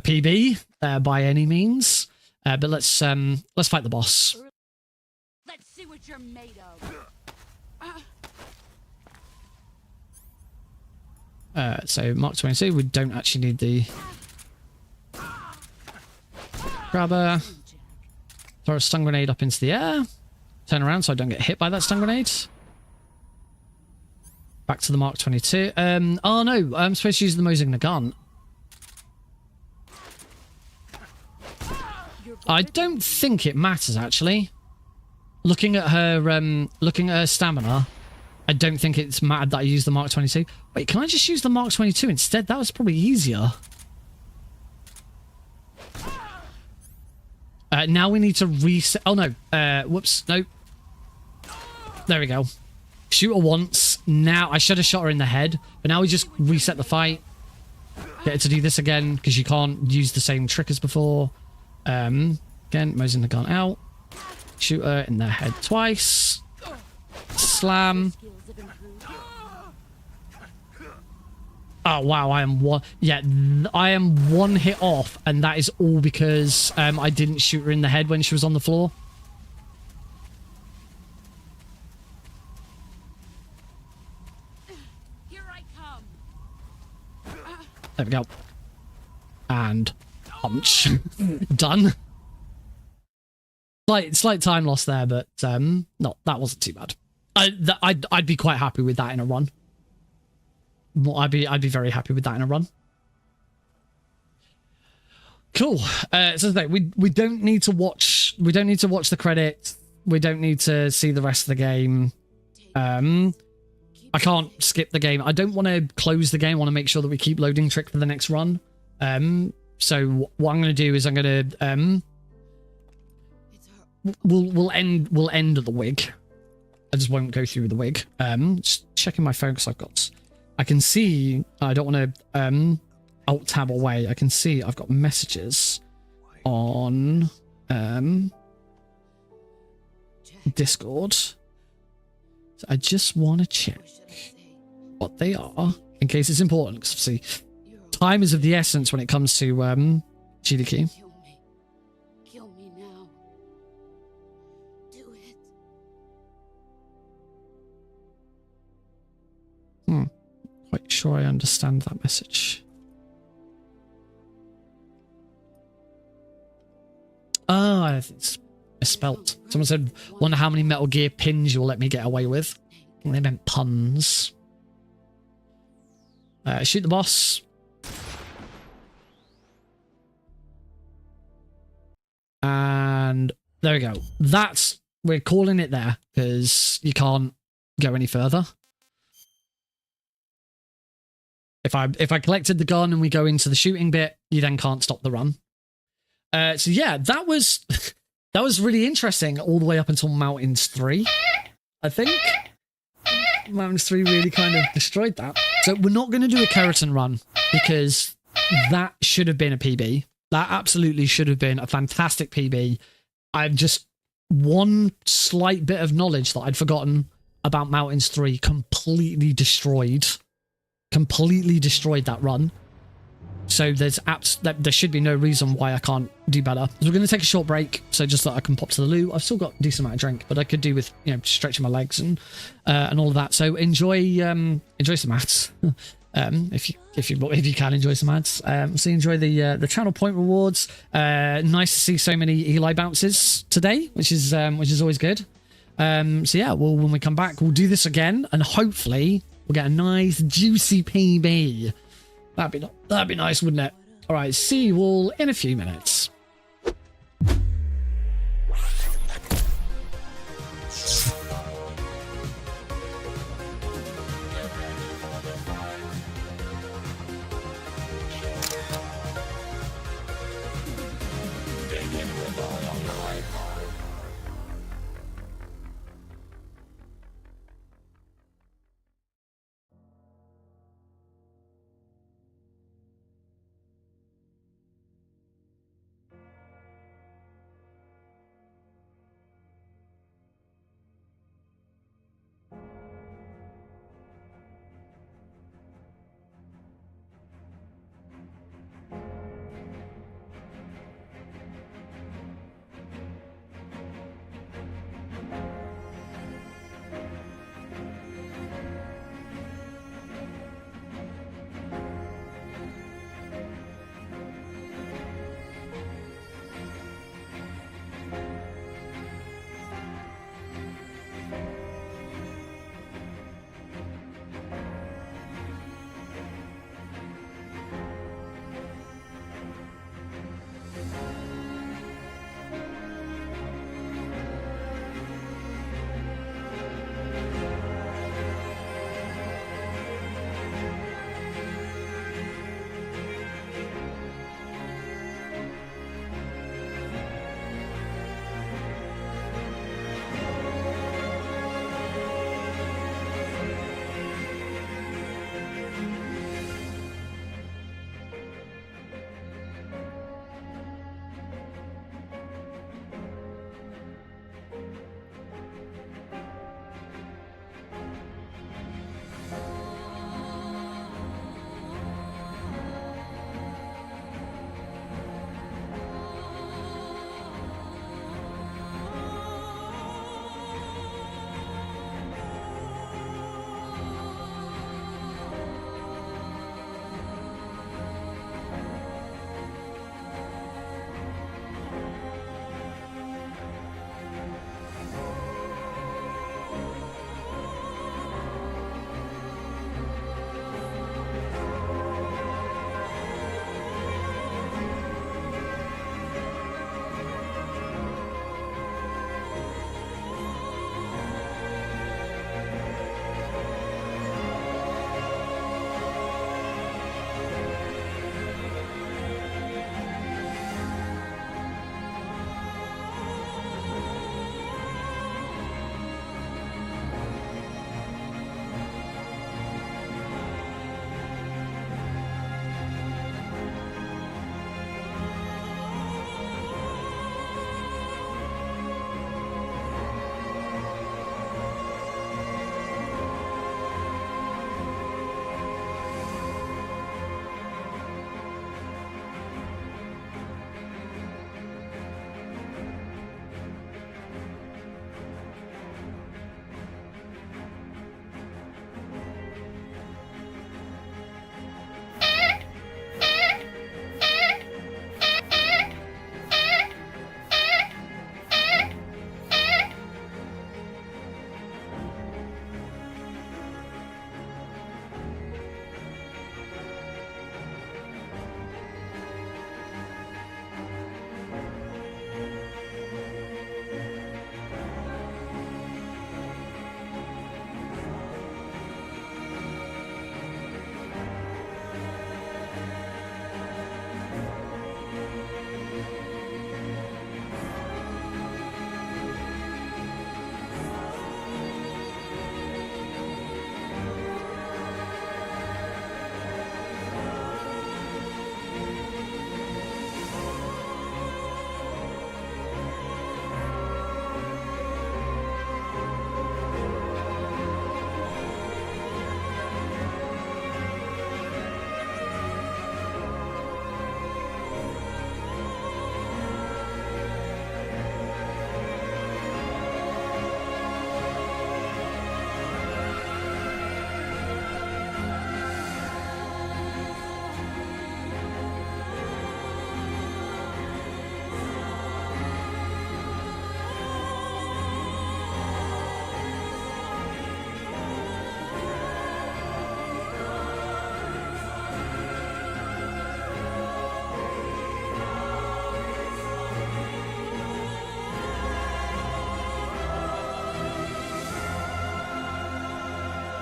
PB by any means. But let's fight the boss. Let's see what you're made of. So Mark 22, we don't actually need the grabber. Throw a stun grenade up into the air. Turn around so I don't get hit by that stun grenade. Back to the Mark 22. Oh no, I'm supposed to use the Mosing gun. I don't think it matters actually. Looking at her stamina, I don't think it's mattered that I use the Mark 22. Wait, can I just use the Mark 22 instead? That was probably easier. Now we need to reset. Oh no. Whoops. No. There we go. Shoot her once. Now, I should have shot her in the head, but now we just reset the fight. Get her to do this again, because you can't use the same trick as before. Again, Mosing the gun out. Shoot her in the head twice. Slam. Oh, wow, I am one... Yeah, I am one hit off, and that is all because I didn't shoot her in the head when she was on the floor. There we go. And punch. Done. Slight time loss there, but no, that wasn't too bad. I'd be quite happy with that in a run. I'd be very happy with that in a run. Cool. So we don't need to watch the credits. We don't need to see the rest of the game. I can't skip the game. I don't want to close the game. I want to make sure that we keep loading trick for the next run. So what I'm going to do is I'm going to we'll end at the wig. I just won't go through the wig. Just checking my phone because I can see. I don't want to alt tab away. I can see I've got messages on Discord. So I just want to check what they are in case it's important. Because see, time is of the essence when it comes to GDQ. Kill me now. Do it. Quite sure I understand that message. Oh, it's misspelt. Someone said, wonder how many Metal Gear pins you'll let me get away with. I think they meant puns. Shoot the boss. And there we go. We're calling it there because you can't go any further. If I collected the gun and we go into the shooting bit, you then can't stop the run. So yeah, that was really interesting all the way up until Mountains 3. I think Mountains 3 really kind of destroyed that. So we're not going to do a Keratin run because that should have been a PB. That absolutely should have been a fantastic PB. I've just one slight bit of knowledge that I'd forgotten about Mountains 3 completely destroyed that run. So there should be no reason why I can't do better. So we're going to take a short break, so just that I can pop to the loo. I've still got a decent amount of drink, but I could do with stretching my legs and all of that. So enjoy some ads, if you can enjoy some ads. So enjoy the channel point rewards. Nice to see so many Eli bounces today, which is always good. So yeah, when we come back, we'll do this again, and hopefully we'll get a nice juicy PB. That'd be nice, wouldn't it? All right, see you all in a few minutes.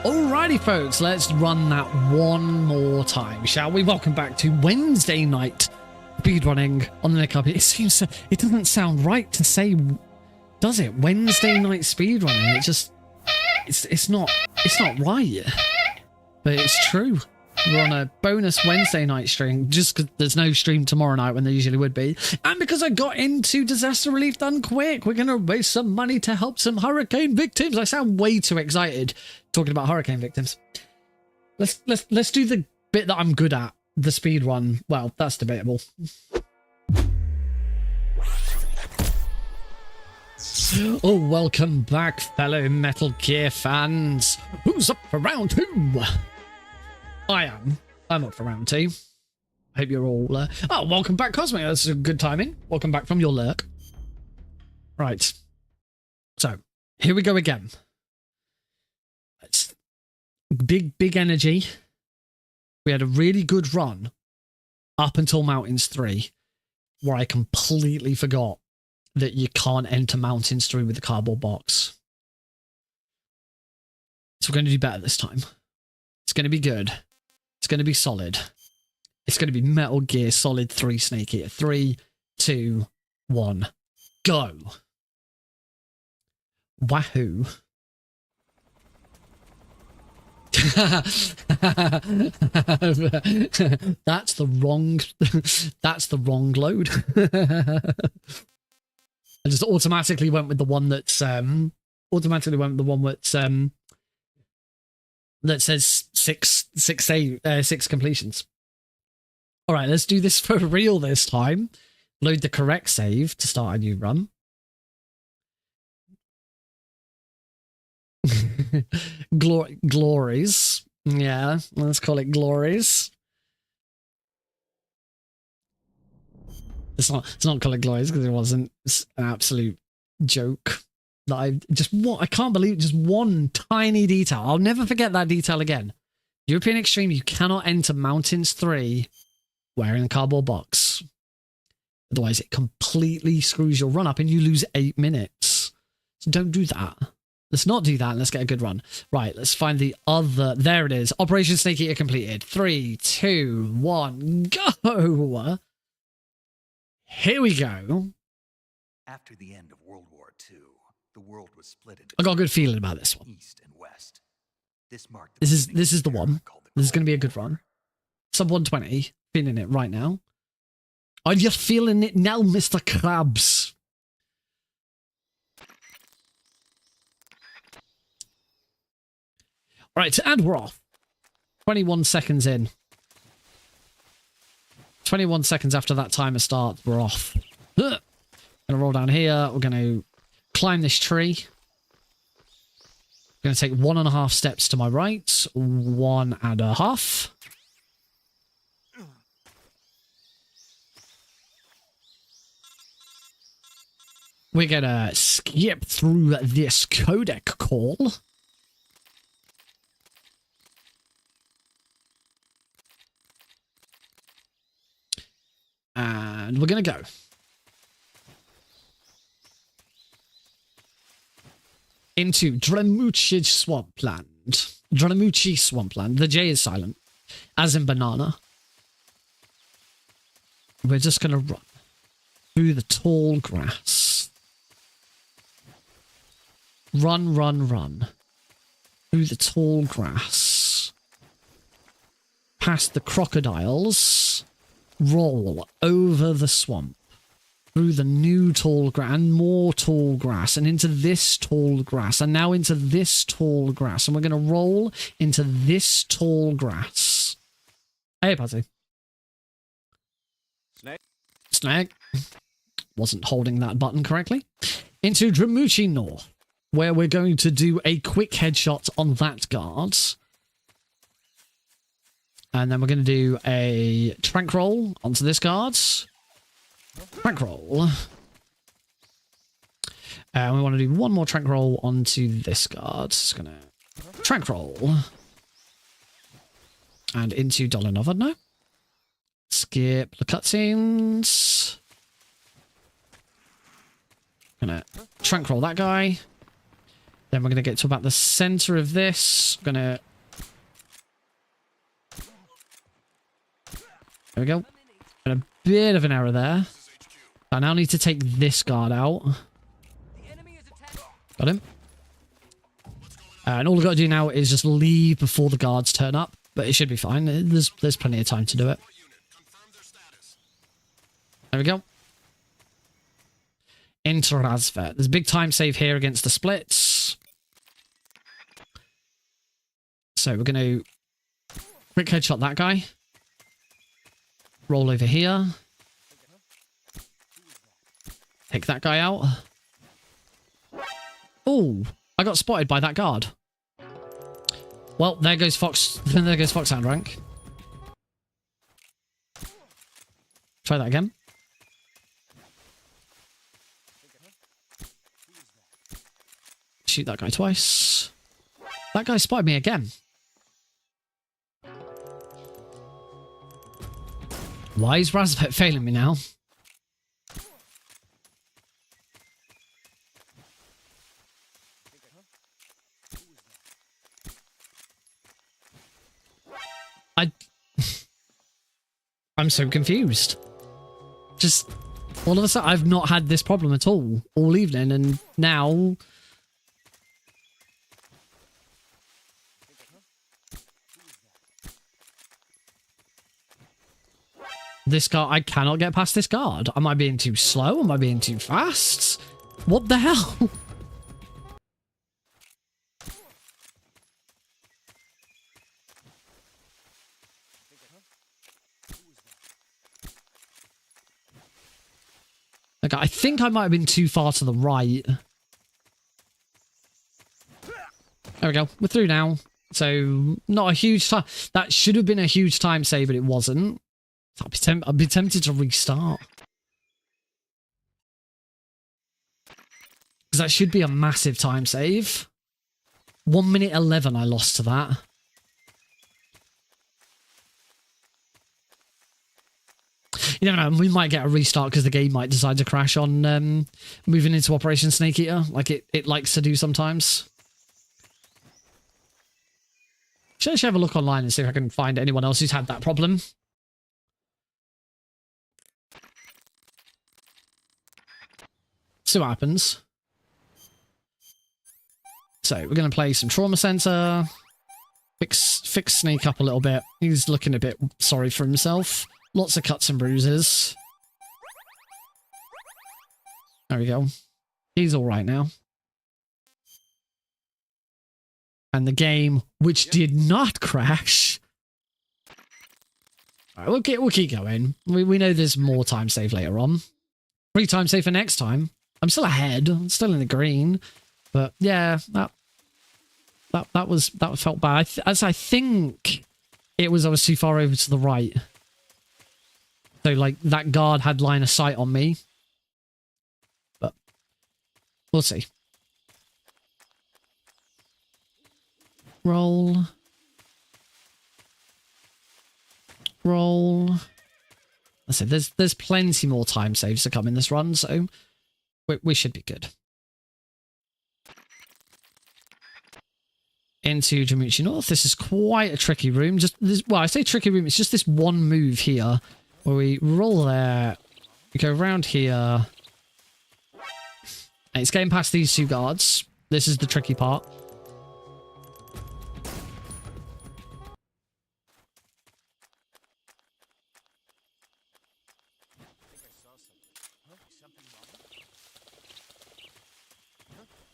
Alrighty, folks, let's run that one more time, shall we? Welcome back to Wednesday night speedrunning on the Nick Up. It seems it doesn't sound right to say, does it? Wednesday night speedrunning. It just it's not right, but it's true. We're on a bonus Wednesday night stream just because there's no stream tomorrow night when there usually would be. And because I got into disaster relief done quick, we're going to raise some money to help some hurricane victims. I sound way too excited talking about hurricane victims. Let's do the bit that I'm good at, the speed run. Well, that's debatable. Oh, welcome back, fellow Metal Gear fans. Who's up for round 2? I'm up for round 2. Hope you're all... Oh, welcome back, Cosmic. That's a good timing. Welcome back from your lurk. Right. So, here we go again. It's big energy. We had a really good run up until Mountains 3, where I completely forgot that you can't enter Mountains 3 with the cardboard box. So we're going to do better this time. It's going to be good. It's going to be solid. It's going to be Metal Gear Solid 3 Snake Eater. 3, 2, 1, go. Wahoo. That's the wrong load. I just automatically went with the one that's that says six completions. All right, let's do this for real this time. Load the correct save to start a new run. Glories. Yeah, let's call it glories. It's not called glories because it wasn't. It's an absolute joke. That I can't believe just one tiny detail. I'll never forget that detail again. European Extreme, you cannot enter Mountains 3 wearing a cardboard box. Otherwise, it completely screws your run up and you lose 8 minutes. So don't do that. Let's not do that and let's get a good run. Right, let's find the other. There it is. Operation Snake Eater completed. 3, 2, 1, go. Here we go. After the end of World War II, the world was split into I got a good feeling about this one. East and West. This marked This is the one. This is going to be a good run. Sub 120. Feeling it right now. Are you feeling it now, Mr. Krabs? Right, and we're off. 21 seconds in. 21 seconds after that timer starts, we're off. Gonna roll down here. We're gonna climb this tree. Gonna take 1.5 steps to my right. 1.5. We're gonna skip through this codec call. And we're going to go. Into Dramuchi Swampland. Dramuchi Swampland. The J is silent. As in banana. We're just going to run through the tall grass. Run, run, run. Through the tall grass. Past the crocodiles. Roll over the swamp, through the new tall grass, and more tall grass, and into this tall grass, and now into this tall grass, and we're going to roll into this tall grass. Hey, Putty. Snake. Wasn't holding that button correctly. Into Dramuchi North, where we're going to do a quick headshot on that guard. And then we're going to do a trank roll onto this guard. Trank roll. And we want to do one more trank roll onto this guard. Just going to trank roll. And into Dolanova. No. Skip the cutscenes. Gonna trank roll that guy. Then we're going to get to about the center of this. Going to... There we go. And a bit of an error there. I now need to take this guard out. Got him. And all I've got to do now is just leave before the guards turn up. But it should be fine. There's plenty of time to do it. There we go. Into Razvet. There's a big time save here against the splits. So we're going to quick headshot that guy. Roll over here. Take that guy out. Oh, I got spotted by that guard. Well, there goes Fox. There goes Foxhound rank. Try that again. Shoot that guy twice. That guy spotted me again. Why is Razvet failing me now? I'm so confused. Just all of a sudden, I've not had this problem at all evening, and now this guard, I cannot get past this guard. Am I being too slow? Am I being too fast? What the hell? Okay, I think I might have been too far to the right. There we go. We're through now. So, not a huge time. That should have been a huge time save, but it wasn't. I'd be tempted to restart. Because that should be a massive time save. 1 minute 11 I lost to that. You never know, we might get a restart because the game might decide to crash on moving into Operation Snake Eater, like it likes to do sometimes. Should actually have a look online and see if I can find anyone else who's had that problem. See what happens. So we're going to play some Trauma Center. Fix Snake up a little bit. He's looking a bit sorry for himself. Lots of cuts and bruises. There we go. He's all right now. And the game, which did not crash. All right, we'll keep going. We know there's more time save later on. Free time save for next time. I'm still ahead. I'm still in the green. But yeah, that felt bad. As I think it was, I was too far over to the right. So, like, that guard had line of sight on me. But we'll see. Roll. Roll. I said there's plenty more time saves to come in this run, so we should be good. Into Jamuchi North. This is quite a tricky room. Well, I say tricky room. It's just this one move here where we roll there. We go around here. And it's getting past these two guards. This is the tricky part.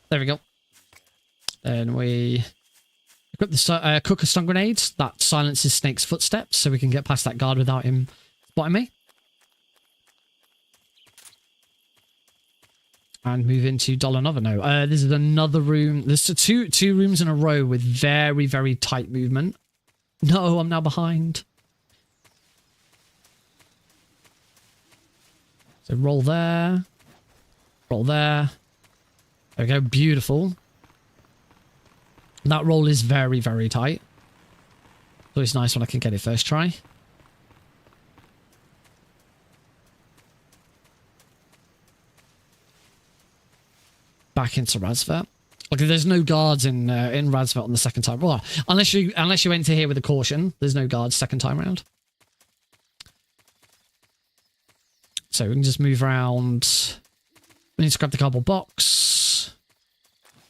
There we go. Then we equip the cook a stun grenade that silences Snake's footsteps, so we can get past that guard without him spotting me. And move into Dollar Novano. This is another room. There's two rooms in a row with very, very tight movement. No, I'm now behind. So roll there. Roll there. There we go. Beautiful. That roll is very, very tight. So it's nice when I can get it first try. Back into Razvet. Like, there's no guards in Radsfeld on the second time. Well, unless you enter here with a caution, there's no guards second time around. So we can just move around. We need to grab the cardboard box.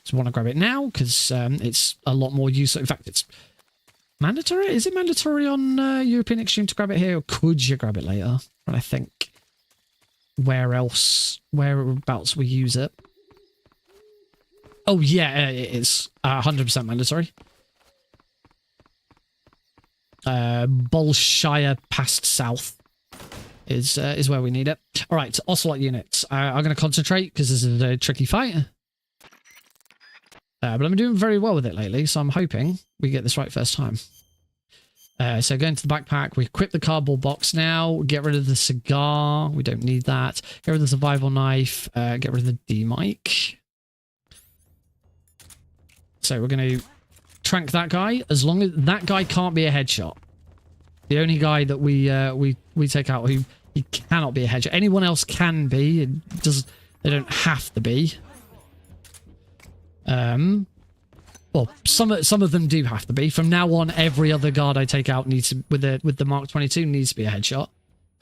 Just want to grab it now because it's a lot more useful. In fact, it's mandatory. Is it mandatory on European Extreme to grab it here, or could you grab it later? But I think whereabouts we use it. Oh yeah, it is 100% mandatory. Bolshire past south is where we need it. All right, Ocelot units. I'm going to concentrate because this is a tricky fight. But I'm doing very well with it lately, so I'm hoping we get this right first time. So go into the backpack. We equip the cardboard box now. Get rid of the cigar. We don't need that. Get rid of the survival knife. Get rid of the D-mic. So we're going to trank that guy. As long as that guy can't be a headshot. The only guy that we take out who he cannot be a headshot. Anyone else can be. They don't have to be. Well, some of them do have to be. From now on, every other guard I take out needs to, with the Mark 22 needs to be a headshot.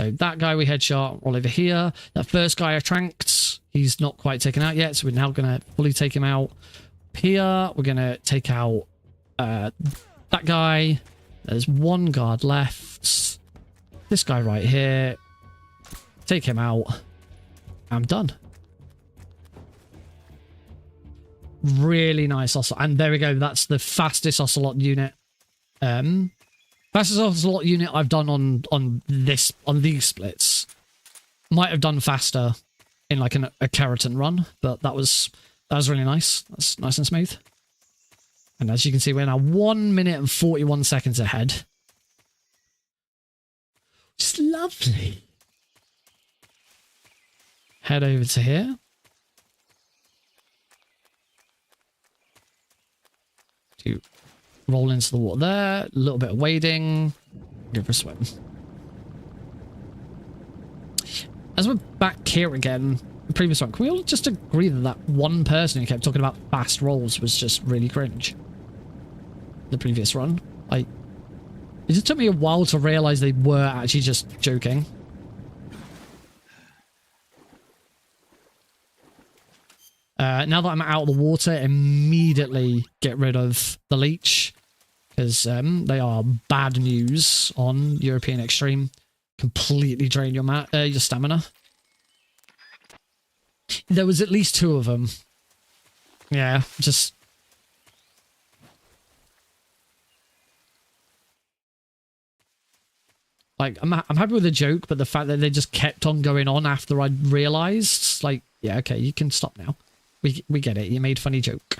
So that guy we headshot all over here. That first guy I tranked, he's not quite taken out yet, so we're now going to fully take him out. Here, we're going to take out that guy. There's one guard left. This guy right here. Take him out. I'm done. Really nice Ocelot. And there we go. That's the fastest Ocelot unit. Fastest Ocelot unit I've done on these splits. Might have done faster in like a Keratin run, but that was really nice. That's nice and smooth. And as you can see, we're now 1 minute and 41 seconds ahead. Just lovely. Head over to here. To roll into the water there. A little bit of wading. Go for a swim. As we're back here again, the previous one, can we all just agree that one person who kept talking about fast rolls was just really cringe? The previous run. It just took me a while to realize they were actually just joking. Now that I'm out of the water, immediately get rid of the leech. Because they are bad news on European Extreme. Completely drain your stamina. There was at least 2 of them. Yeah, just... Like, I'm happy with the joke, but the fact that they just kept on going on after I'd realised, like, yeah, okay, you can stop now. We get it. You made a funny joke.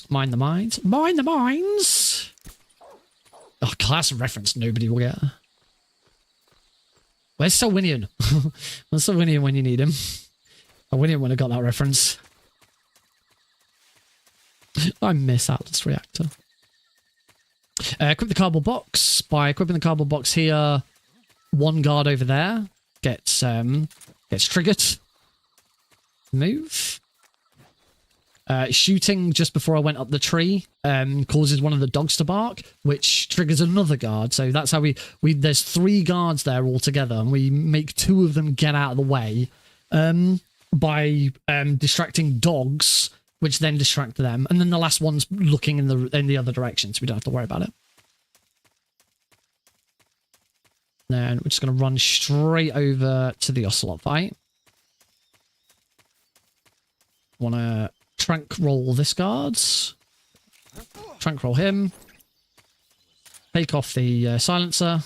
Mind the mines. Mind the mines! Oh, class reference nobody will get. Where's Selwinian? Where's Selwinian when you need him? Selwinian would have got that reference. I miss Atlas Reactor. Equip the cardboard box. By equipping the cardboard box here, one guard over there gets triggered. Move. Shooting just before I went up the tree causes one of the dogs to bark, which triggers another guard. So that's how we there's 3 guards there all together, and we make 2 of them get out of the way by distracting dogs, which then distract them, and then the last one's looking in the other direction, so we don't have to worry about it. Then we're just going to run straight over to the Ocelot fight. Want to trank roll this guards. Trank roll him. Take off the silencer.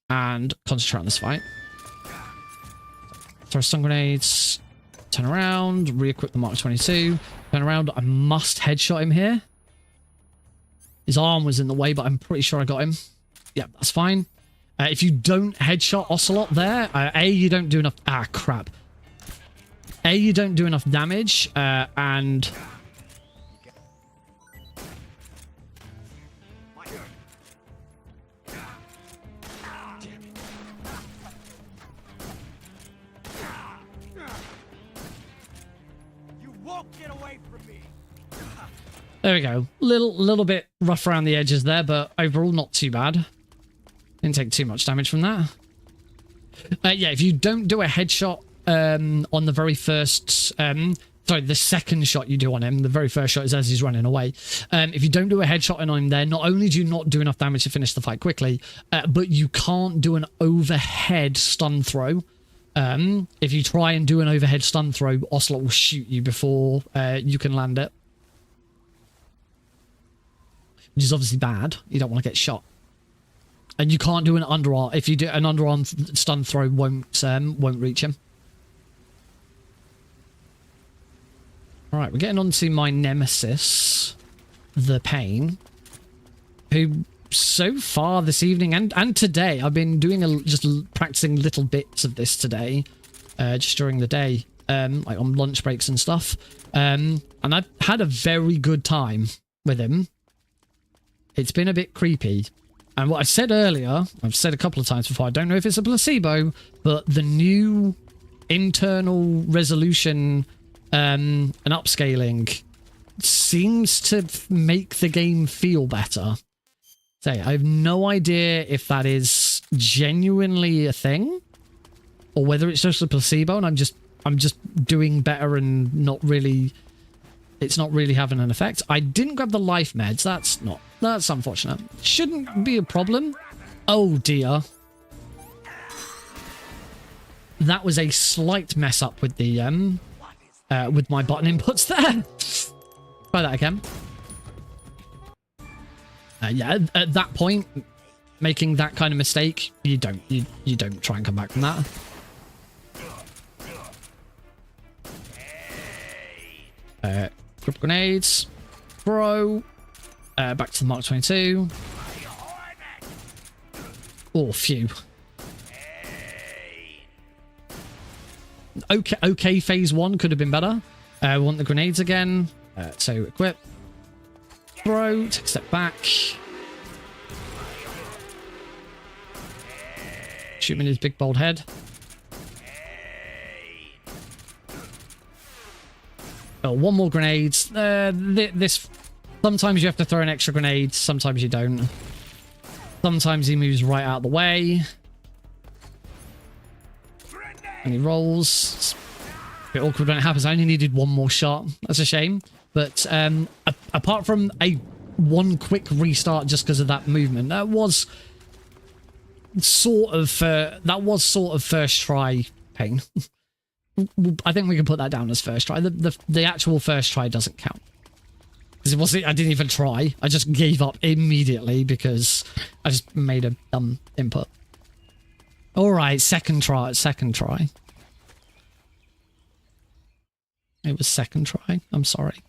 And concentrate on this fight. Throw stun grenades. Turn around. Re-equip the Mark 22. Turn around. I must headshot him here. His arm was in the way, but I'm pretty sure I got him. Yeah, that's fine. If you don't headshot Ocelot there, A, you don't do enough... Ah, crap. A, you don't do enough damage, and... There we go. Little bit rough around the edges there, but overall not too bad. Didn't take too much damage from that. Yeah, if you don't do a headshot on the very first... sorry, the second shot you do on him, the very first shot is as he's running away. If you don't do a headshot on him there, not only do you not do enough damage to finish the fight quickly, but you can't do an overhead stun throw. If you try and do an overhead stun throw, Ocelot will shoot you before you can land it. Which is obviously bad. You don't want to get shot. And you can't do an underarm. If you do an underarm stun throw, won't reach him. Alright, we're getting on to my nemesis, the Pain, who so far this evening and today, I've been doing just practicing little bits of this today, just during the day, like on lunch breaks and stuff. And I've had a very good time with him. It's been a bit creepy. And what I said earlier, I've said a couple of times before, I don't know if it's a placebo, but the new internal resolution and upscaling seems to make the game feel better. So I have no idea if that is genuinely a thing or whether it's just a placebo and I'm just doing better and it's not really having an effect. I didn't grab the life meds. That's unfortunate. Shouldn't be a problem. Oh dear. That was a slight mess up with the with my button inputs there. Try that again. Yeah, at that point, making that kind of mistake, you don't try and come back from that. Grip grenades, throw, back to the Mark 22. Oh, phew. Okay, phase 1 could have been better. We want the grenades again. So equip. Throw, take a step back. Shoot him in his big bald head. Oh, one more grenade. This sometimes you have to throw an extra grenade, sometimes you don't. Sometimes he moves right out of the way. And he rolls. It's a bit awkward when it happens. I only needed one more shot. That's a shame. But apart from one quick restart just because of that movement, that was sort of first try Pain. I think we can put that down as first try. The actual first try doesn't count. Because I didn't even try. I just gave up immediately because I just made a dumb input. Alright, second try. It was second try. I'm sorry.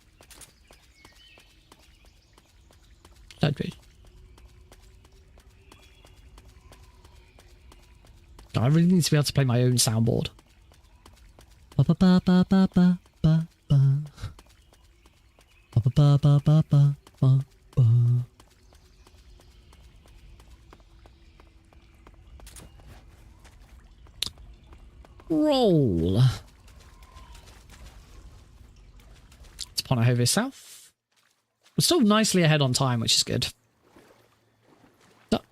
That'd be. I really need to be able to play my own soundboard. Ba ba ba ba ba ba ba ba. Ba ba ba ba ba ba ba ba. Roll. It's Ponahove South. We're still nicely ahead on time, which is good. Duck.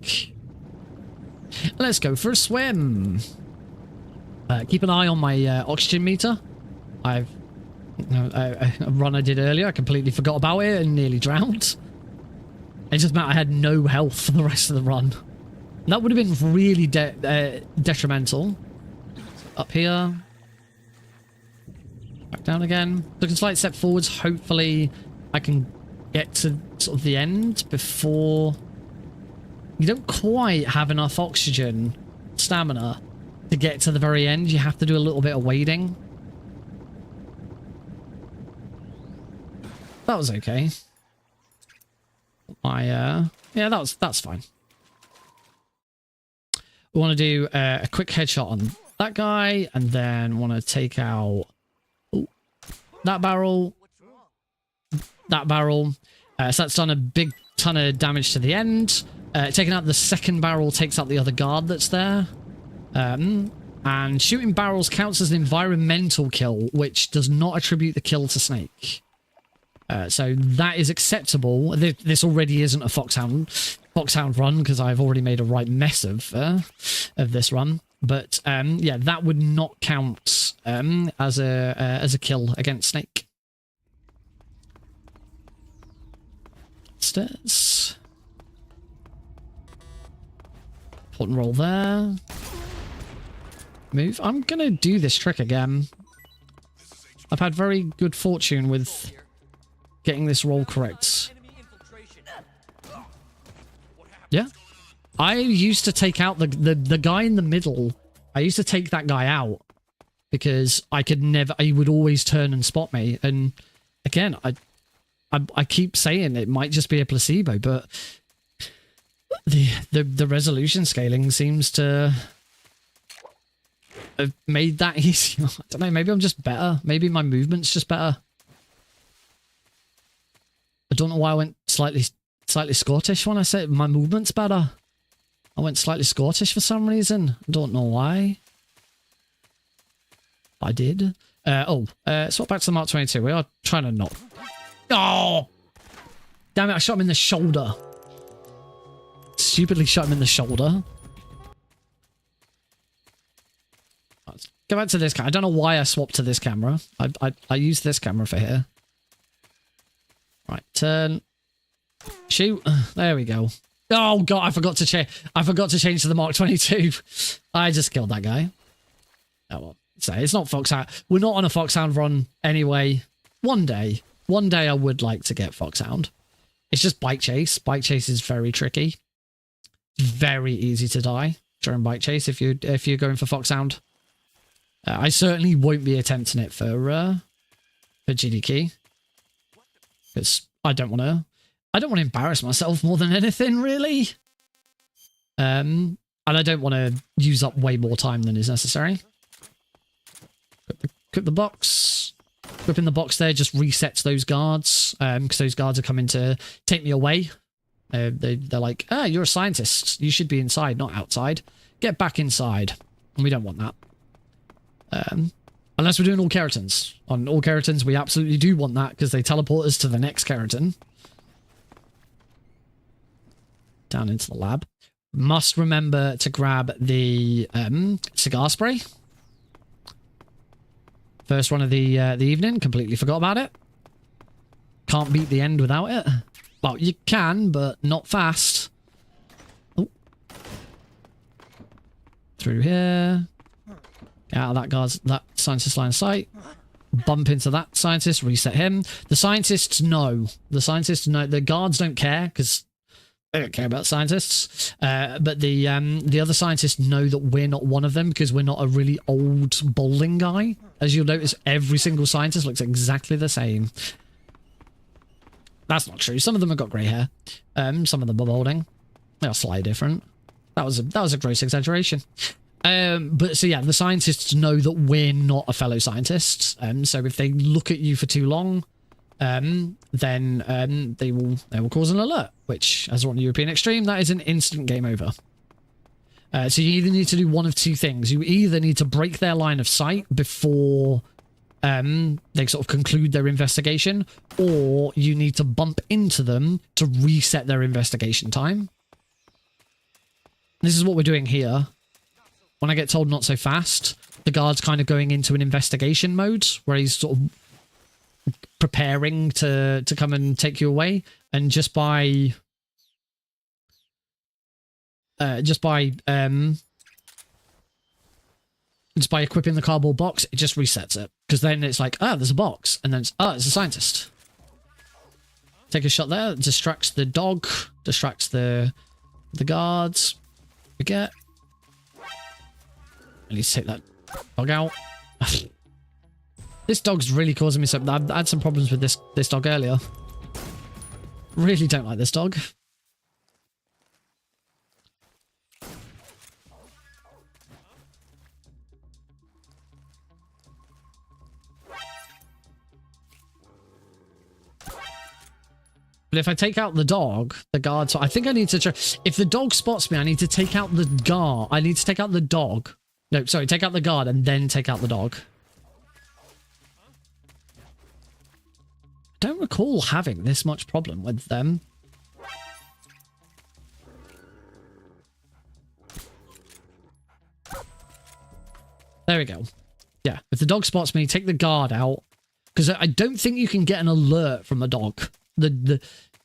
Let's go for a swim. Keep an eye on my oxygen meter. A run I did earlier, I completely forgot about it and nearly drowned. It just meant I had no health for the rest of the run. And that would have been really detrimental. Up here. Back down again. Took a slight step forwards. Hopefully I can get to sort of the end before... You don't quite have enough oxygen stamina to get to the very end. You have to do a little bit of wading. That was okay. Yeah, that's fine. We want to do a quick headshot on that guy, and then want to take out that barrel. That barrel. So that's done a big ton of damage to the end. Taking out the second barrel takes out the other guard that's there. And shooting barrels counts as an environmental kill, which does not attribute the kill to Snake. So that is acceptable. This already isn't a Foxhound run because I've already made a right mess of this run. But yeah, that would not count as a kill against Snake. Stairs. Put and roll there. Move. I'm gonna do this trick again. I've had very good fortune with getting this roll correct. Yeah. I used to take out the guy in the middle. I used to take that guy out because he would always turn and spot me. And again, I keep saying it might just be a placebo, but the resolution scaling seems to have made that easier. I don't know, maybe I'm just better. Maybe my movement's just better. I don't know why I went slightly Scottish when I said my movement's better. I went slightly Scottish for some reason. I don't know why. I did. Swap back to the Mark 22. We are trying to not. Oh! Damn it, I shot him in the shoulder. Stupidly shot him in the shoulder. Let's go back to this camera. I don't know why I swapped to this camera. I used this camera for here. Right, turn. Shoot. There we go. Oh god, I forgot to change to the Mark 22. I just killed that guy. Oh well. So it's not Foxhound. We're not on a Foxhound run anyway. One day I would like to get Foxhound. It's just bike chase. Bike chase is very tricky. Very easy to die during bike chase if you're going for Foxhound. I certainly won't be attempting it for GDQ because I don't want to embarrass myself more than anything, really. And I don't want to use up way more time than is necessary. Equip the box. Equipping the box there just resets those guards, because those guards are coming to take me away. They're like, you're a scientist. You should be inside, not outside. Get back inside. And we don't want that. Unless we're doing all keratins. On all keratins, we absolutely do want that because they teleport us to the next keratin. Down into the lab. Must remember to grab the cigar spray. First one of the evening. Completely forgot about it. Can't beat the end without it. Well, you can, but not fast. Oh. Through here. Get out of that scientist line of sight. Bump into that scientist, reset him. The scientists know. The guards don't care because they don't care about scientists. But the other scientists know that we're not one of them because we're not a really old balding guy. As you'll notice, every single scientist looks exactly the same. That's not true. Some of them have got grey hair. Some of them are balding. They are slightly different. That was a gross exaggeration. But so yeah, the scientists know that we're not a fellow scientist. So if they look at you for too long, then they will cause an alert, which, as on European Extreme, that is an instant game over. So you either need to do one of two things. You either need to break their line of sight before they sort of conclude their investigation, or you need to bump into them to reset their investigation time. This is what we're doing here. When I get told not so fast, the guard's kind of going into an investigation mode where he's sort of preparing to come and take you away, and just by equipping the cardboard box, it just resets it, because then it's like, there's a box, and then it's a scientist. Take a shot there, distracts the dog, distracts the guards. Forget. I need to take that dog out. This dog's really causing me some... I had some problems with this dog earlier. Really don't like this dog. But if I take out the dog, the guard... So I think I need to... If the dog spots me, I need to take out the guard. I need to take out the dog No, sorry, take out the guard and then take out the dog. I don't recall having this much problem with them. There we go. Yeah, if the dog spots me, take the guard out. Because I don't think you can get an alert from a dog. The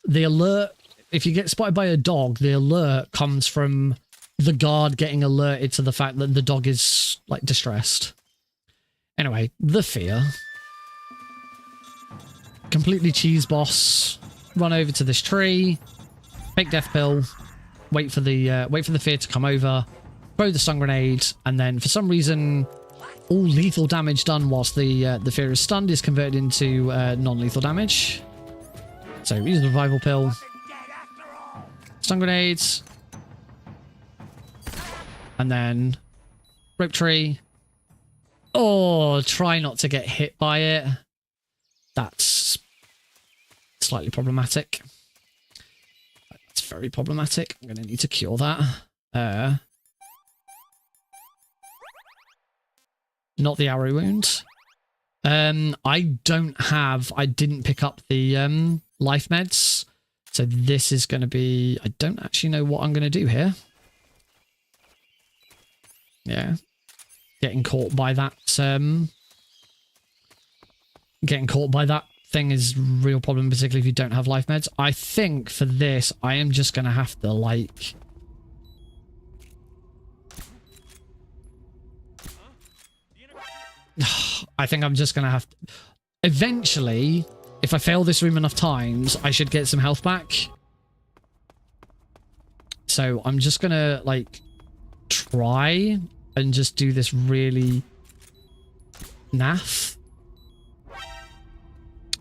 alert, if you get spotted by a dog, the alert comes from the guard getting alerted to the fact that the dog is, like, distressed. Anyway, the fear. Completely cheese boss. Run over to this tree. Take death pill. Wait for the fear to come over. Throw the stun grenade, and then for some reason, all lethal damage done whilst the fear is stunned is converted into non-lethal damage. So use the revival pill. Stun grenades. And then rope tree. Oh, try not to get hit by it. That's slightly problematic. That's very problematic. I'm going to need to cure that. Not the arrow wound. I didn't pick up the life meds. So this is going to be... I don't actually know what I'm going to do here. Yeah. Getting caught by that... Getting caught by that thing is a real problem, particularly if you don't have life meds. I think for this, I am just going to have to, like... I think I'm just going to have to... Eventually, if I fail this room enough times, I should get some health back. So I'm just going to, like, try and just do this really naff.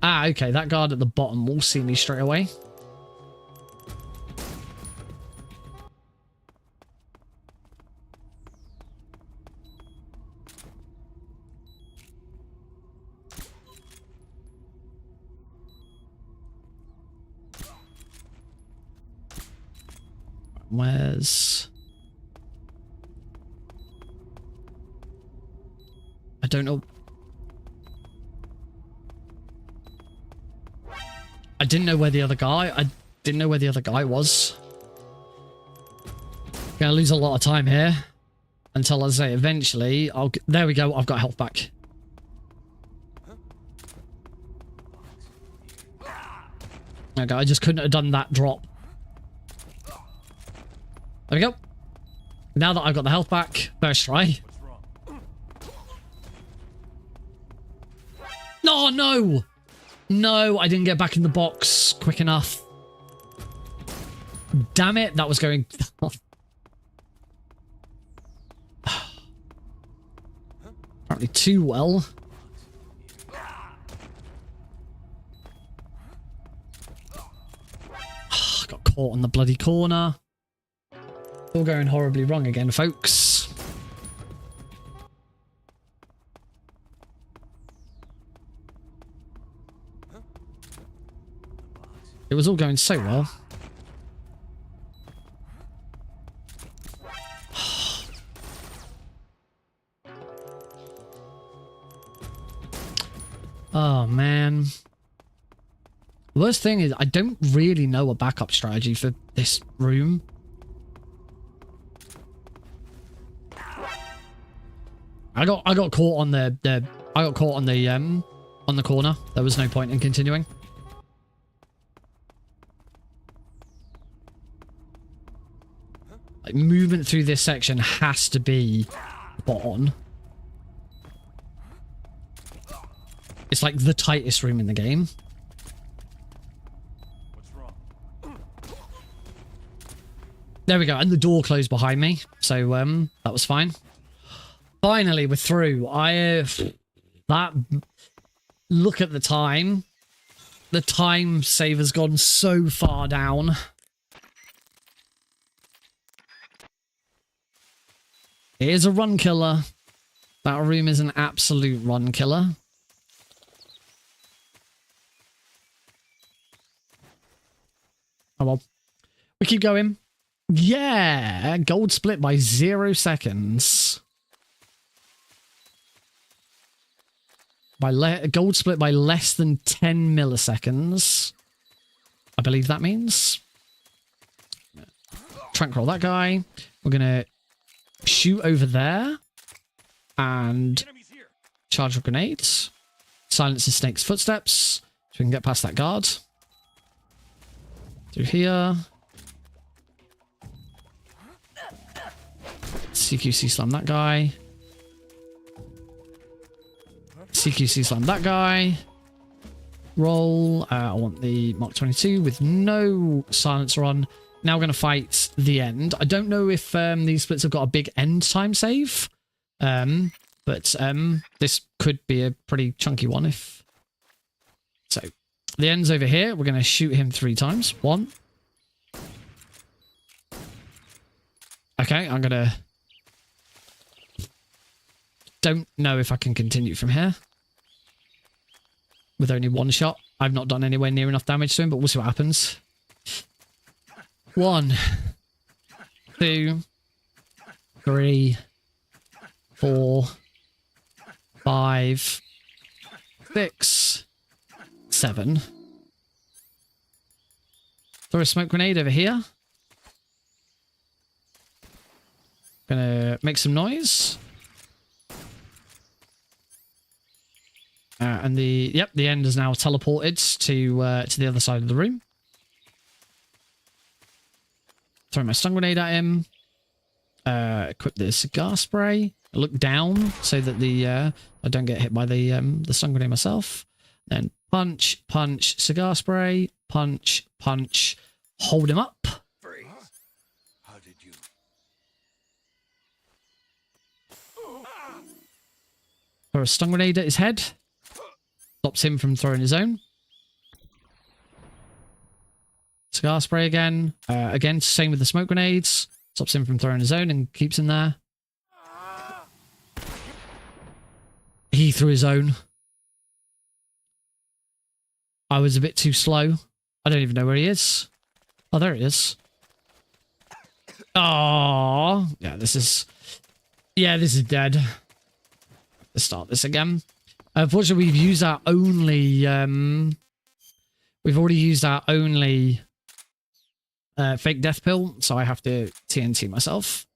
Ah, okay, that guard at the bottom will see me straight away. Where's... I don't know. I didn't know where the other guy... I didn't know where the other guy was. Gonna lose a lot of time here. Until, as I say, eventually I'll... There we go, I've got health back. Okay, I just couldn't have done that drop. There we go. Now that I've got the health back, first try. No, no! No, I didn't get back in the box quick enough. Damn it, that was going... Apparently too well. Got caught on the bloody corner. All going horribly wrong again, folks. It was all going so well. Oh, man. The worst thing is I don't really know a backup strategy for this room. I got caught on the corner. There was no point in continuing. Like, movement through this section has to be spot on. It's like the tightest room in the game. There we go, and the door closed behind me, so that was fine. Finally, we're through. Look at the time. The time saver's gone so far down. It is a run killer. That room is an absolute run killer. Oh well. We keep going. Yeah, gold split by 0 seconds. by gold split by less than 10 milliseconds. I believe that means. Trank roll that guy. We're gonna shoot over there and charge with grenades. Silence the snake's footsteps so we can get past that guard. Through here. CQC slam that guy. CQC slam that guy. Roll. I want the Mark 22 with no silencer on. Now we're going to fight the end. I don't know if these splits have got a big end time save. But this could be a pretty chunky one if... So, the end's over here. We're going to shoot him 3 times. 1. Okay, I'm going to... Don't know if I can continue from here. With only 1 shot. I've not done anywhere near enough damage to him, but we'll see what happens. 1, 2, 3, 4, 5, 6, 7. Throw a smoke grenade over here. Gonna make some noise. And the end is now teleported to the other side of the room. Throw my stun grenade at him. Equip the cigar spray. Look down so that I don't get hit by the stun grenade myself. Then punch, punch, cigar spray, punch, punch. Hold him up. Freeze. How did you... Throw a stun grenade at his head. Stops him from throwing his own. Cigar spray again. Again, same with the smoke grenades. Stops him from throwing his own and keeps him there. He threw his own. I was a bit too slow. I don't even know where he is. Oh, there he is. Oh, yeah, this is dead. Let's start this again. Unfortunately, we've used our only, we've already used our only fake death pill, so I have to TNT myself.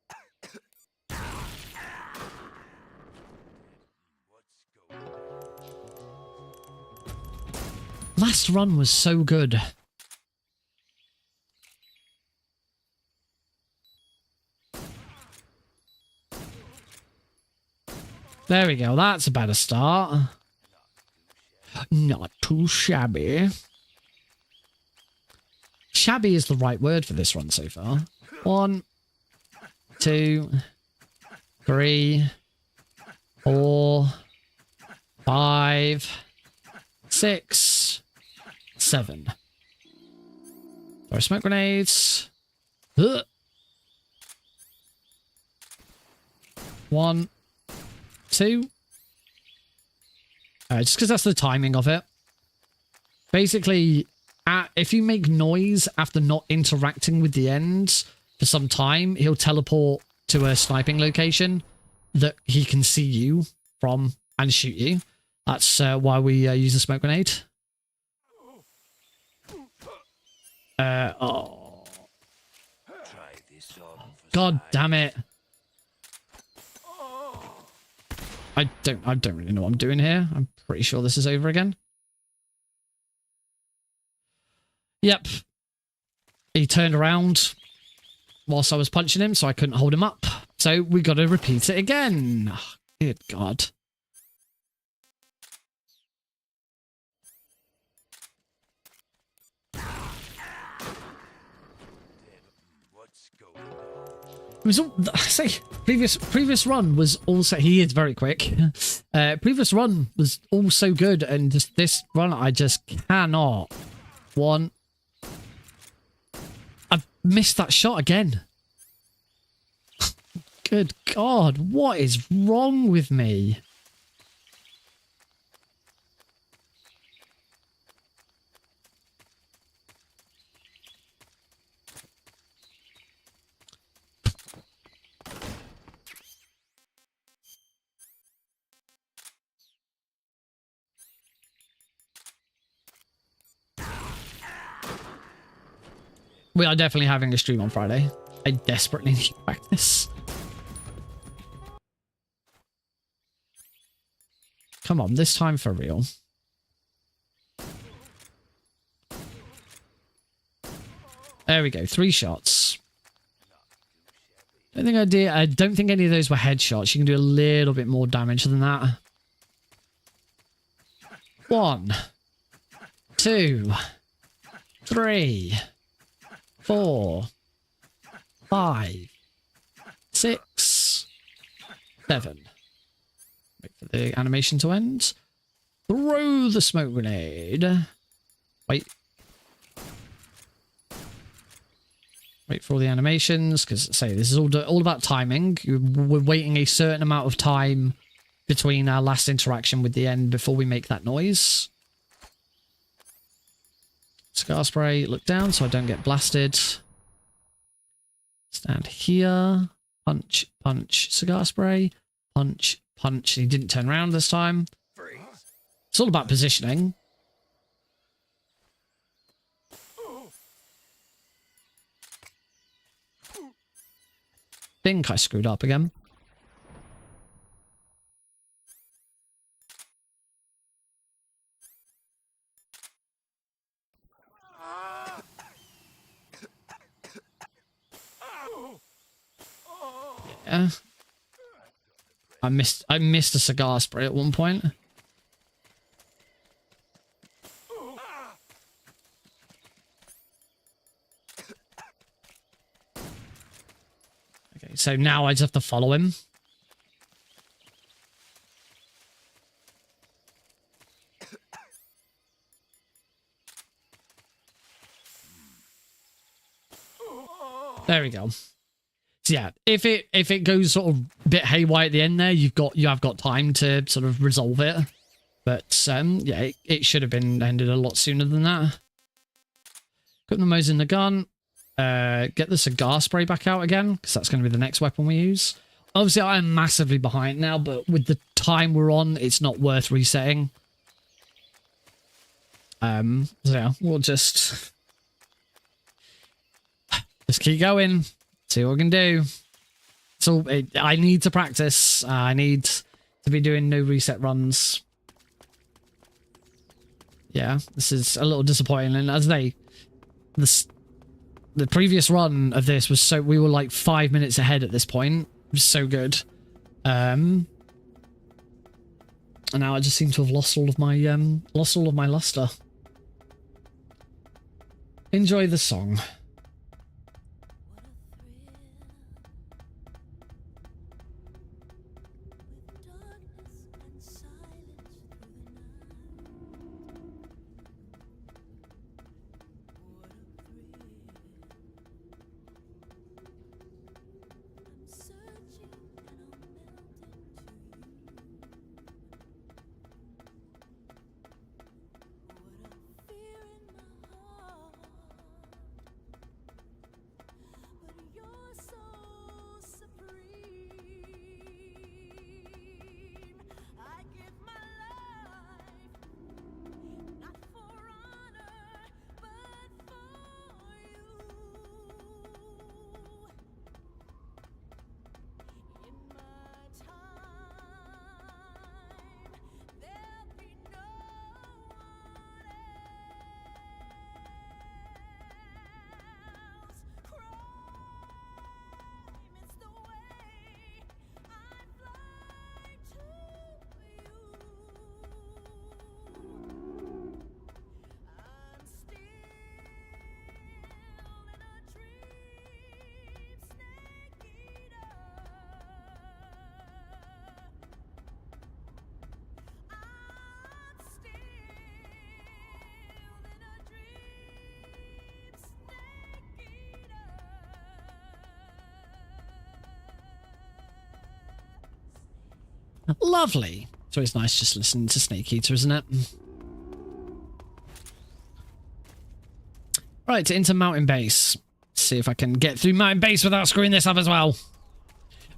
Last run was so good. There we go. That's a better start. Not too shabby. Shabby is the right word for this run so far. 1, 2, 3, 4, 5, 6, 7. Throw smoke grenades. 1, 2. Just because that's the timing of it. Basically, if you make noise after not interacting with the end for some time, he'll teleport to a sniping location that he can see you from and shoot you. That's why we use a smoke grenade. Oh. God damn it. I don't really know what I'm doing here. I'm pretty sure this is over again. Yep. He turned around whilst I was punching him, so I couldn't hold him up. So we got to repeat it again. Oh, good God. It was all, say, previous run was also, he is very quick. Previous run was all so good, and just this run I just cannot. 1. I've missed that shot again. Good God, what is wrong with me? We are definitely having a stream on Friday. I desperately need practice. Come on, this time for real. There we go, 3 shots. I don't think any of those were headshots. You can do a little bit more damage than that. 1, 2, 3, 4, 5, 6, 7. Wait for the animation to end. Throw the smoke grenade. Wait. Wait for all the animations, because say this is all about timing. We're waiting a certain amount of time between our last interaction with the end before we make that noise. Cigar spray, look down so I don't get blasted. Stand here. Punch, punch, cigar spray. Punch, punch. He didn't turn around this time. It's all about positioning. Think I screwed up again. Yeah. I missed a cigar spray at one point. Okay, so now I just have to follow him. There we go. So yeah, if it goes sort of a bit haywire at the end there, you have got time to sort of resolve it. But yeah, it should have been ended a lot sooner than that. Put the Mose in the gun. Get the cigar spray back out again, because that's going to be the next weapon we use. Obviously, I am massively behind now, but with the time we're on, it's not worth resetting. So yeah, we'll just keep going. See what we can do. So I need to practice. I need to be doing no reset runs. Yeah, this is a little disappointing. And as the previous run of this was we were like 5 minutes ahead at this point. It was so good. And now I just seem to have lost all of my luster. Enjoy the song. Lovely. So it's nice just listening to Snake Eater, isn't it? Right, into Mountain Base. Let's see if I can get through Mountain Base without screwing this up as well.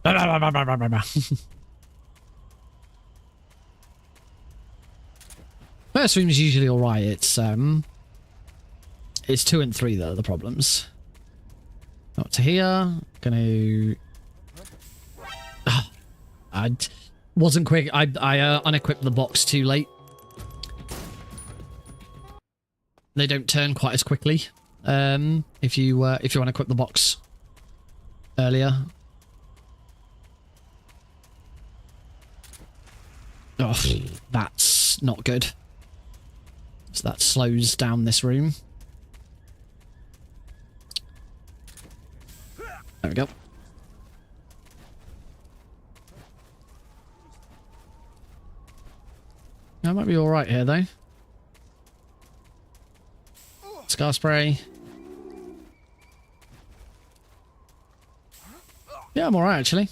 First stream is usually alright. It's 2 and 3 that are the problems. Up to here. Gonna... I wasn't quick. I unequipped the box too late. They don't turn quite as quickly if you unequip the box earlier. Oh, that's not good. So that slows down this room. There we go. That might be alright here, though. Scar spray. Yeah, I'm alright, actually.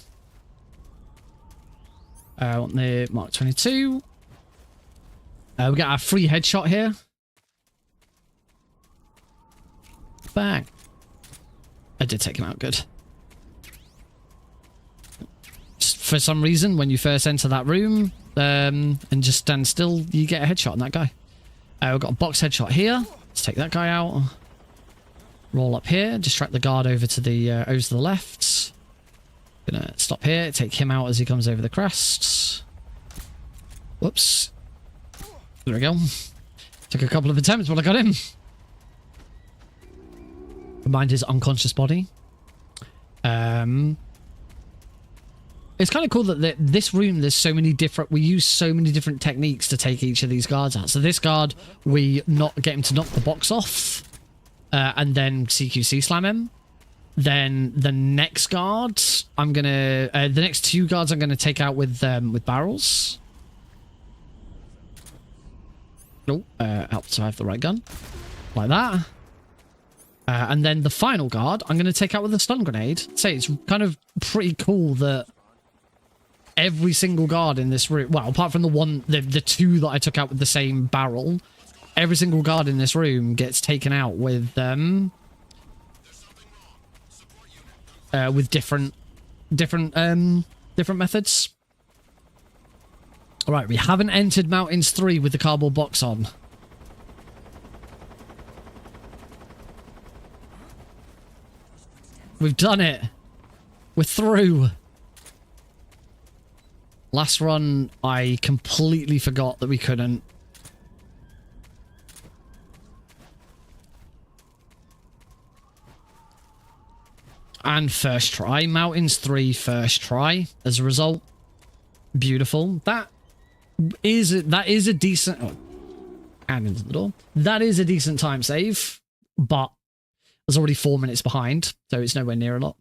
I want the Mark 22. We got our free headshot here. Bang. I did take him out good. Just for some reason, when you first enter that room and just stand still, you get a headshot on that guy. We've got a box headshot here. Let's take that guy out. Roll up here. Distract the guard over to the left. Gonna stop here. Take him out as he comes over the crests. Whoops. There we go. Took a couple of attempts, but I got him. Combined his unconscious body. It's kind of cool that this room, there's so many different... We use so many different techniques to take each of these guards out. So this guard, we get him to knock the box off. And then CQC slam him. Then the next guard, I'm going to... the next two guards I'm going to take out with barrels. Oh, help to have the right gun. Like that. And then the final guard, I'm going to take out with a stun grenade. Say, it's kind of pretty cool that every single guard in this room, well, apart from the two that I took out with the same barrel, every single guard in this room gets taken out with different methods. All right, we haven't entered Mountains 3 with the cardboard box on. We've done it. We're through. Last run, I completely forgot that we couldn't. And first try. Mountains 3 first try as a result. Beautiful. That is a decent... Oh, and into the door. That is a decent time save, but I was already 4 minutes behind, so it's nowhere near a lot.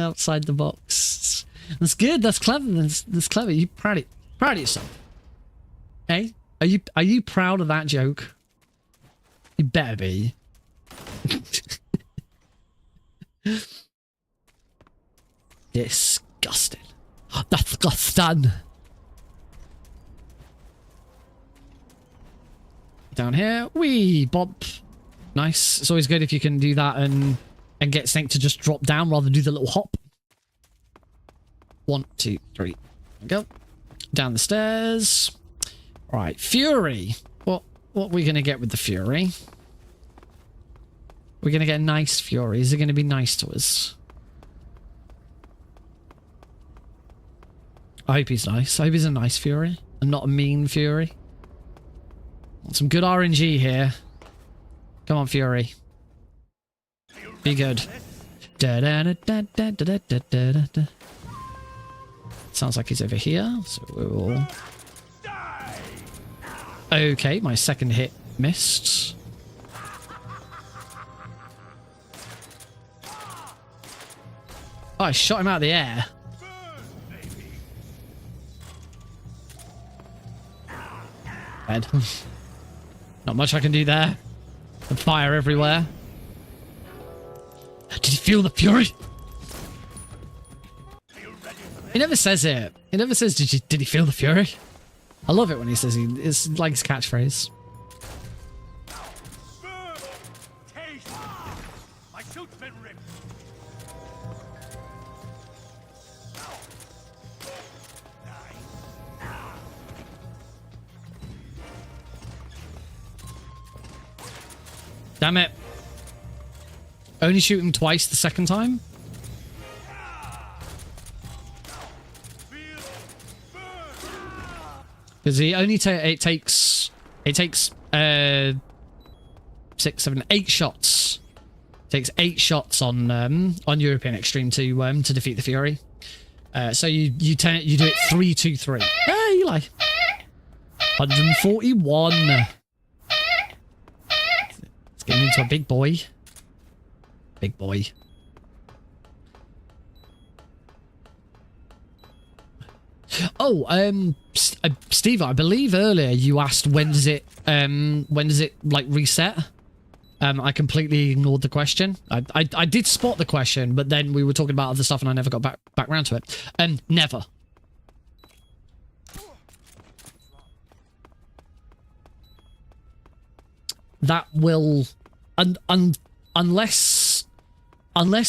Outside the box. That's good. That's clever. That's clever. You proud of yourself? Hey, are you proud of that joke? You better be. Disgusting. Disgusting. Down here, wee bump. Nice. It's always good if you can do that and get Snake to just drop down rather than do the little hop. 1, 2, 3. There we go. Down the stairs. All right, Fury. What are we gonna get with the Fury? We're gonna get a nice Fury. Is it gonna be nice to us? I hope he's nice. I hope he's a nice Fury and not a mean Fury. Want some good RNG here. Come on, Fury. Be good. Sounds like he's over here, so we will... Okay, my second hit missed. Oh, I shot him out of the air. Dead. Not much I can do there. The fire everywhere. Did he feel the fury? He never says it. He never says, did he feel the fury? I love it when he says it's like his catchphrase. My suit's been ripped. Damn it. Only shoot him twice the second time. Because he only it takes 6, 7, 8 shots. Takes 8 shots on European Extreme to defeat the Fury. So you do it 3, 2, 3. Hey, Eli. 141. It's getting into a big boy. Big boy. Oh, Steve, I believe earlier you asked when does it like reset? I completely ignored the question. I did spot the question, but then we were talking about other stuff and I never got back around to it. Never. That will, unless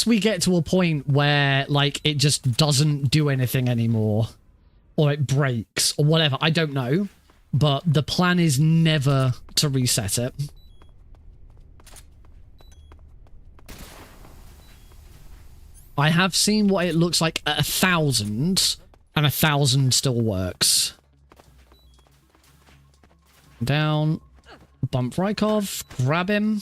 we get to a point where like it just doesn't do anything anymore, or it breaks, or whatever. I don't know, but the plan is never to reset it. I have seen what it looks like at 1,000, and 1,000 still works. Down. Bump Rykov. Grab him.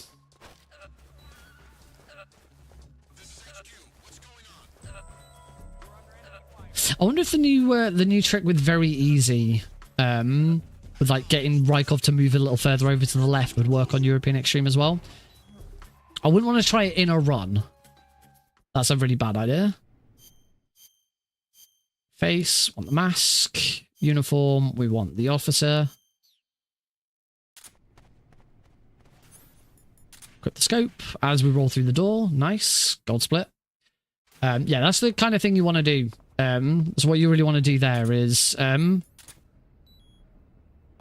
I wonder if the new trick with very easy, with like getting Rykov to move a little further over to the left would work on European Extreme as well. I wouldn't want to try it in a run. That's a really bad idea. Face, want the mask. Uniform, we want the officer. Equip the scope as we roll through the door. Nice. Gold split. Yeah, that's the kind of thing you want to do. So what you really want to do there is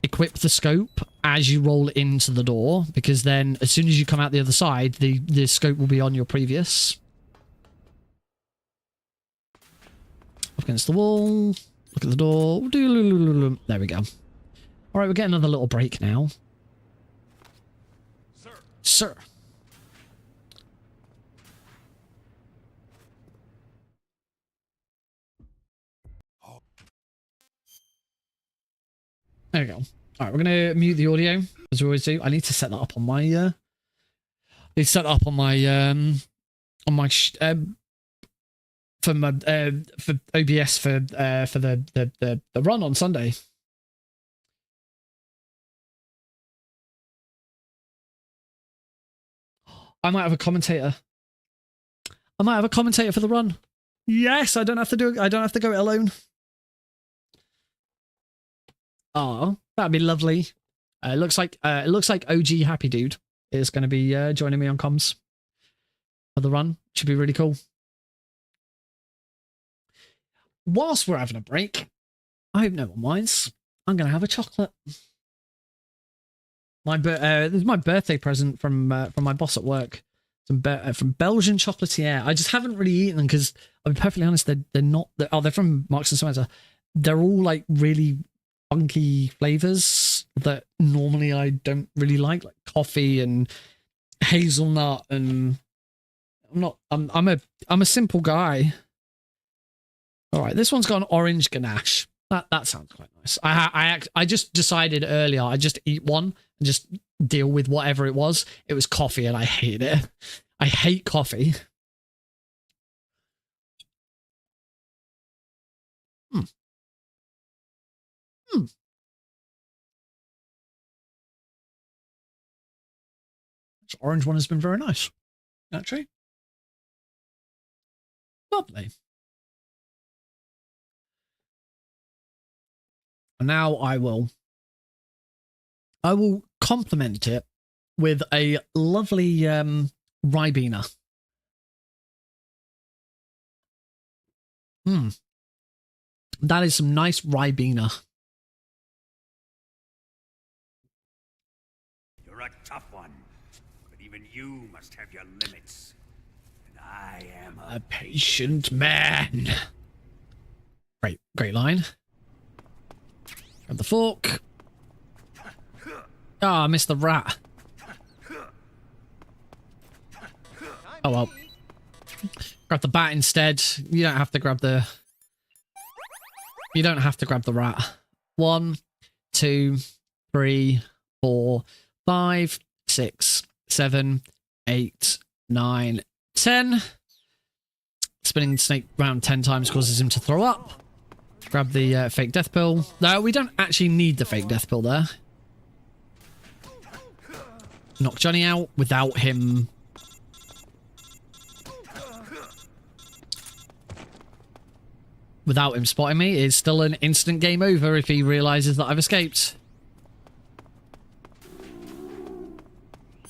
equip the scope as you roll into the door, because then as soon as you come out the other side, the scope will be on your previous. Up against the wall. Look at the door. There we go. All right, we're getting another little break now. Sir. There we go. All right, we're gonna mute the audio as we always do. I need to set that up on my. Need to set that up on my for my for OBS for the run on Sunday. I might have a commentator. I might have a commentator for the run. Yes, I don't have to do it. I don't have to go it alone. Oh, that'd be lovely. It looks like OG Happy Dude is going to be joining me on comms for the run. Should be really cool. Whilst we're having a break, I hope no one minds. I'm going to have a chocolate. This is my birthday present from my boss at work. Some from Belgian chocolatier. I just haven't really eaten them because I'll be perfectly honest. They're not. They're from Marks and Spencer. They're all like really funky flavors that normally I don't really like coffee and hazelnut. And I'm a simple guy. All right, this one's got an orange ganache. That sounds quite nice. I just decided earlier I just eat one and just deal with whatever it was. It was coffee and I hate it. I hate coffee. This orange one has been very nice, actually. Lovely. And now I will complement it with a lovely Ribena. That is some nice Ribena. You're a tough one, but even you must have your limits. And I am A patient man. Great line. Grab the fork. Ah, I missed the rat. Oh well. Grab the bat instead. You don't have to grab the... You don't have to grab the rat. 1, 2, 3, 4, 5, 6, 7, 8, 9, 10. Spinning the snake round 10 times causes him to throw up. Grab the fake death pill. No, we don't actually need the fake death pill there. Knock Johnny out without him... Without him spotting me is still an instant game over if he realizes that I've escaped.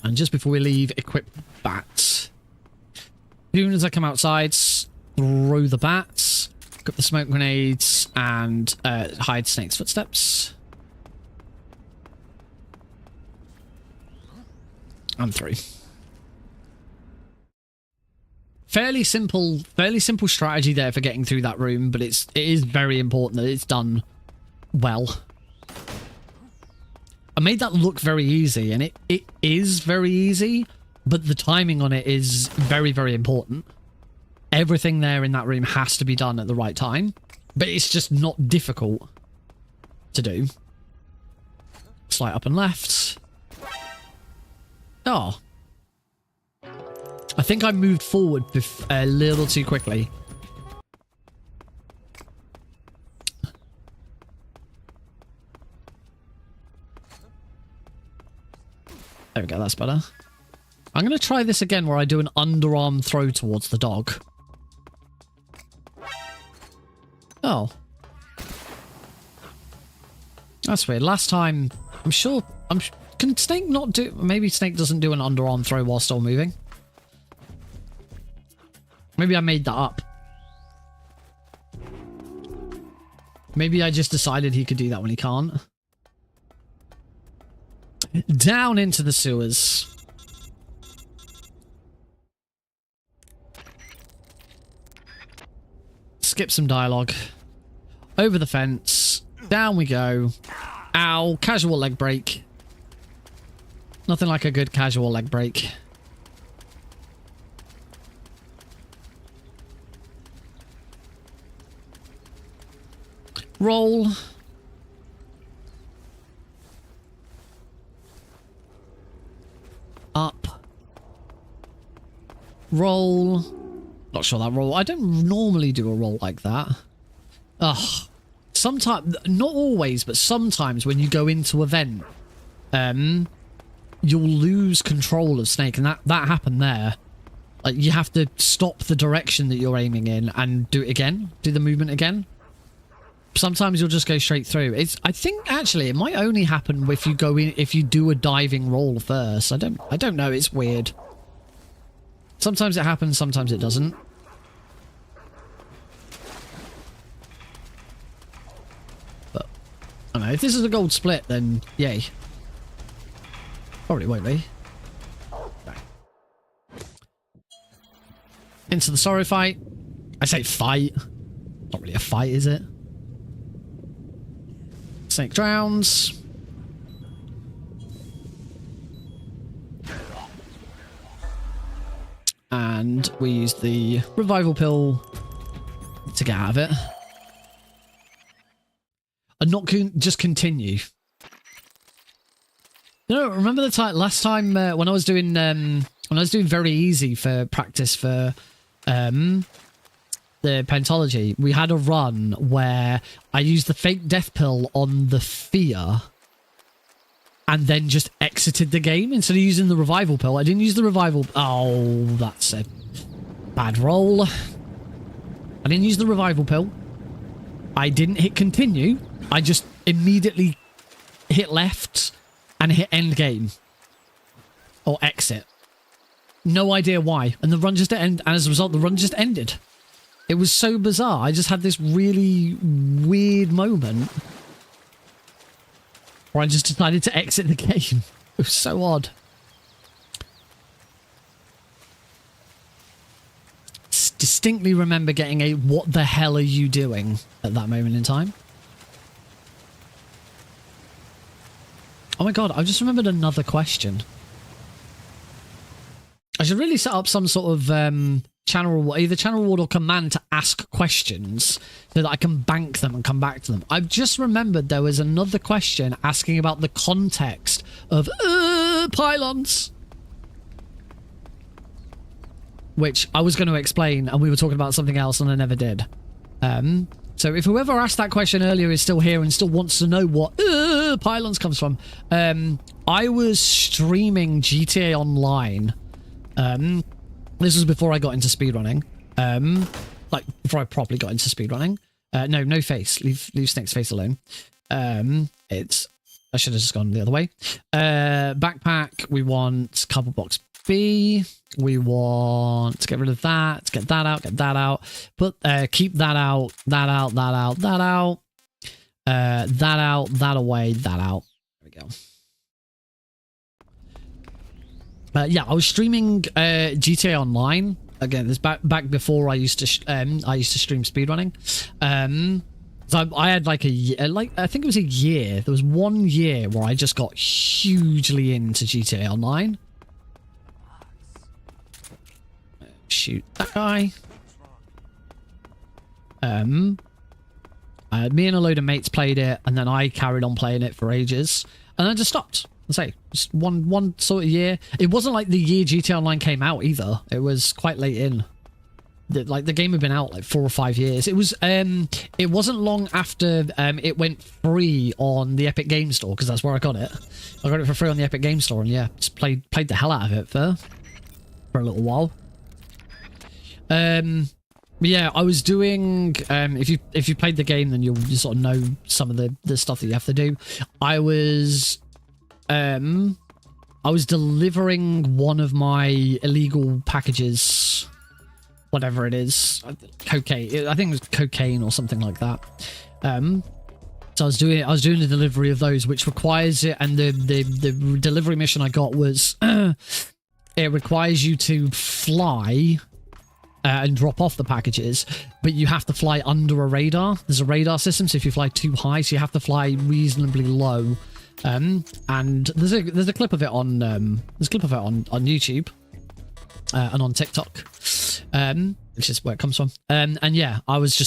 And just before we leave, equip bats. As soon as I come outside, throw the bats, equip the smoke grenades, and hide Snake's footsteps. And 3. Fairly simple strategy there for getting through that room, but it is very important that it's done well. I made that look very easy, and it is very easy, but the timing on it is very, very important. Everything there in that room has to be done at the right time, but it's just not difficult to do. Slide up and left. Oh. I think I moved forward a little too quickly. There we go, that's better. I'm going to try this again where I do an underarm throw towards the dog. Oh. That's weird. Last time, I'm sure... Can Snake not do... Maybe Snake doesn't do an underarm throw while still moving. Maybe I made that up. Maybe I just decided he could do that when he can't. Down into the sewers. Skip some dialogue. Over the fence. Down we go. Ow. Casual leg break. Nothing like a good casual leg break. Roll. Up. Roll. Not sure that roll. I don't normally do a roll like that. Ugh. Sometimes, not always, but sometimes when you go into event, you'll lose control of Snake, and that happened there. Like, you have to stop the direction that you're aiming in and do it again. Do the movement again. Sometimes you'll just go straight through. I think actually it might only happen if you go in, if you do a diving roll first. I don't know. It's weird. Sometimes it happens, sometimes it doesn't. But I don't know. If this is a gold split, then yay. Probably won't be. No. Into the sorrow fight. I say fight. Not really a fight, is it? Snake drowns. And we use the revival pill to get out of it. And not just continue. You know, remember the time last time when I was doing very easy for practice for the pentology, we had a run where I used the fake death pill on the fear and then just exited the game instead of using the revival pill. I didn't use the revival. Oh, that's a bad roll. I didn't use the revival pill. I didn't hit continue. I just immediately hit left and hit end game or exit. No idea why. And the run just ended. And as a result, the run just ended. It was so bizarre. I just had this really weird moment where I just decided to exit the game. It was so odd. Distinctly remember getting a "what the hell are you doing" at that moment in time. Oh my god, I just remembered another question. I should really set up some sort of channel reward, either channel reward or command to ask questions so that I can bank them and come back to them. I've just remembered there was another question asking about the context of pylons, which I was going to explain, and we were talking about something else and I never did. So if whoever asked that question earlier is still here and still wants to know what pylons comes from, I was streaming GTA Online. This was before I got into speedrunning. Like, before I properly got into speedrunning. No face. Leave Snake's face alone. I should have just gone the other way. Backpack, we want cardboard box B. We want to get rid of that. Get that out. Get that out. Keep that out. That out. That out. That out. That out. That away. That out. There we go. Yeah, I was streaming GTA Online again. This back before I used to stream speedrunning. So I had like I think it was a year. There was 1 year where I just got hugely into GTA Online. Shoot that guy. Me and a load of mates played it, and then I carried on playing it for ages, and then just stopped. Say just one sort of year. It wasn't like the year GTA Online came out either. It was quite late in. The game had been out like 4 or 5 years. It was it wasn't long after it went free on the Epic Game Store, because that's where I got it. I got it for free on the Epic Game Store, and yeah, just played the hell out of it for a little while. Yeah, I was doing if you played the game, then you sort of know some of the stuff that you have to do. I was delivering one of my illegal packages, whatever it is, cocaine. I think it was cocaine or something like that. So I was doing the delivery of those, which requires it, and the delivery mission I got was it requires you to fly and drop off the packages, but you have to fly under a radar. There's a radar system, so if you fly too high, so you have to fly reasonably low. And there's a clip of it on YouTube and on TikTok, which is where it comes from. And yeah, I was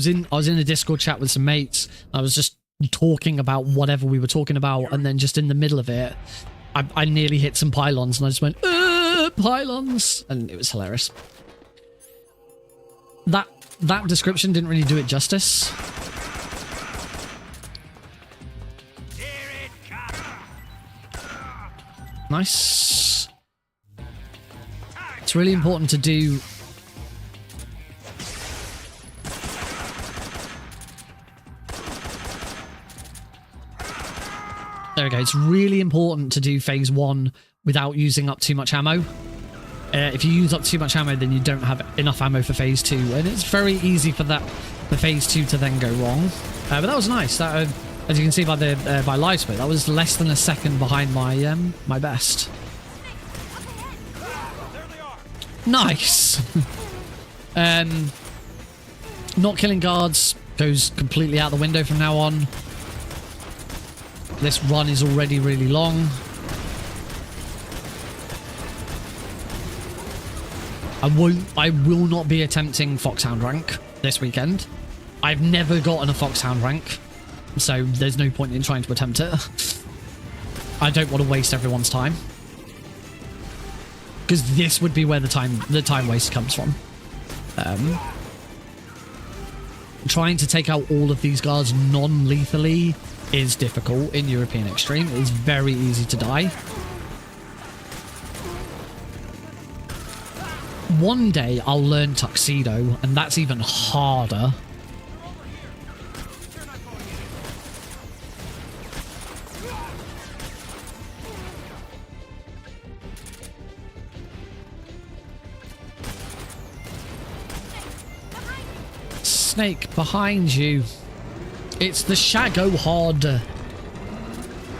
in a Discord chat with some mates. I was just talking about whatever we were talking about, and then just in the middle of it, I nearly hit some pylons, and I just went pylons, and it was hilarious. That description didn't really do it justice. Nice. It's really important to do. There we go. It's really important to do phase 1 without using up too much ammo. If you use up too much ammo, then you don't have enough ammo for phase 2, and it's very easy for phase 2 to then go wrong. But that was nice. That, as you can see by the by live split, that was less than a second behind my my best. Nice. Not killing guards goes completely out the window from now on. This run is already really long. I will not be attempting Foxhound rank this weekend. I've never gotten a Foxhound rank, so there's no point in trying to attempt it. I don't want to waste everyone's time, because this would be where the time waste comes from. Trying to take out all of these guards non-lethally is difficult in European Extreme. It's very easy to die. One day I'll learn Tuxedo, and that's even harder. Snake, behind you. It's the Shago Horde.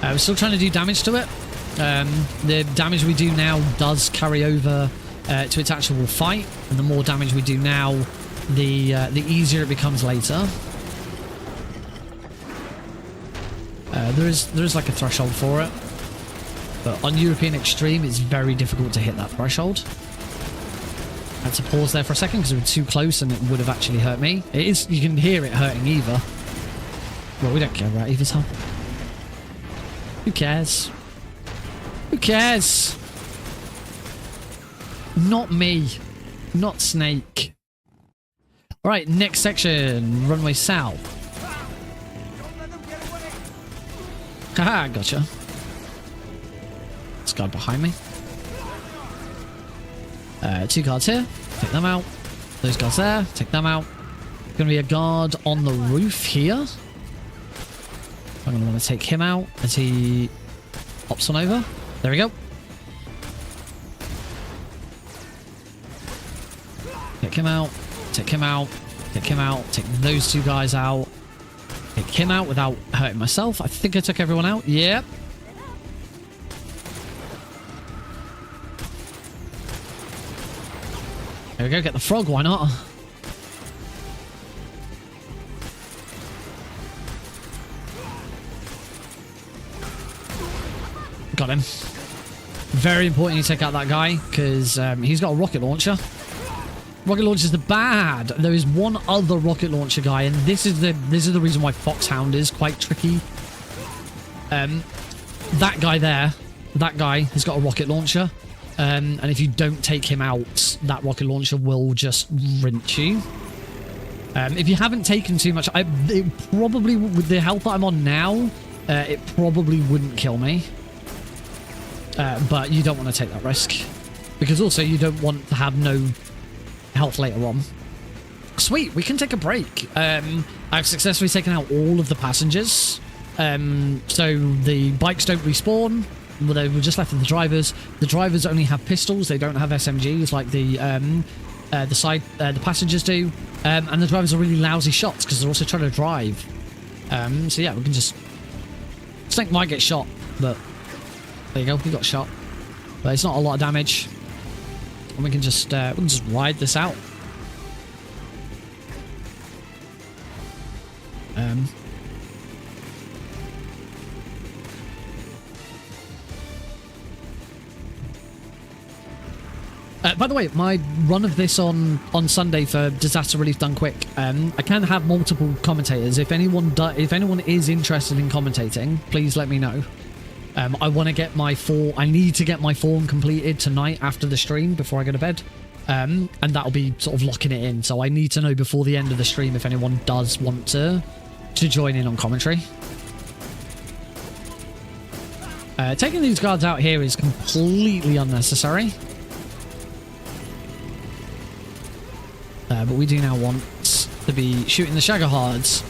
We're still trying to do damage to it. The damage we do now does carry over to its actual fight, and the more damage we do now, the easier it becomes later. There is like a threshold for it. But on European Extreme, it's very difficult to hit that threshold. I had to pause there for a second because we were too close and it would have actually hurt me. It is, you can hear it hurting Eva. Well, we don't care about Eva's health. Who cares? Who cares? Not me. Not Snake. Alright, next section. Runway south. Haha, gotcha. This guard behind me. 2 guards here. Take them out. Those guards there. Take them out. Gonna be a guard on the roof here. I'm gonna want to take him out as he hops on over. There we go. Take him out. Take him out. Take him out. Take those 2 guys out. Take him out without hurting myself. I think I took everyone out. Yep. There we go. Get the frog. Why not? Got him. Very important you take out that guy because he's got a rocket launcher. Rocket launchers are bad. There is one other rocket launcher guy, and this is the reason why Foxhound is quite tricky. That guy there, that guy has got a rocket launcher, and if you don't take him out, that rocket launcher will just rinse you. If you haven't taken too much, it probably, with the health that I'm on now, it probably wouldn't kill me. But you don't want to take that risk, because also you don't want to have no health later on. Sweet, we can take a break. I've successfully taken out all of the passengers. So the bikes don't respawn. We're just left with the drivers. The drivers only have pistols. They don't have SMGs like the passengers do. And the drivers are really lousy shots because they're also trying to drive. So yeah, we can just... Snake might get shot, but there you go. He got shot, but it's not a lot of damage. And we can just ride this out. By the way, my run of this on Sunday for Disaster Relief Done Quick, I can have multiple commentators. If anyone is interested in commentating, please let me know. I want to get I need to get my form completed tonight after the stream before I go to bed. And that'll be sort of locking it in. So I need to know before the end of the stream if anyone does want to join in on commentary. Taking these guards out here is completely unnecessary. But we do now want to be shooting the Shaggerhards.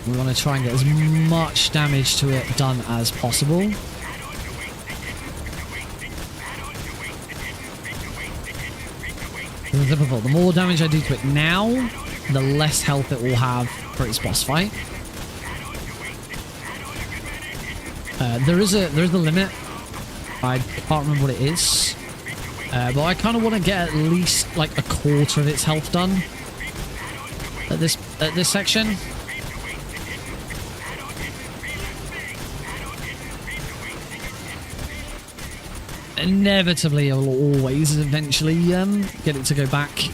We want to try and get as much damage to it done as possible. The more damage I do to it now, the less health it will have for its boss fight. There is a limit. I can't remember what it is. But I kind of want to get at least like a quarter of its health done at this section. Inevitably, I will always eventually get it to go back.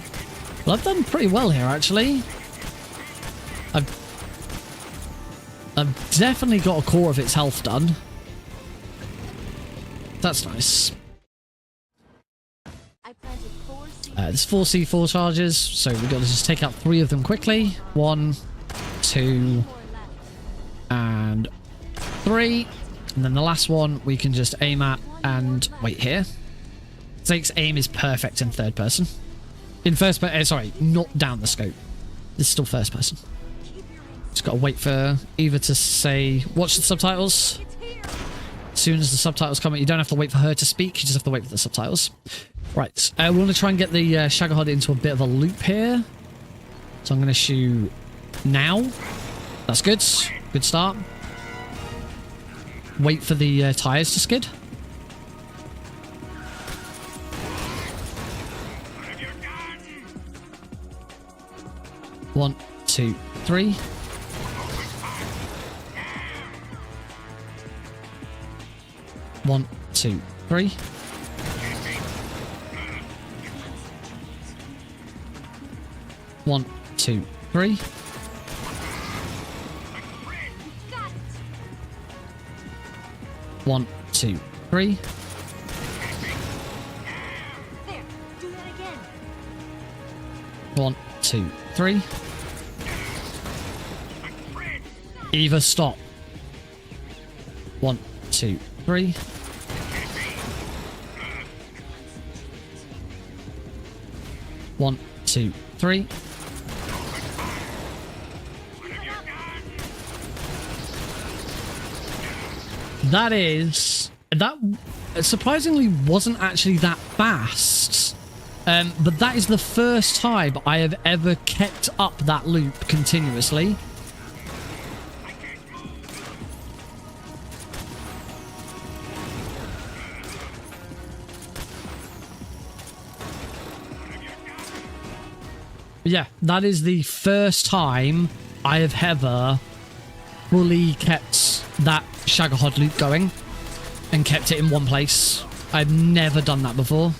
Well, I've done pretty well here, actually. I've definitely got a core of its health done. That's nice. There's 4 C4 charges, so we've got to just take out 3 of them quickly. 1, 2, and 3. And then the last one we can just aim at and wait here. Snake's aim is perfect in third person. In first person, sorry, not down the scope. This is still first person. Just gotta wait for Eva to say, watch the subtitles. As soon as the subtitles come out, you don't have to wait for her to speak, you just have to wait for the subtitles. Right, we want to try and get the Shaggerhod into a bit of a loop here. So I'm going to shoot now. That's good. Good start. Wait for the tires to skid. One, 2, 3. 1, 2, 3. One, two, three. One, two, three. There, do that again. 1, 2, 3. Eva, stop. 1, 2, 3. 1, 2, 3. That surprisingly wasn't actually that fast. But that is the first time I have ever kept up that loop continuously. Yeah, that is the first time I have ever fully kept that Shagahod loop going and kept it in one place. I've never done that before.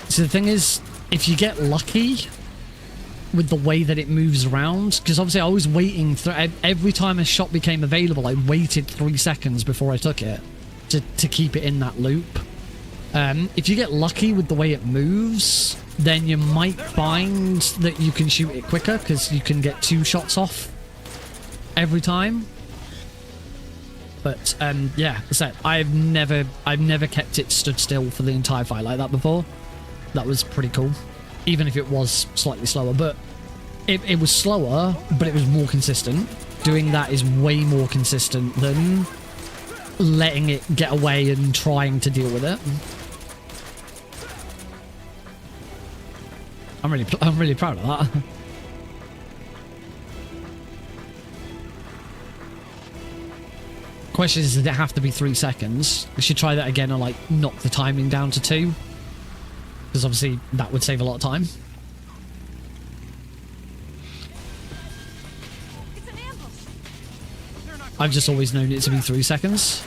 So the thing is, if you get lucky with the way that it moves around, because obviously I was waiting every time a shot became available, I waited 3 seconds before I took it to keep it in that loop. If you get lucky with the way it moves, then you might find that you can shoot it quicker because you can get 2 shots off every time. But yeah, as I said, I've never kept it stood still for the entire fight like that before. That was pretty cool, even if it was slightly slower. But it was slower, but it was more consistent. Doing that is way more consistent than letting it get away and trying to deal with it. I'm really proud of that. Question is, does it have to be 3 seconds? We should try that again and like knock the timing down to 2. Because obviously that would save a lot of time. It's an ambush. I've just always known it to be 3 seconds.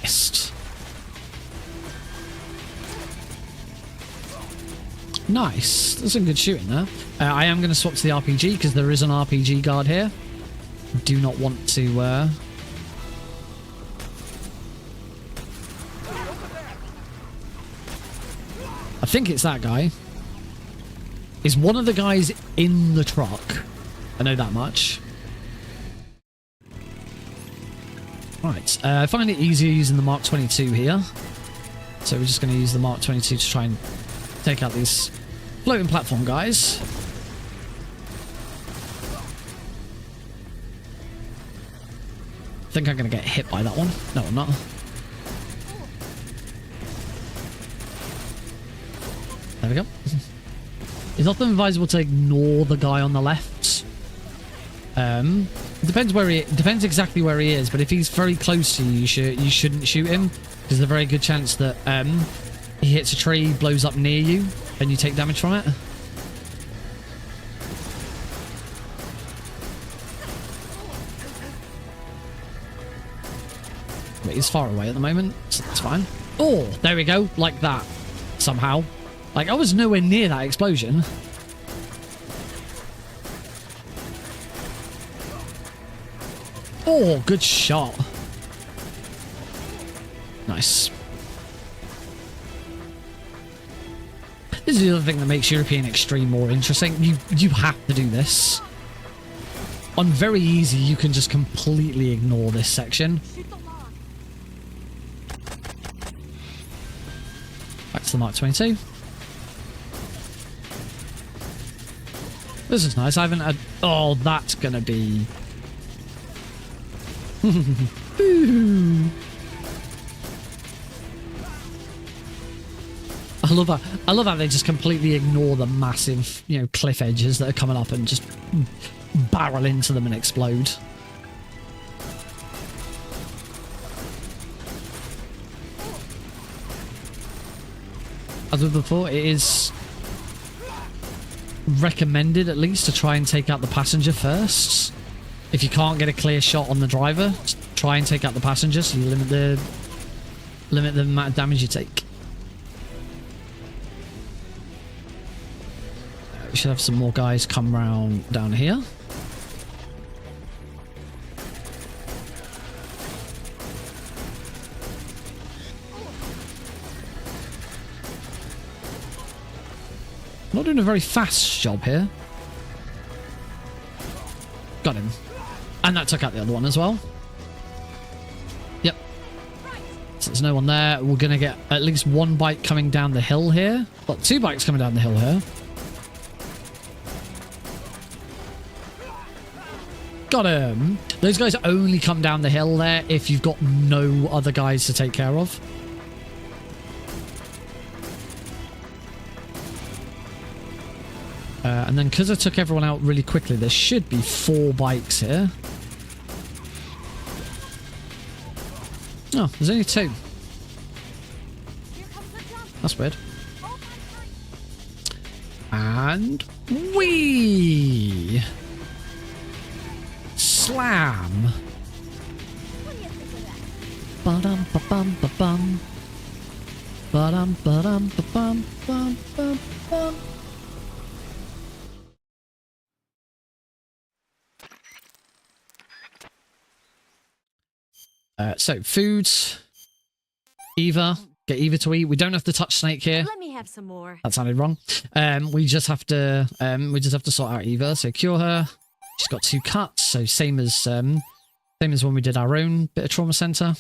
Missed. Nice. That's some good shooting there. I am going to swap to the RPG because there is an RPG guard here. Do not want to... I think it's that guy. Is one of the guys in the truck. I know that much. Right. I find it easier using the Mark 22 here. So we're just going to use the Mark 22 to try and take out these floating platform guys. I think I'm going to get hit by that one. No, I'm not. There we go. It's often advisable to ignore the guy on the left. It depends exactly where he is, but if he's very close to you, you shouldn't shoot him because there's a very good chance that he hits a tree, blows up near you, and you take damage from it. But he's far away at the moment, so that's fine. Oh, there we go, like that, somehow. Like, I was nowhere near that explosion. Oh, good shot. Nice. This is the other thing that makes European Extreme more interesting. You have to do this. On very easy, you can just completely ignore this section. Back to the Mark 22. This is nice. I haven't had... Oh, that's gonna be... I love how they just completely ignore the massive, cliff edges that are coming up and just barrel into them and explode. As with before, it is... recommended at least to try and take out the passenger first. If you can't get a clear shot on the driver, try and take out the passenger so you limit the amount of damage you take. We should have some more guys come round down here. Not doing a very fast job here. Got him. And that took out the other one as well. Yep. So there's no one there. We're going to get at least one bike coming down the hill here. Well, 2 bikes coming down the hill here. Got him. Those guys only come down the hill there if you've got no other guys to take care of. And then because I took everyone out really quickly, there should be 4 bikes here. Oh, there's only 2. That's weird. And whee! Slam! Ba-dum ba-bum ba-bum. Ba-dum ba-dum ba-bum bum bum bum. So, foods. Eva. Get Eva to eat. We don't have to touch Snake here. Let me have some more. That sounded wrong. We just have to sort out Eva. So cure her. She's got 2 cuts. So same as when we did our own bit of trauma center.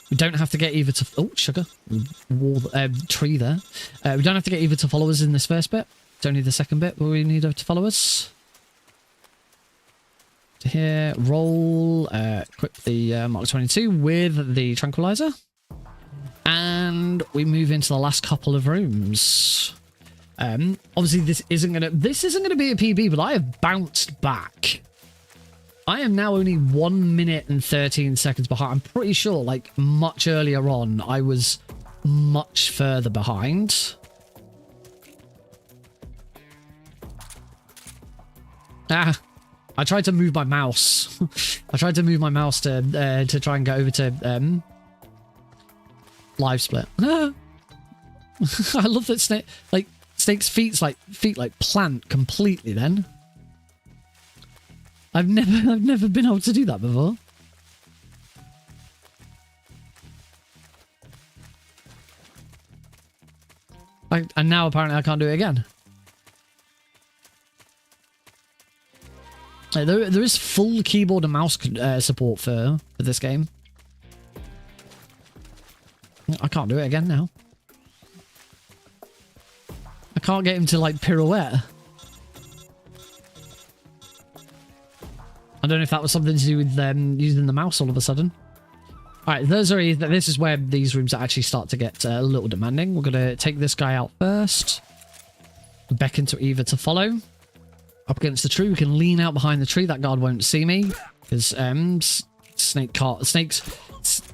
We don't have to get Eva to... Oh, sugar. Wall, tree there. We don't have to get Eva to follow us in this first bit. It's only the second bit where we need her to follow us. To here, roll, equip the Mark 22 with the tranquilizer, and we move into the last couple of rooms. Obviously, this isn't gonna be a PB, but I have bounced back. I am now only 1 minute and 13 seconds behind. I'm pretty sure, like much earlier on, I was much further behind. I tried to move my mouse. I tried to move my mouse to try and go over to live split. I love that Snake's feet like plant completely. Then I've never been able to do that before. And now apparently I can't do it again. There is full keyboard and mouse support for this game. I can't do it again now. I can't get him to like pirouette. I don't know if that was something to do with using the mouse all of a sudden. Alright, this is where these rooms actually start to get a little demanding. We're going to take this guy out first. Beckon to Eva to follow. Up against the tree, we can lean out behind the tree. That guard won't see me because Snake's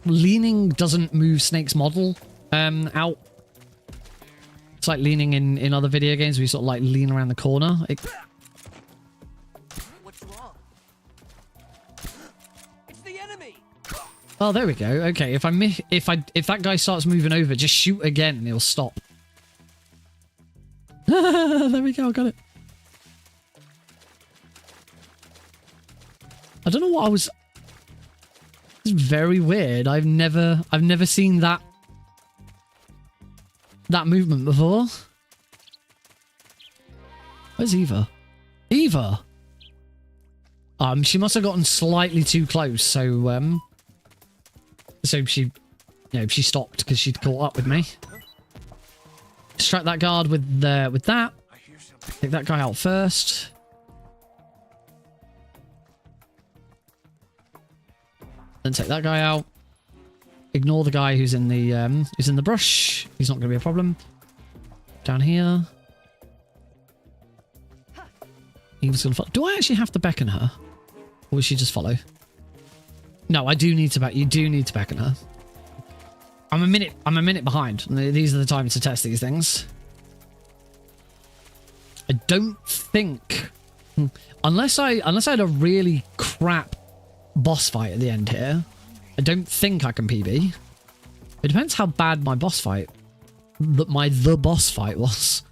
leaning doesn't move Snake's model out. It's like leaning in other video games where you sort of like lean around the corner. What's wrong? It's the enemy. Oh, there we go. Okay, if that guy starts moving over, just shoot again and he'll stop. There we go. Got it. I don't know what I was... It's very weird. I've never seen that movement before. Where's Eva? Eva! She must have gotten slightly too close, so she stopped because she'd caught up with me. Distract that guard with that. Take that guy out first. Then take that guy out. Ignore the guy who's in the brush. He's not going to be a problem. Down here. Eva's going to follow. Do I actually have to beckon her, or will she just follow? No, I do need to you do need to beckon her. I'm a minute behind. These are the times to test these things. I don't think, unless I had a really crap boss fight at the end here, I don't think I can PB. It depends how bad my boss fight, the boss fight was.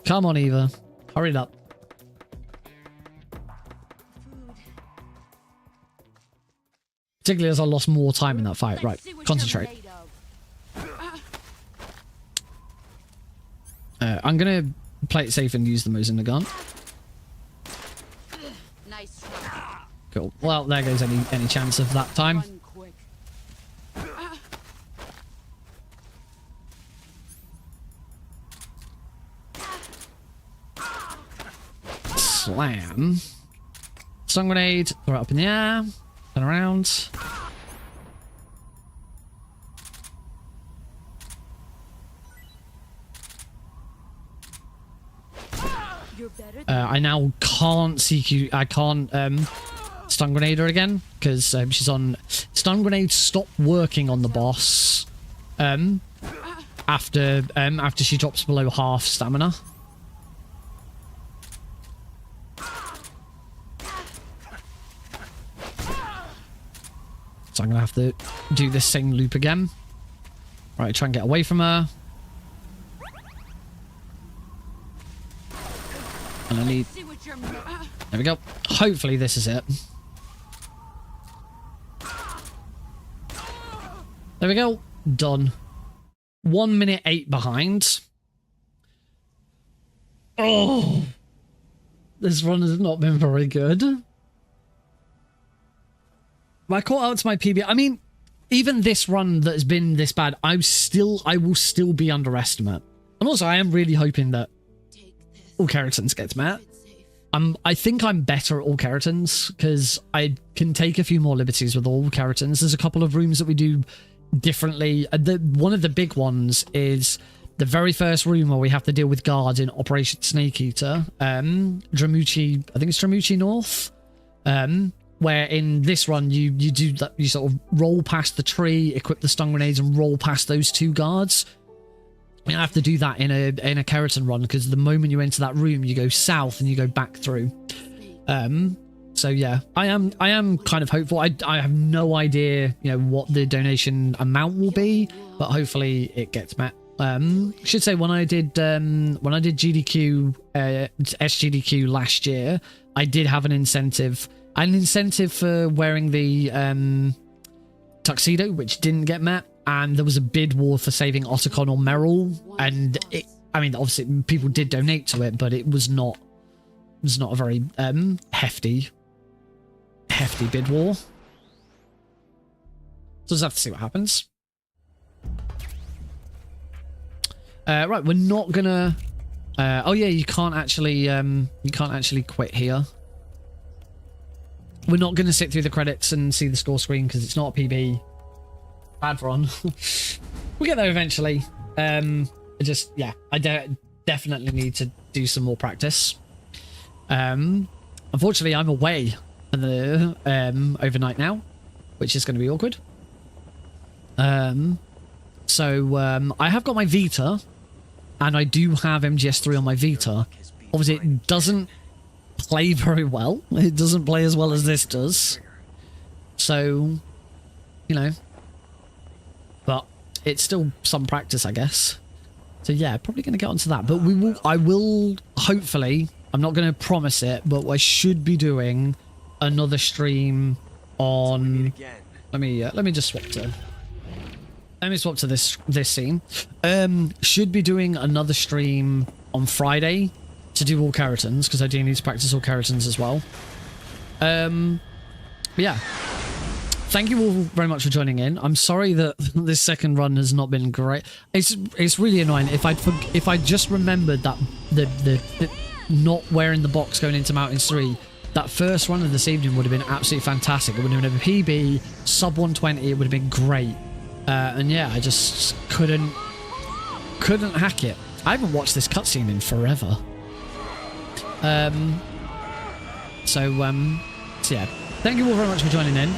Come on, Eva, hurry it up. Particularly as I lost more time in that fight. Right, concentrate. I'm gonna play it safe and use the Mosin gun. Nice. Cool. Well, there goes any chance of that time. Slam. Stun grenade. Throw it up in the air. Turn around. I now can't CQ. I can't stun grenade her again because she's on. Stun grenade stopped working on the boss after she drops below half stamina. So I'm gonna have to do this same loop again. Right, try and get away from her. And I need... There we go. Hopefully this is it. There we go. Done. 1 minute 8 behind. Oh! This run has not been very good. I caught out to my PB. I mean, even this run that has been this bad, I will still be underestimate. And also, I am really hoping that all Keratons gets met. I think I'm better at all Keratons because I can take a few more liberties with all Keratons. There's a couple of rooms that we do differently. One of the big ones is the very first room where we have to deal with guards in Operation Snake Eater. Dramuchi, I think it's Dramuchi North. Where in this run you do that, you sort of roll past the tree, equip the stun grenades, and roll past those two guards. You have to do that in a Keratin run because the moment you enter that room, you go south and you go back through. So yeah, I am kind of hopeful. I have no idea, you know, what the donation amount will be, but hopefully it gets met. Should say when I did GDQ SGDQ last year, I did have an incentive. An incentive for wearing the tuxedo, which didn't get met, and there was a bid war for saving Otacon or Meryl, and I mean, obviously people did donate to it, but it was not a very hefty bid war. So we'll just have to see what happens. Right, we're not gonna. Oh yeah, you can't actually quit here. We're not going to sit through the credits and see the score screen because it's not a PB. Bad run. We'll get there eventually. I definitely need to do some more practice. Unfortunately, I'm away for the overnight now, which is going to be awkward. So I have got my Vita, and I do have MGS3 on my Vita. Obviously, it doesn't play very well. It doesn't play as well as this does. So, you know, but it's still some practice, I guess. So yeah, probably going to get onto that. But I will hopefully, I'm not going to promise it, but I should be doing another stream on. Let me just swap to. Let me swap to this scene. Should be doing another stream on Friday to do all Keratons, because I do need to practice all Keratons as well. Yeah. Thank you all very much for joining in. I'm sorry that this second run has not been great. It's really annoying. If I just remembered that the not wearing the box going into Mountains 3, that first run of this evening would have been absolutely fantastic. It would have been a PB, sub 120, it would have been great. And yeah, I just couldn't hack it. I haven't watched this cutscene in forever. So yeah, thank you all very much for joining in.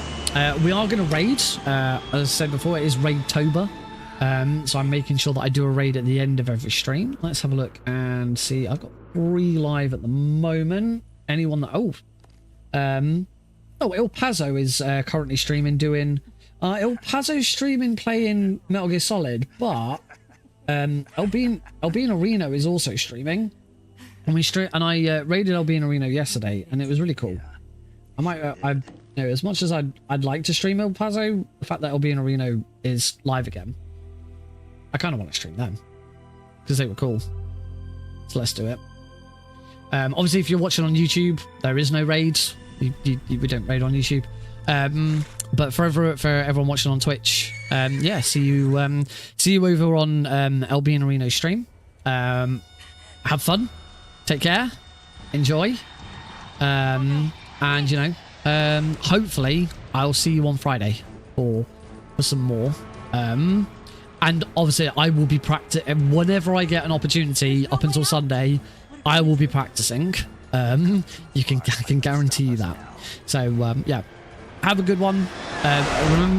We are going to raid, as I said before, it is Raid-tober. So I'm making sure that I do a raid at the end of every stream. Let's have a look and see. I've got 3 live at the moment. Anyone that... Oh, Il Pazzo is currently streaming doing... Il Pazzo's streaming playing Metal Gear Solid, but Albino Reno is also streaming. And I raided Albino Reno yesterday, and it was really cool. I might... you know, as much as I'd like to stream Il Pazzo, the fact that Albino Reno is live again, I kind of want to stream them because they were cool. So let's do it. Obviously, if you're watching on YouTube, there is no raids. We don't raid on YouTube. But for everyone watching on Twitch, yeah, see you over on Albino Reno stream. Have fun, take care, enjoy, and you know, hopefully I'll see you on Friday for some more. And obviously I will be practicing whenever I get an opportunity up until Sunday. I will be practicing. I can guarantee you that. So yeah, have a good one.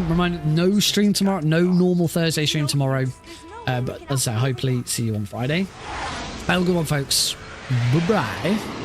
Remind no stream tomorrow, no normal Thursday stream tomorrow. But as I say, hopefully see you on Friday. Have a good one, folks. Bye bye.